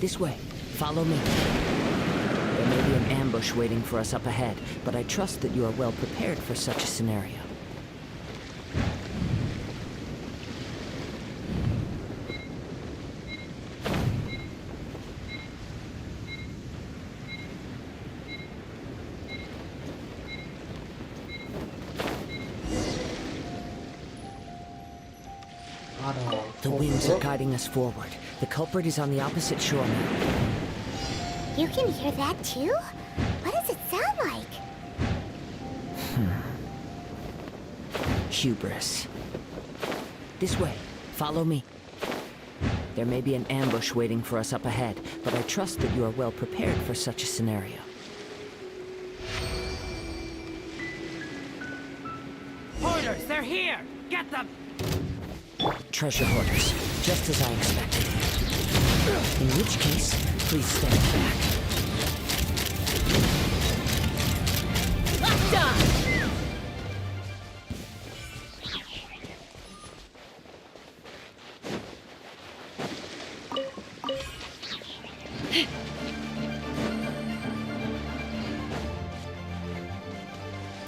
S8: This way. Follow me. There may be an ambush waiting for us up ahead, but I trust that you are well prepared for such a scenario. The winds are guiding us forward. The culprit is on the opposite shore now.
S2: You can hear that too? What does it sound like?
S8: Hubris. This way. Follow me. There may be an ambush waiting for us up ahead, but I trust that you are well prepared for such a scenario.
S10: Hoarders, they're here! Get them!
S8: Treasure hoarders, just as I expected. In which case, please stand back.
S11: Locked on!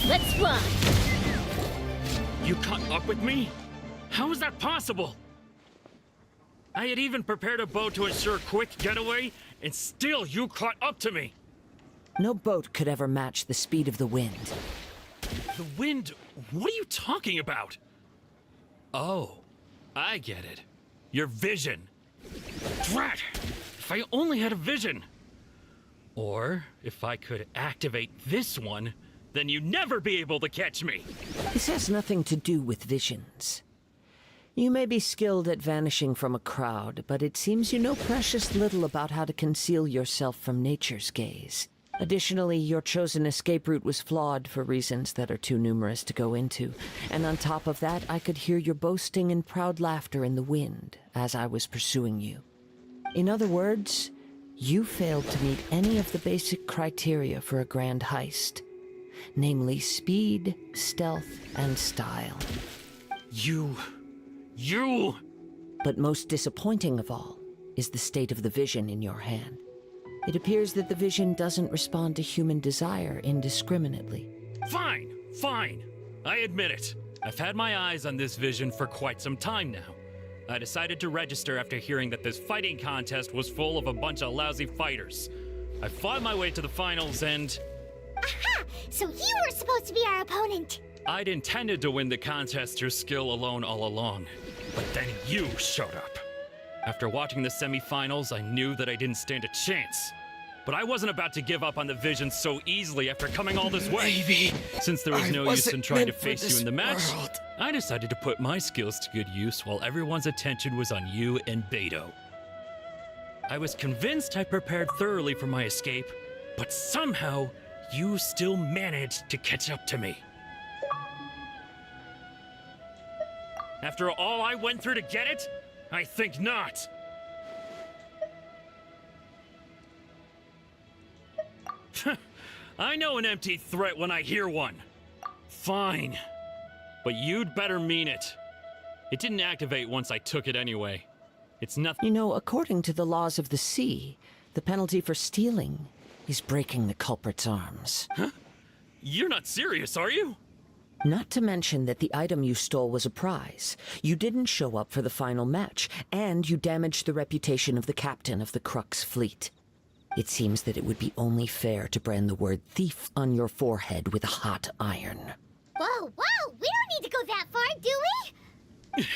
S10: Let's fly! You caught up with me? How is that possible?
S19: I had even prepared a boat to ensure a quick getaway, and still you caught up to me!
S8: No boat could ever match the speed of the wind.
S19: The wind? What are you talking about? Oh, I get it. Your vision. Drat! If I only had a vision! Or, if I could activate this one, then you'd never be able to catch me!
S8: This has nothing to do with visions. You may be skilled at vanishing from a crowd, but it seems you know precious little about how to conceal yourself from nature's gaze. Additionally, your chosen escape route was flawed for reasons that are too numerous to go into. And on top of that, I could hear your boasting and proud laughter in the wind as I was pursuing you. In other words, you failed to meet any of the basic criteria for a grand heist. Namely, speed, stealth, and style.
S19: You...
S8: But most disappointing of all is the state of the vision in your hand. It appears that the vision doesn't respond to human desire indiscriminately.
S19: Fine! I admit it. I've had my eyes on this vision for quite some time now. I decided to register after hearing that this fighting contest was full of a bunch of lousy fighters. I fought my way to the finals and...
S2: Aha! So you were supposed to be our opponent!
S19: I'd intended to win the contest through skill alone all along, but then you showed up. After watching the semi-finals, I knew that I didn't stand a chance. But I wasn't about to give up on the vision so easily after coming all this way.
S6: Maybe
S19: Since there was no use in trying to
S6: meant for
S19: face you
S6: this
S19: in the match,
S6: world.
S19: I decided to put my skills to good use while everyone's attention was on you and Beto. I was convinced I prepared thoroughly for my escape, but somehow you still managed to catch up to me. After all I went through to get it? I think not. I know an empty threat when I hear one. Fine. But you'd better mean it. It didn't activate once I took it anyway. It's nothing.
S8: You know, according to the laws of the sea, the penalty for stealing is breaking the culprit's arms.
S19: Huh? You're not serious, are you?
S8: Not to mention that the item you stole was a prize. You didn't show up for the final match, and you damaged the reputation of the captain of the Crux fleet. It seems that it would be only fair to brand the word thief on your forehead with a hot iron.
S2: Whoa! We don't need to go that far, do we?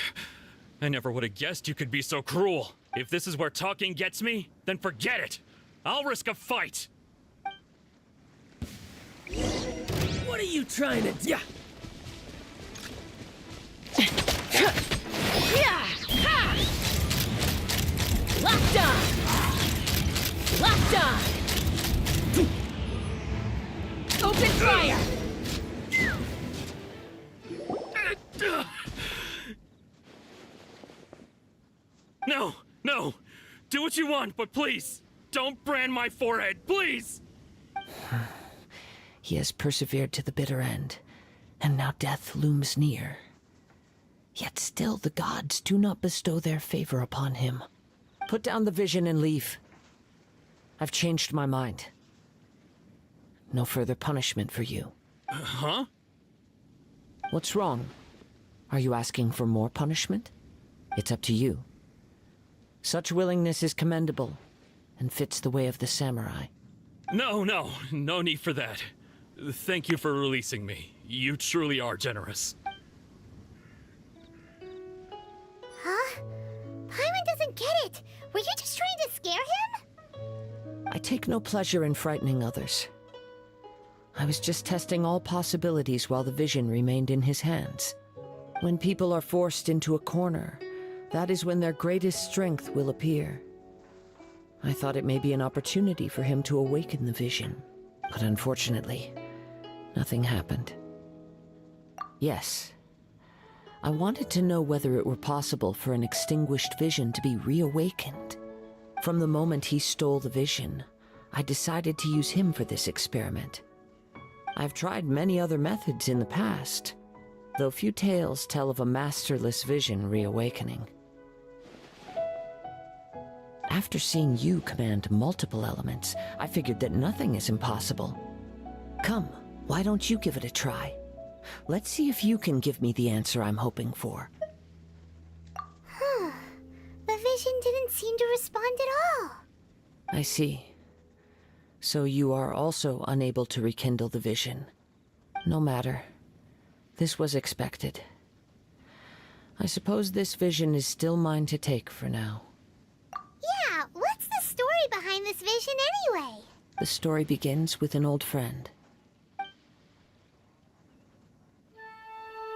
S19: I never would have guessed you could be so cruel. If this is where talking gets me, then forget it. I'll risk a fight.
S10: What are you trying to do?
S11: Locked on! Locked on! Open fire!
S19: No! Do what you want, but please, don't brand my forehead, please!
S8: He has persevered to the bitter end, and now death looms near. Yet still the gods do not bestow their favor upon him. Put down the vision and leave. I've changed my mind. No further punishment for you.
S19: Huh?
S8: What's wrong? Are you asking for more punishment? It's up to you. Such willingness is commendable, and fits the way of the samurai.
S19: No need for that. Thank you for releasing me. You truly are generous.
S2: Huh? Paimon doesn't get it. Were you just trying to scare him?
S8: I take no pleasure in frightening others. I was just testing all possibilities while the vision remained in his hands. When people are forced into a corner, that is when their greatest strength will appear. I thought it may be an opportunity for him to awaken the vision, but unfortunately, nothing happened. Yes, I wanted to know whether it were possible for an extinguished vision to be reawakened. From the moment he stole the vision, I decided to use him for this experiment. I've tried many other methods in the past, though few tales tell of a masterless vision reawakening. After seeing you command multiple elements, I figured that nothing is impossible. Come, why don't you give it a try? Let's see if you can give me the answer I'm hoping for.
S2: The vision didn't seem to respond at all.
S8: I see. So you are also unable to rekindle the vision. No matter. This was expected. I suppose this vision is still mine to take for now.
S2: Yeah, what's the story behind this vision anyway?
S8: The story begins with an old friend.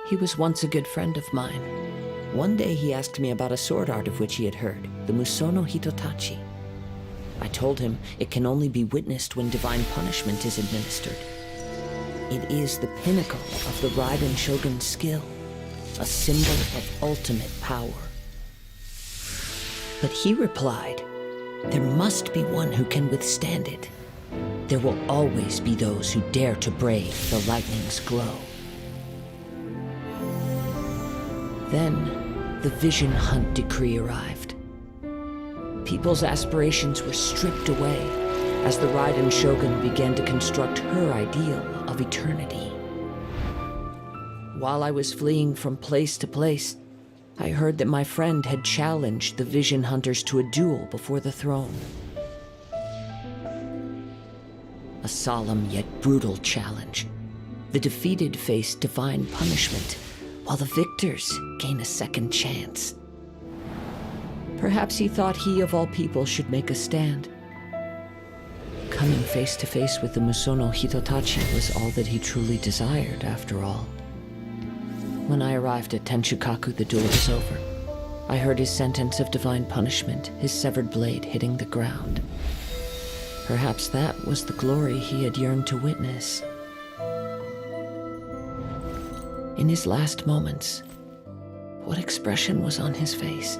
S8: He was once a good friend of mine. One day he asked me about a sword art of which he had heard, the Musono Hitotachi. I told him it can only be witnessed when divine punishment is administered. It is the pinnacle of the Raiden Shogun's skill, a symbol of ultimate power. But he replied, there must be one who can withstand it. There will always be those who dare to brave the lightning's glow. Then, the Vision Hunt decree arrived. People's aspirations were stripped away as the Raiden Shogun began to construct her ideal of eternity. While I was fleeing from place to place, I heard that my friend had challenged the Vision Hunters to a duel before the throne. A solemn yet brutal challenge. The defeated face divine punishment, while the victors gain a second chance. Perhaps he thought he of all people should make a stand. Coming face to face with the Musono Hitotachi was all that he truly desired, after all. When I arrived at Tenshukaku, the duel was over. I heard his sentence of divine punishment, his severed blade hitting the ground. Perhaps that was the glory he had yearned to witness. In his last moments, what expression was on his face?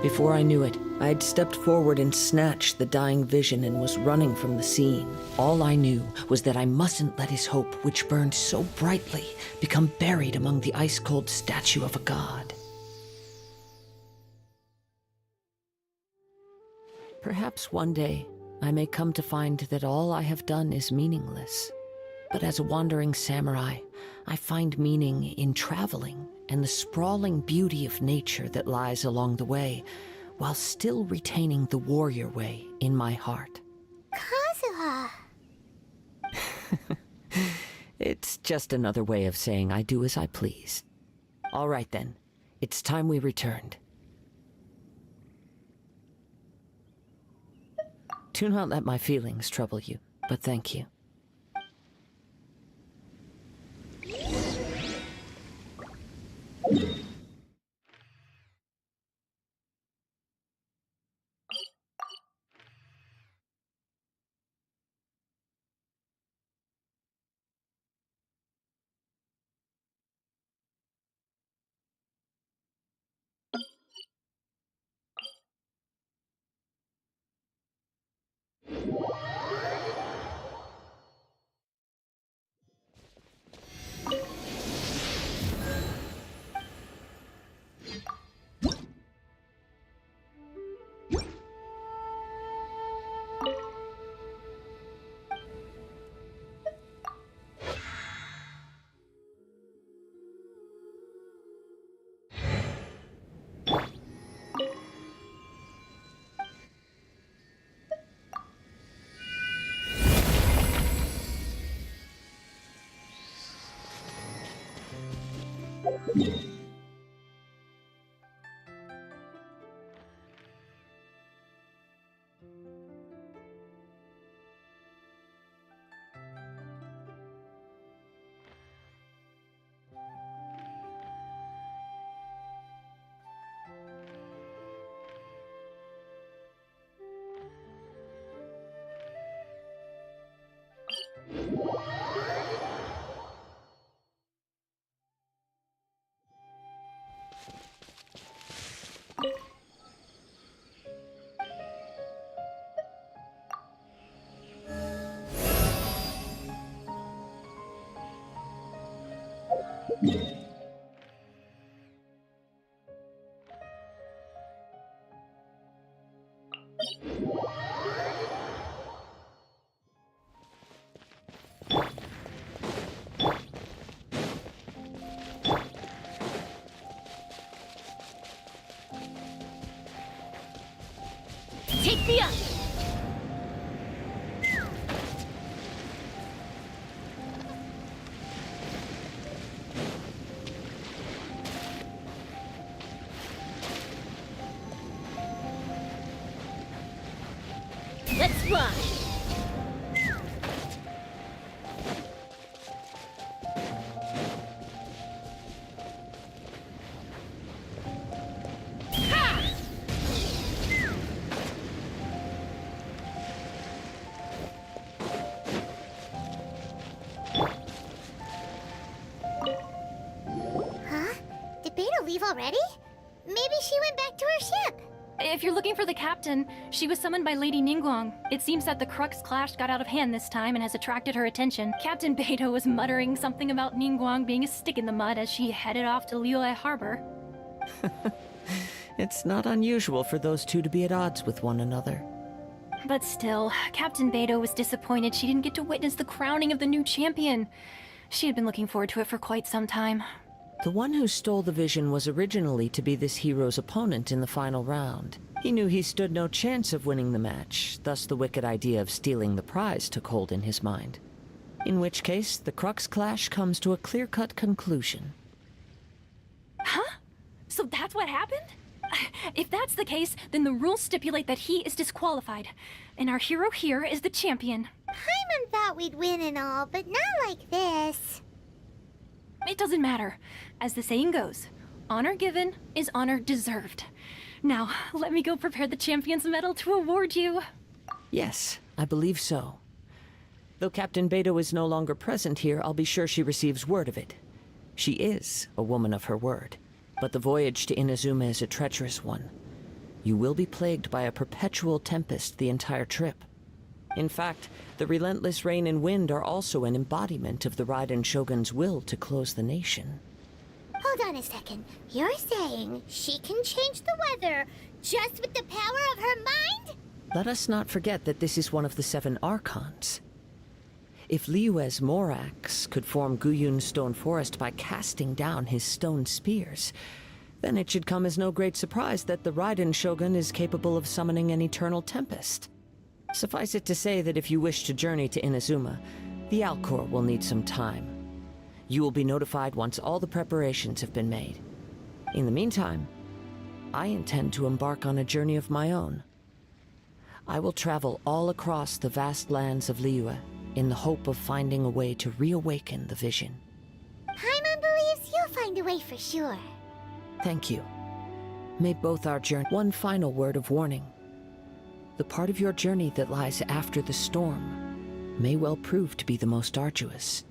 S8: Before I knew it, I had stepped forward and snatched the dying vision and was running from the scene. All I knew was that I mustn't let his hope, which burned so brightly, become buried among the ice-cold statue of a god. Perhaps one day, I may come to find that all I have done is meaningless. But as a wandering samurai, I find meaning in traveling and the sprawling beauty of nature that lies along the way, while still retaining the warrior way in my heart.
S2: Kazuha!
S8: It's just another way of saying I do as I please. All right then, it's time we returned. Do not let my feelings trouble you, but thank you.
S16: Take me up! Let's fly!
S2: Huh? Did Beta leave already? Maybe she went back to her ship.
S16: If you're looking for the captain, she was summoned by Lady Ningguang. It seems that the Crux clash got out of hand this time and has attracted her attention. Captain Beidou was muttering something about Ningguang being a stick in the mud as she headed off to Liyue Harbor.
S8: It's not unusual for those two to be at odds with one another.
S16: But still, Captain Beidou was disappointed she didn't get to witness the crowning of the new champion. She had been looking forward to it for quite some time.
S8: The one who stole the vision was originally to be this hero's opponent in the final round. He knew he stood no chance of winning the match, thus the wicked idea of stealing the prize took hold in his mind. In which case, the Crux clash comes to a clear-cut conclusion.
S16: Huh? So that's what happened? If that's the case, then the rules stipulate that he is disqualified, and our hero here is the champion.
S2: Paimon thought we'd win and all, but not like this.
S16: It doesn't matter. As the saying goes, honor given is honor deserved. Now, let me go prepare the champion's medal to award you.
S8: Yes, I believe so. Though Captain Beidou is no longer present here, I'll be sure she receives word of it. She is a woman of her word. But the voyage to Inazuma is a treacherous one. You will be plagued by a perpetual tempest the entire trip. In fact, the relentless rain and wind are also an embodiment of the Raiden Shogun's will to close the nation.
S2: Hold on a second. You're saying she can change the weather just with the power of her mind?
S8: Let us not forget that this is one of the 7 Archons. If Liyue's Morax could form Guyun's stone forest by casting down his stone spears, then it should come as no great surprise that the Raiden Shogun is capable of summoning an eternal tempest. Suffice it to say that if you wish to journey to Inazuma, the Alcor will need some time. You will be notified once all the preparations have been made. In the meantime, I intend to embark on a journey of my own. I will travel all across the vast lands of Liyue in the hope of finding a way to reawaken the vision.
S2: Paimon believes you'll find a way for sure.
S8: Thank you. May both our journey... One final word of warning. The part of your journey that lies after the storm may well prove to be the most arduous.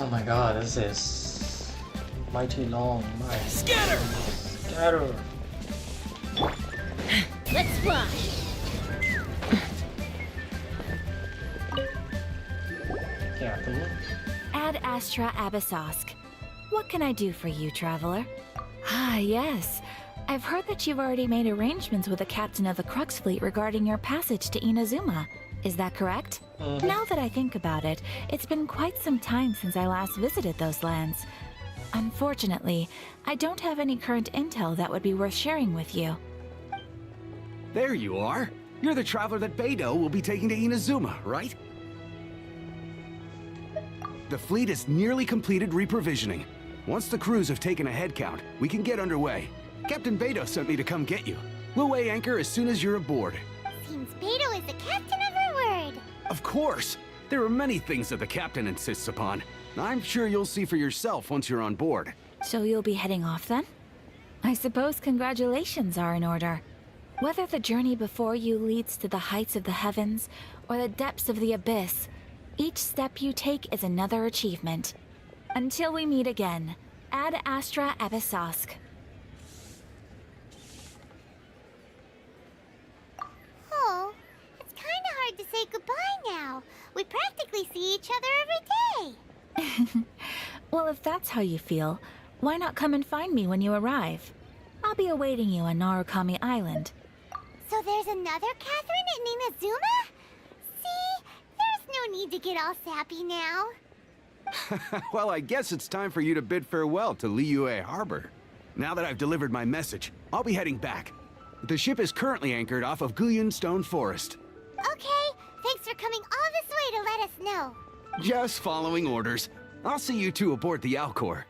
S1: Oh my god, this is mighty long. My
S10: Scatter!
S1: Scatter!
S16: Let's fly!
S1: Captain.
S7: Ad Astra Abyssosk. What can I do for you, traveler? Ah, yes. I've heard that you've already made arrangements with the captain of the Crux fleet regarding your passage to Inazuma. Is that correct? Now that I think about it, it's been quite some time since I last visited those lands. Unfortunately, I don't have any current intel that would be worth sharing with you.
S3: There you are. You're the traveler that Beidou will be taking to Inazuma, right? The fleet has nearly completed reprovisioning. Once the crews have taken a head count, we can get underway. Captain Beidou sent me to come get you. We'll weigh anchor as soon as you're aboard.
S2: Seems Beidou is the captain of her word.
S3: Of course! There are many things that the captain insists upon. I'm sure you'll see for yourself once you're on board.
S7: So you'll be heading off then? I suppose congratulations are in order. Whether the journey before you leads to the heights of the heavens or the depths of the abyss, each step you take is another achievement. Until we meet again, Ad Astra Abyssosk.
S2: Oh, it's kind of hard to say goodbye now. We practically see each other every day.
S7: Well, if that's how you feel, why not come and find me when you arrive? I'll be awaiting you on Narukami Island.
S2: So there's another Catherine in Inazuma? See? There's no need to get all sappy now.
S3: Well, I guess it's time for you to bid farewell to Liyue Harbor. Now that I've delivered my message, I'll be heading back. The ship is currently anchored off of Guyun Stone Forest.
S2: Okay, thanks for coming all this way to let us know.
S3: Just following orders. I'll see you two aboard the Alcor.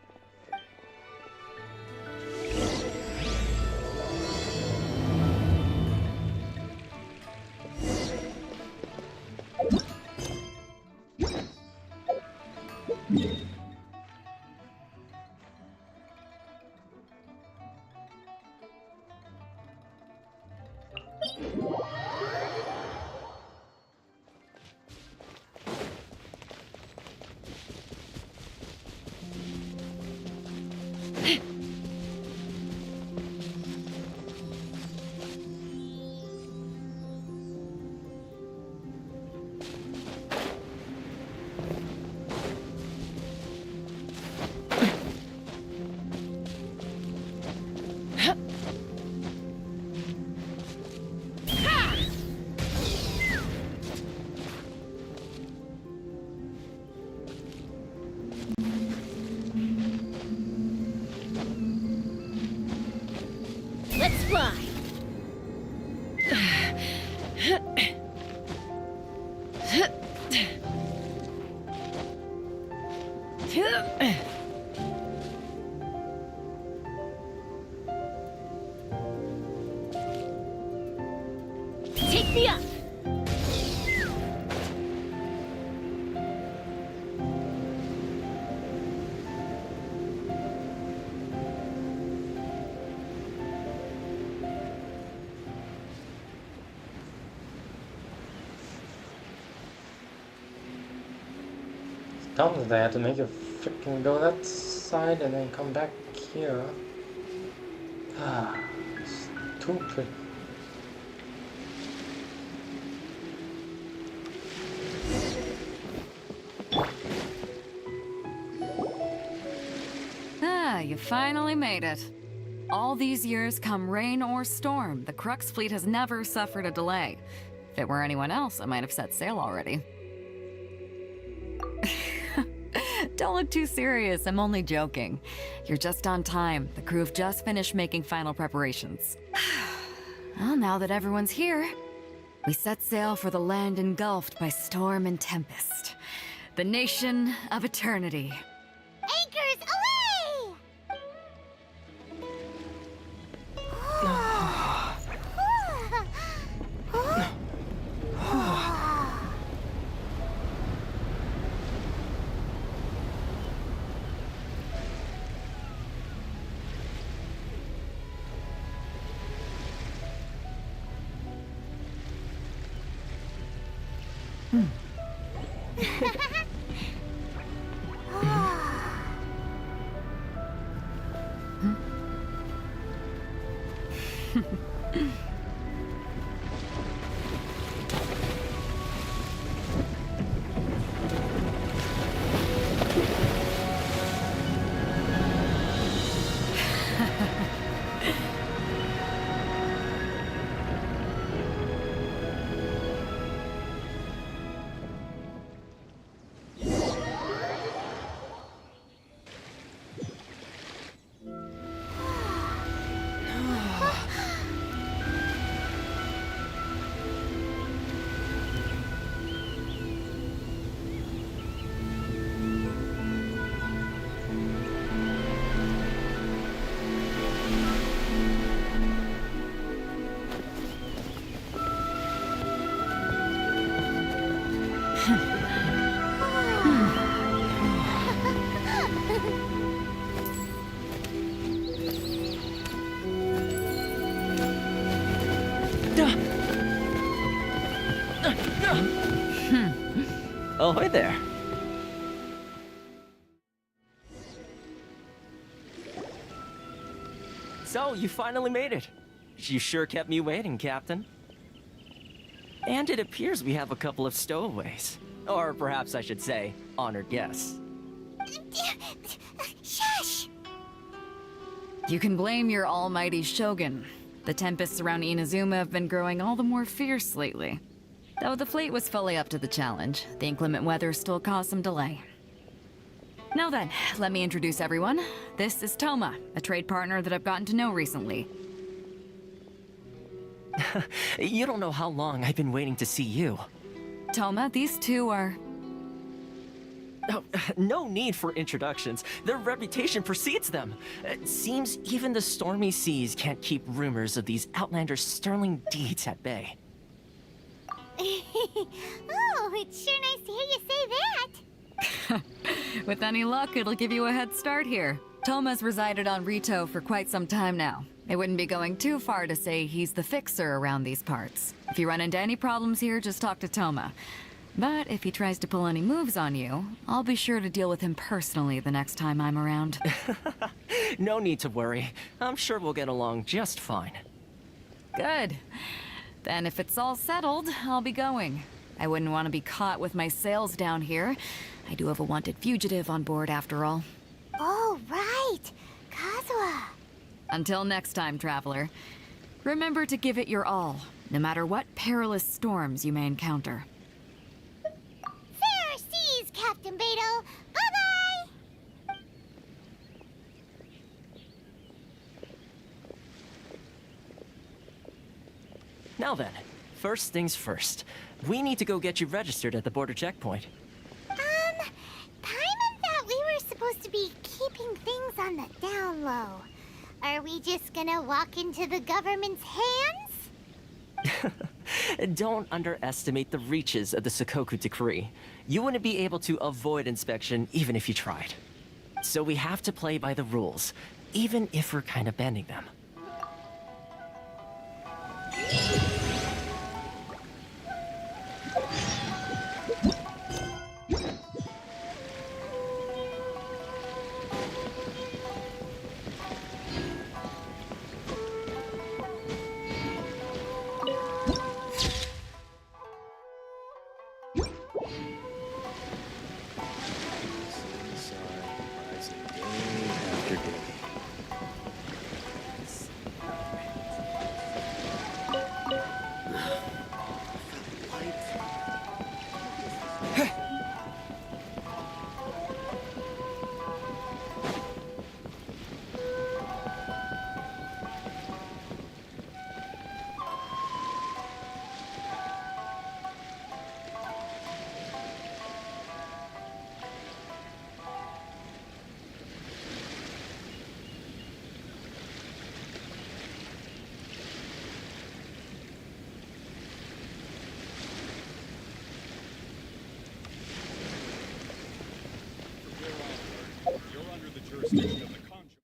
S16: Let's fly! Take me up!
S1: Dumb they had to make you freaking go that side and then come back here. Ah, stupid.
S11: Ah, you finally made it. All these years, come rain or storm, the Crux fleet has never suffered a delay. If it were anyone else, I might have set sail already. Don't look too serious, I'm only joking. You're just on time. The crew have just finished making final preparations. Well, now that everyone's here, we set sail for the land engulfed by storm and tempest. The nation of eternity.
S2: Anchors away!
S15: Oh, hey there. So, you finally made it. You sure kept me waiting, Captain. And it appears we have a couple of stowaways. Or perhaps I should say, honored guests.
S2: Shush!
S11: You can blame your almighty Shogun. The tempests around Inazuma have been growing all the more fierce lately. Though the fleet was fully up to the challenge, the inclement weather still caused some delay. Now then, let me introduce everyone. This is Toma, a trade partner that I've gotten to know recently.
S15: You don't know how long I've been waiting to see you.
S11: Toma, these two are...
S15: Oh, no need for introductions. Their reputation precedes them. It seems even the stormy seas can't keep rumors of these outlanders' sterling deeds at bay.
S2: Oh, it's sure nice to hear you say that.
S11: With any luck, it'll give you a head start here. Toma's resided on Rito for quite some time now. It wouldn't be going too far to say he's the fixer around these parts. If you run into any problems here, just talk to Toma. But if he tries to pull any moves on you, I'll be sure to deal with him personally the next time I'm around.
S15: No need to worry. I'm sure we'll get along just fine.
S11: Good. Then if it's all settled, I'll be going. I wouldn't want to be caught with my sails down here. I do have a wanted fugitive on board after all.
S2: Oh, right. Kazuha.
S11: Until next time, traveler. Remember to give it your all, no matter what perilous storms you may encounter.
S2: Fair seas, Captain Beto. Bye-bye!
S15: Now then, first things first. We need to go get you registered at the border checkpoint.
S2: Paimon thought we were supposed to be keeping things on the down low. Are we just gonna walk into the government's hands?
S15: Don't underestimate the reaches of the Sakoku Decree. You wouldn't be able to avoid inspection even if you tried. So we have to play by the rules, even if we're kind of bending them.
S18: Jurisdiction of the conjugal.